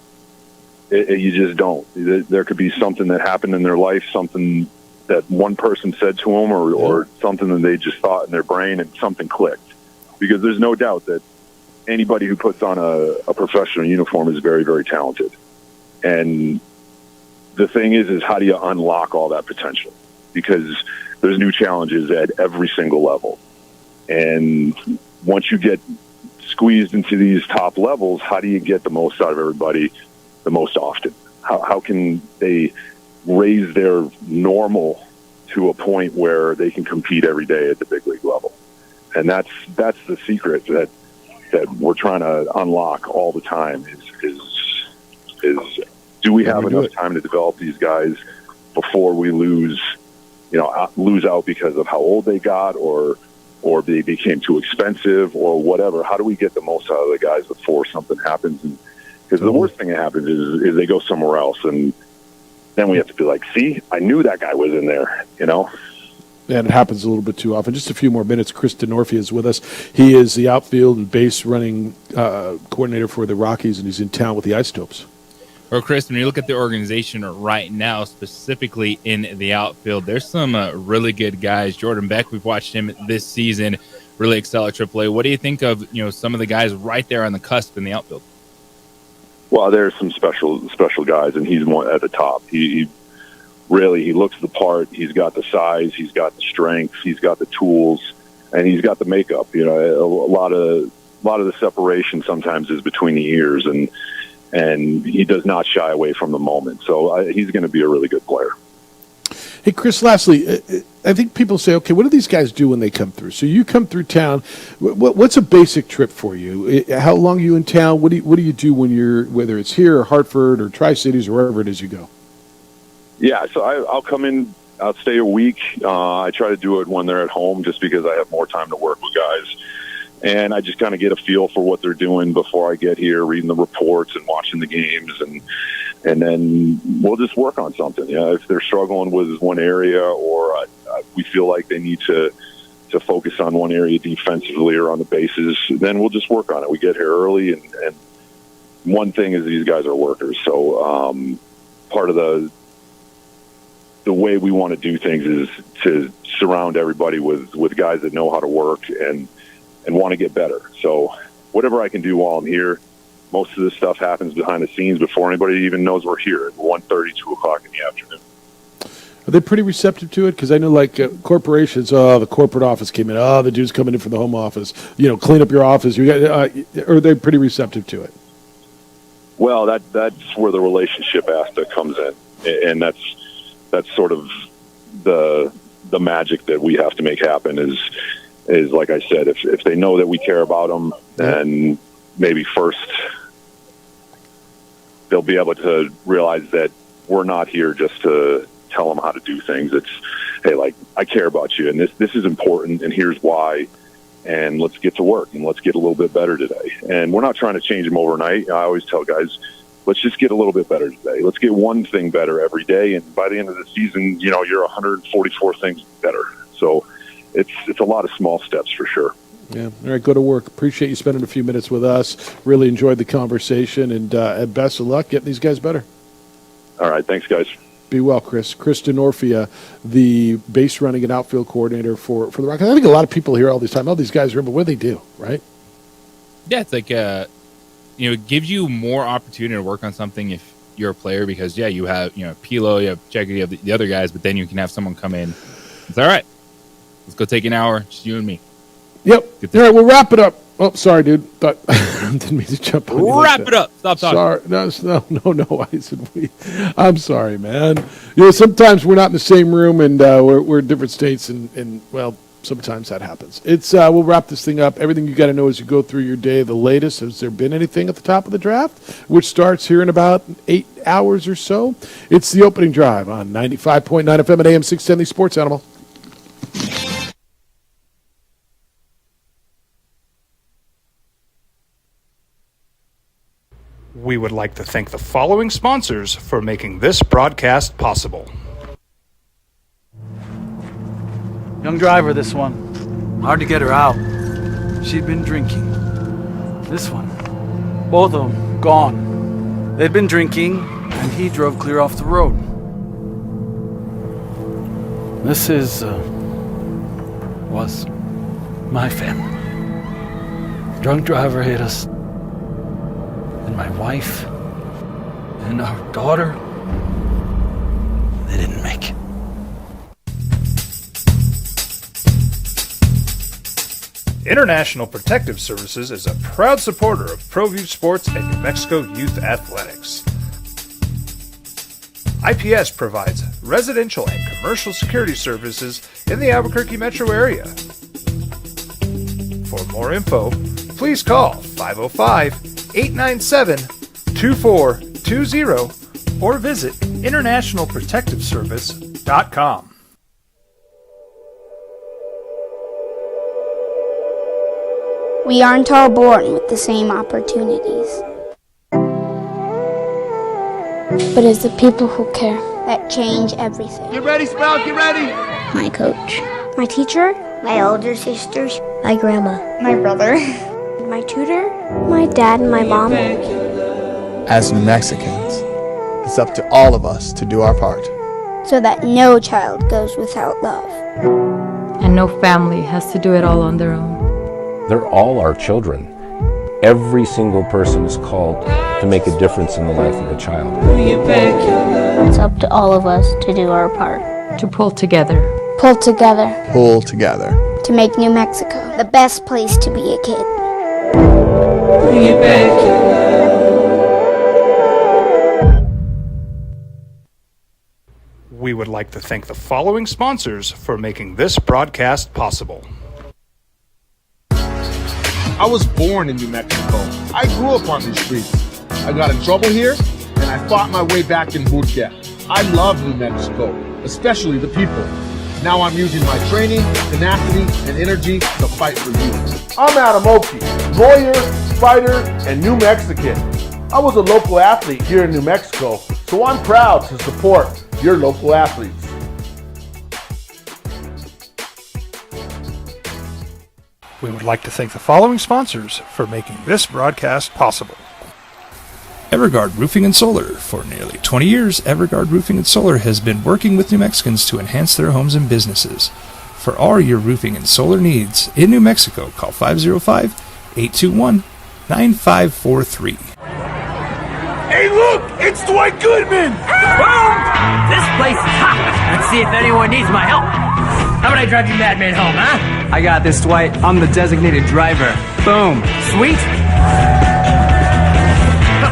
You just don't. There could be something that happened in their life, something that one person said to them or something that they just thought in their brain and something clicked. Because there's no doubt that anybody who puts on a professional uniform is very, very talented. And the thing is how do you unlock all that potential? Because there's new challenges at every single level. And once you get squeezed into these top levels, how do you get the most out of everybody the most often? How can they raise their normal to a point where they can compete every day at the big league level? And that's the secret that we're trying to unlock all the time is do we have enough time to develop these guys before we lose out because of how old they got or they became too expensive or whatever? How do we get the most out of the guys before something happens? Because the worst thing that happens is they go somewhere else, and then we have to be like, see, I knew that guy was in there, And it happens a little bit too often. Just a few more minutes. Chris Denorfia is with us. He is the outfield and base running coordinator for the Rockies, and he's in town with the Isotopes. Well, Chris, when you look at the organization right now, specifically in the outfield, there's some really good guys. Jordan Beck, we've watched him this season really excel at AAA. What do you think of some of the guys right there on the cusp in the outfield? Well, there's some special guys, and he's one at the top. He looks the part. He's got the size, he's got the strength, he's got the tools, and he's got the makeup. A lot of the separation sometimes is between the ears, and he does not shy away from the moment. So he's going to be a really good player. Hey, Chris, lastly, I think people say, okay, what do these guys do when they come through? So you come through town. What's a basic trip for you? How long are you in town? What do you do when whether it's here or Hartford or Tri-Cities or wherever it is you go? Yeah, so I'll come in. I'll stay a week. I try to do it when they're at home just because I have more time to work with guys. And I just kind of get a feel for what they're doing before I get here, reading the reports and watching the games. And then we'll just work on something. If they're struggling with one area or we feel like they need to focus on one area defensively or on the bases, then we'll just work on it. We get here early. And one thing is these guys are workers. So part of the way we want to do things is to surround everybody with guys that know how to work and want to get better. So whatever I can do while I'm here, most of this stuff happens behind the scenes before anybody even knows we're here at 1:30, 2 o'clock in the afternoon. Are they pretty receptive to it? Because I know, corporations, the corporate office came in. The dude's coming in from the home office. Clean up your office. Are they pretty receptive to it? Well, that's where the relationship aspect comes in, and that's sort of the magic that we have to make happen is like I said, if they know that we care about them, then maybe first they'll be able to realize that we're not here just to tell them how to do things. It's, hey, like, I care about you, and this is important, and here's why, and let's get to work, and let's get a little bit better today. And we're not trying to change them overnight. I always tell guys, let's just get a little bit better today. Let's get one thing better every day, and by the end of the season, you're 144 things better. So it's a lot of small steps for sure. Yeah. All right, go to work. Appreciate you spending a few minutes with us. Really enjoyed the conversation, and best of luck getting these guys better. All right, thanks, guys. Be well, Chris. Chris DeNorfia, the base running and outfield coordinator for the Rockets. I think a lot of people hear all this time, these guys remember what they do, right? Yeah, it's like, it gives you more opportunity to work on something if you're a player because, you have, Pilo, you have Checker, you have the other guys, but then you can have someone come in. It's all right. Let's go take an hour, just you and me. Yep. All right, we'll wrap it up. Oh, sorry, dude. But didn't mean to jump on you. Wrap it up. Stop talking. Sorry. No. I said I'm sorry, man. Sometimes we're not in the same room, and we're in different states, and well, sometimes that happens. It's we'll wrap this thing up. Everything you got to know as you go through your day. The latest. Has there been anything at the top of the draft, which starts here in about 8 hours or so? It's the opening drive on 95.9 FM and AM 610. The Sports Animal. We would like to thank the following sponsors for making this broadcast possible. Young driver, this one. Hard to get her out. She'd been drinking. This one. Both of them gone. They'd been drinking, and he drove clear off the road. This was my family. Drunk driver hit us. And my wife and our daughter, they didn't make it. International Protective Services is a proud supporter of ProView Sports and New Mexico Youth Athletics. IPS provides residential and commercial security services in the Albuquerque metro area. For more info, please call 505-897-2420 or visit internationalprotectiveservice.com. We aren't all born with the same opportunities. But it's the people who care that change everything. Get ready, Sprout, get ready! My coach. My teacher. My older sisters. My grandma. My brother. My tutor. My dad and my mom. As New Mexicans, it's up to all of us to do our part. So that no child goes without love. And no family has to do it all on their own. They're all our children. Every single person is called to make a difference in the life of a child. It's up to all of us to do our part. To pull together. Pull together. Pull together. To make New Mexico the best place to be a kid. We would like to thank the following sponsors for making this broadcast possible. I was born in New Mexico. I grew up on these streets. I got in trouble here, and I fought my way back in Burquet. I love New Mexico, especially the people. Now I'm using my training, tenacity, and energy to fight for you. I'm Adam Oki, lawyer, fighter, and New Mexican. I was a local athlete here in New Mexico, so I'm proud to support your local athletes. We would like to thank the following sponsors for making this broadcast possible. Everguard Roofing and Solar. For nearly 20 years, Everguard Roofing and Solar has been working with New Mexicans to enhance their homes and businesses. For all your roofing and solar needs in New Mexico, call 505-821-9543. Hey, look! It's Dwight Goodman! Boom! This place is hot. Let's see if anyone needs my help. How about I drive you madman home, huh? I got this, Dwight. I'm the designated driver. Boom. Sweet.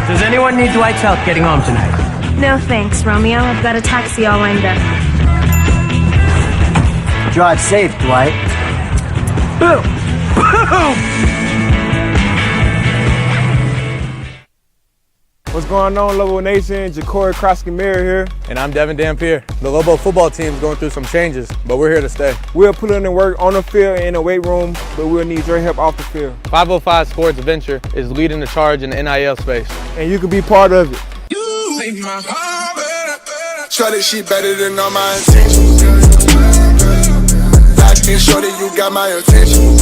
Does anyone need Dwight's help getting home tonight? No thanks, Romeo. I've got a taxi all lined up. Drive safe, Dwight. Boom! Boom! What's going on, Lobo Nation? Ja'Cory Krosky-Miller here. And I'm Devin Dampier. The Lobo football team is going through some changes, but we're here to stay. We'll put in the work on the field and in the weight room, but we'll need your help off the field. 505 Sports Venture is leading the charge in the NIL space. And you can be part of it. You make my heart better. Shorty, she better than all my intentions. Locked in, shorty, you got my attention.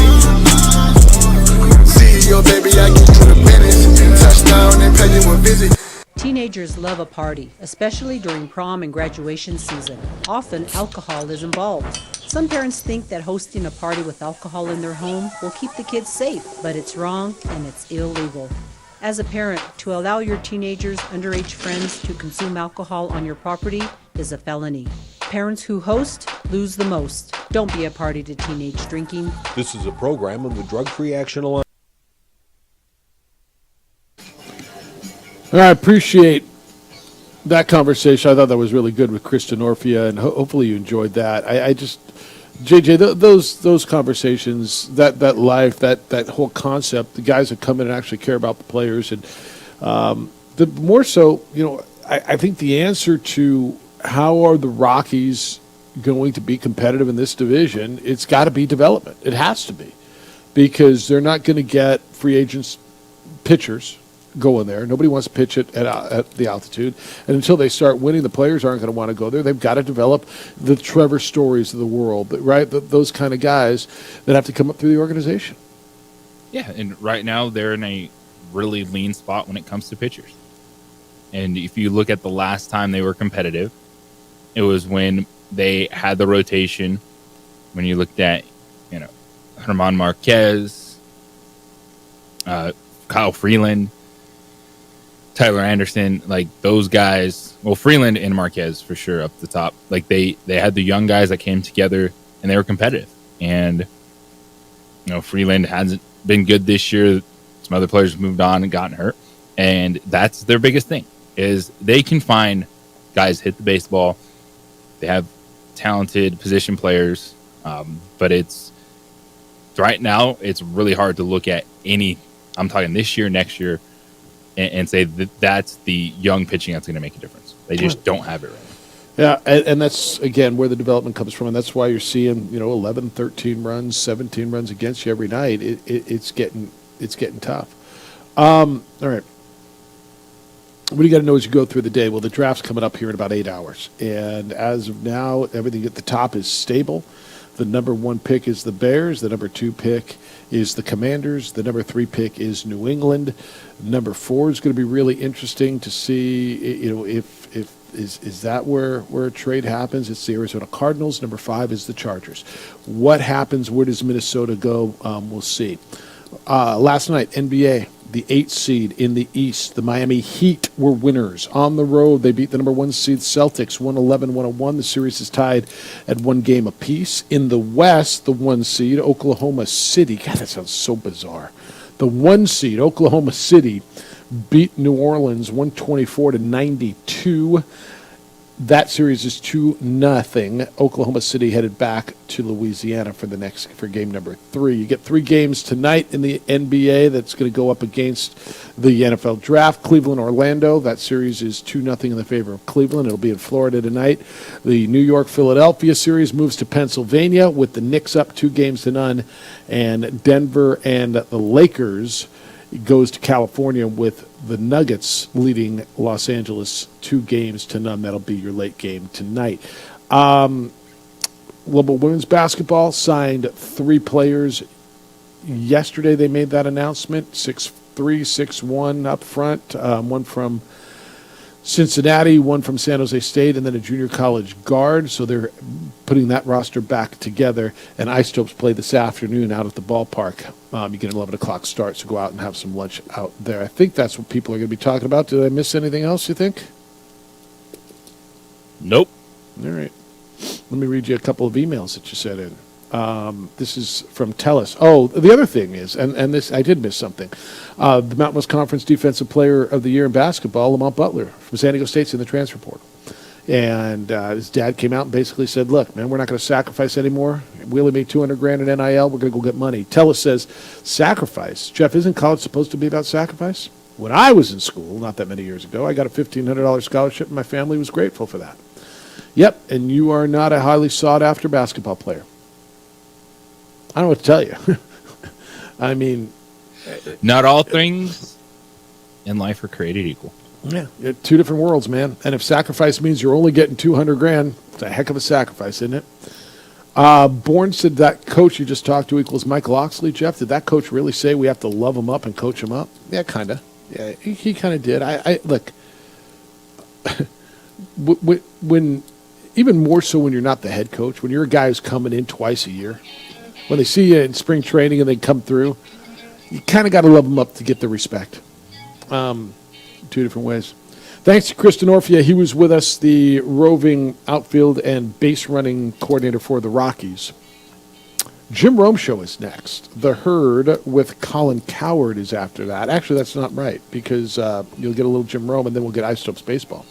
CEO, baby, I get you the business. Touchdown and pay you a visit. Teenagers love a party, especially during prom and graduation season. Often, alcohol is involved. Some parents think that hosting a party with alcohol in their home will keep the kids safe, but it's wrong and it's illegal. As a parent, to allow your teenagers' underage friends to consume alcohol on your property is a felony. Parents who host lose the most. Don't be a party to teenage drinking. This is a program of the Drug Free Action Alliance. I appreciate that conversation. I thought that was really good with Chris Denorfia, and hopefully you enjoyed that. I just, JJ, those conversations, that life, that whole concept, the guys that come in and actually care about the players, and the more so, I think the answer to how are the Rockies going to be competitive in this division, it's got to be development. It has to be, because they're not going to get free agents pitchers going there. Nobody wants to pitch it at the altitude. And until they start winning, the players aren't going to want to go there. They've got to develop the Trevor Stories of the world, right? Those kind of guys that have to come up through the organization. Yeah, and right now they're in a really lean spot when it comes to pitchers. And if you look at the last time they were competitive, it was when they had the rotation, when you looked at, German Marquez, Kyle Freeland, Tyler Anderson, like those guys. Well, Freeland and Marquez for sure up the top. Like they had the young guys that came together and they were competitive. And Freeland hasn't been good this year. Some other players moved on and gotten hurt, and that's their biggest thing is they can find guys hit the baseball. They have talented position players, but it's right now it's really hard to look at any. I'm talking this year, next year, and say that's the young pitching that's going to make a difference. They just don't have it right now. Yeah, and that's, again, where the development comes from, and that's why you're seeing, 11, 13 runs, 17 runs against you every night. It's getting tough. All right. What do you got to know as you go through the day? Well, the draft's coming up here in about 8 hours, and as of now, everything at the top is stable. The number 1 pick is the Bears. The number 2 pick is the Commanders. The number 3 pick is New England. Number 4 is going to be really interesting to see. If is that where a trade happens? It's the Arizona Cardinals. Number 5 is the Chargers. What happens? Where does Minnesota go? We'll see. Last night, NBA. The 8th seed in the East, the Miami Heat, were winners. On the road, they beat the number 1 seed Celtics, 111-101. The series is tied at 1 game apiece. In the West, the 1 seed, Oklahoma City. God, that sounds so bizarre. The 1 seed, Oklahoma City, beat New Orleans 124-92. That series is 2-0. Oklahoma City headed back to Louisiana for game number 3. You get 3 games tonight in the NBA that's going to go up against the NFL draft. Cleveland, Orlando. That series is 2-0 in the favor of Cleveland. It'll be in Florida tonight. The New York, Philadelphia series moves to Pennsylvania with the Knicks up 2-0. And Denver and the Lakers goes to California with the Nuggets leading Los Angeles 2-0. That'll be your late game tonight. Global Women's Basketball signed 3 players. Yesterday they made that announcement, 6'3", 6'1" up front, one from Cincinnati, one from San Jose State, and then a junior college guard. So they're putting that roster back together. And Isotopes play this afternoon out at the ballpark. You get an 11 o'clock start, so go out and have some lunch out there. I think that's what people are going to be talking about. Did I miss anything else, you think? Nope. All right. Let me read you a couple of emails that you sent in. This is from Tellus. Oh, the other thing is, and this, I did miss something. The Mountain West Conference Defensive Player of the Year in basketball, Lamont Butler from San Diego State's in the transfer portal. And his dad came out and basically said, look, man, we're not going to sacrifice anymore. We only made $200,000 in NIL. We're going to go get money. Tellus says, sacrifice. Jeff, isn't college supposed to be about sacrifice? When I was in school, not that many years ago, I got a $1,500 scholarship, and my family was grateful for that. Yep, and you are not a highly sought-after basketball player. I don't know what to tell you. I mean... Not all things in life are created equal. Yeah, two different worlds, man. And if sacrifice means you're only getting $200,000, it's a heck of a sacrifice, isn't it? Bourne said that coach you just talked to equals Michael Oxley. Jeff, did that coach really say we have to love him up and coach him up? Yeah, kind of. Yeah, he kind of did. I look, when even more so when you're not the head coach, when you're a guy who's coming in twice a year, when they see you in spring training and they come through, you kind of got to love them up to get the respect. Two different ways. Thanks to Kristen Orfia. He was with us, the roving outfield and base running coordinator for the Rockies. Jim Rome Show is next. The Herd with Colin Coward is after that. Actually, that's not right, because you'll get a little Jim Rome, and then we'll get Isotopes Baseball.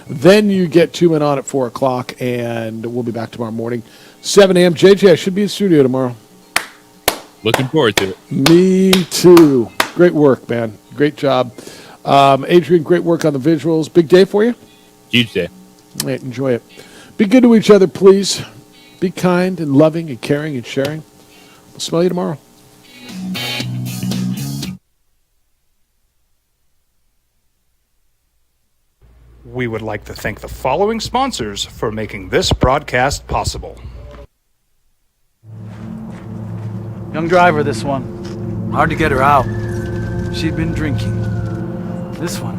Then you get 2 Men On at 4 o'clock, and we'll be back tomorrow morning. 7 a.m. JJ, I should be in studio tomorrow. Looking forward to it. Me too. Great work, man. Great job. Adrian, great work on the visuals. Big day for you? Huge day. All right, enjoy it. Be good to each other, please. Be kind and loving and caring and sharing. We'll smell you tomorrow. We would like to thank the following sponsors for making this broadcast possible. Young driver, this one. Hard to get her out. She'd been drinking. This one.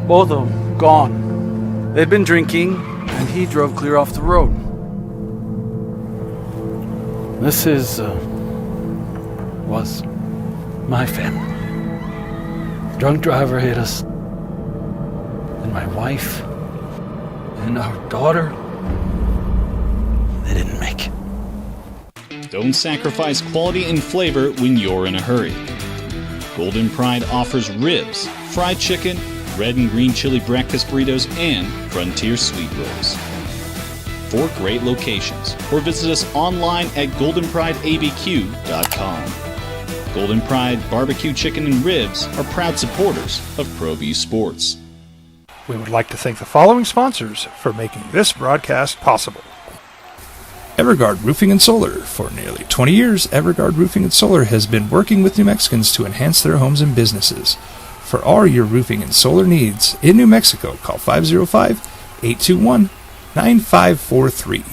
Both of them gone. They'd been drinking, and he drove clear off the road. This was my family. Drunk driver hit us. And my wife and our daughter, they didn't make it. Don't sacrifice quality and flavor when you're in a hurry. Golden Pride offers ribs, fried chicken, red and green chili breakfast burritos, and Frontier Sweet Rolls. 4 great locations, or visit us online at goldenprideabq.com. Golden Pride Barbecue Chicken and Ribs are proud supporters of ProView Sports. We would like to thank the following sponsors for making this broadcast possible. Everguard Roofing and Solar. For nearly 20 years, Everguard Roofing and Solar has been working with New Mexicans to enhance their homes and businesses. For all your roofing and solar needs in New Mexico, call 505-821-9543.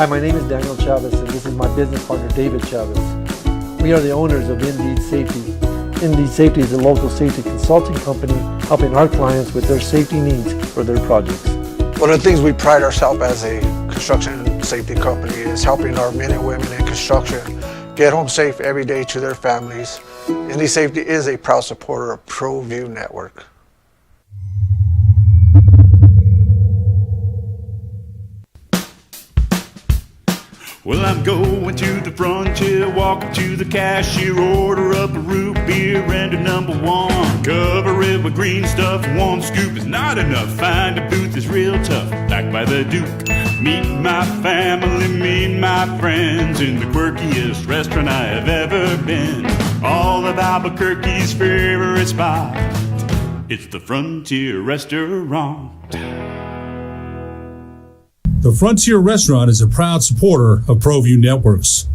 Hi, my name is Daniel Chavez, and this is my business partner, David Chavez. We are the owners of Indeed Safety. Indeed Safety is a local safety consulting company helping our clients with their safety needs for their projects. One of the things we pride ourselves as a construction safety company is helping our men and women in construction get home safe every day to their families. Indeed Safety is a proud supporter of ProView Network. Well, I'm going to the frontier, walking to the cashier, order up a root beer and a number 1. Cover it with green stuff, 1 scoop is not enough. Find a booth is real tough, back by the Duke. Meet my family, meet my friends in the quirkiest restaurant I have ever been. All of Albuquerque's favorite spot, it's the Frontier Restaurant. The Frontier Restaurant is a proud supporter of ProView Networks.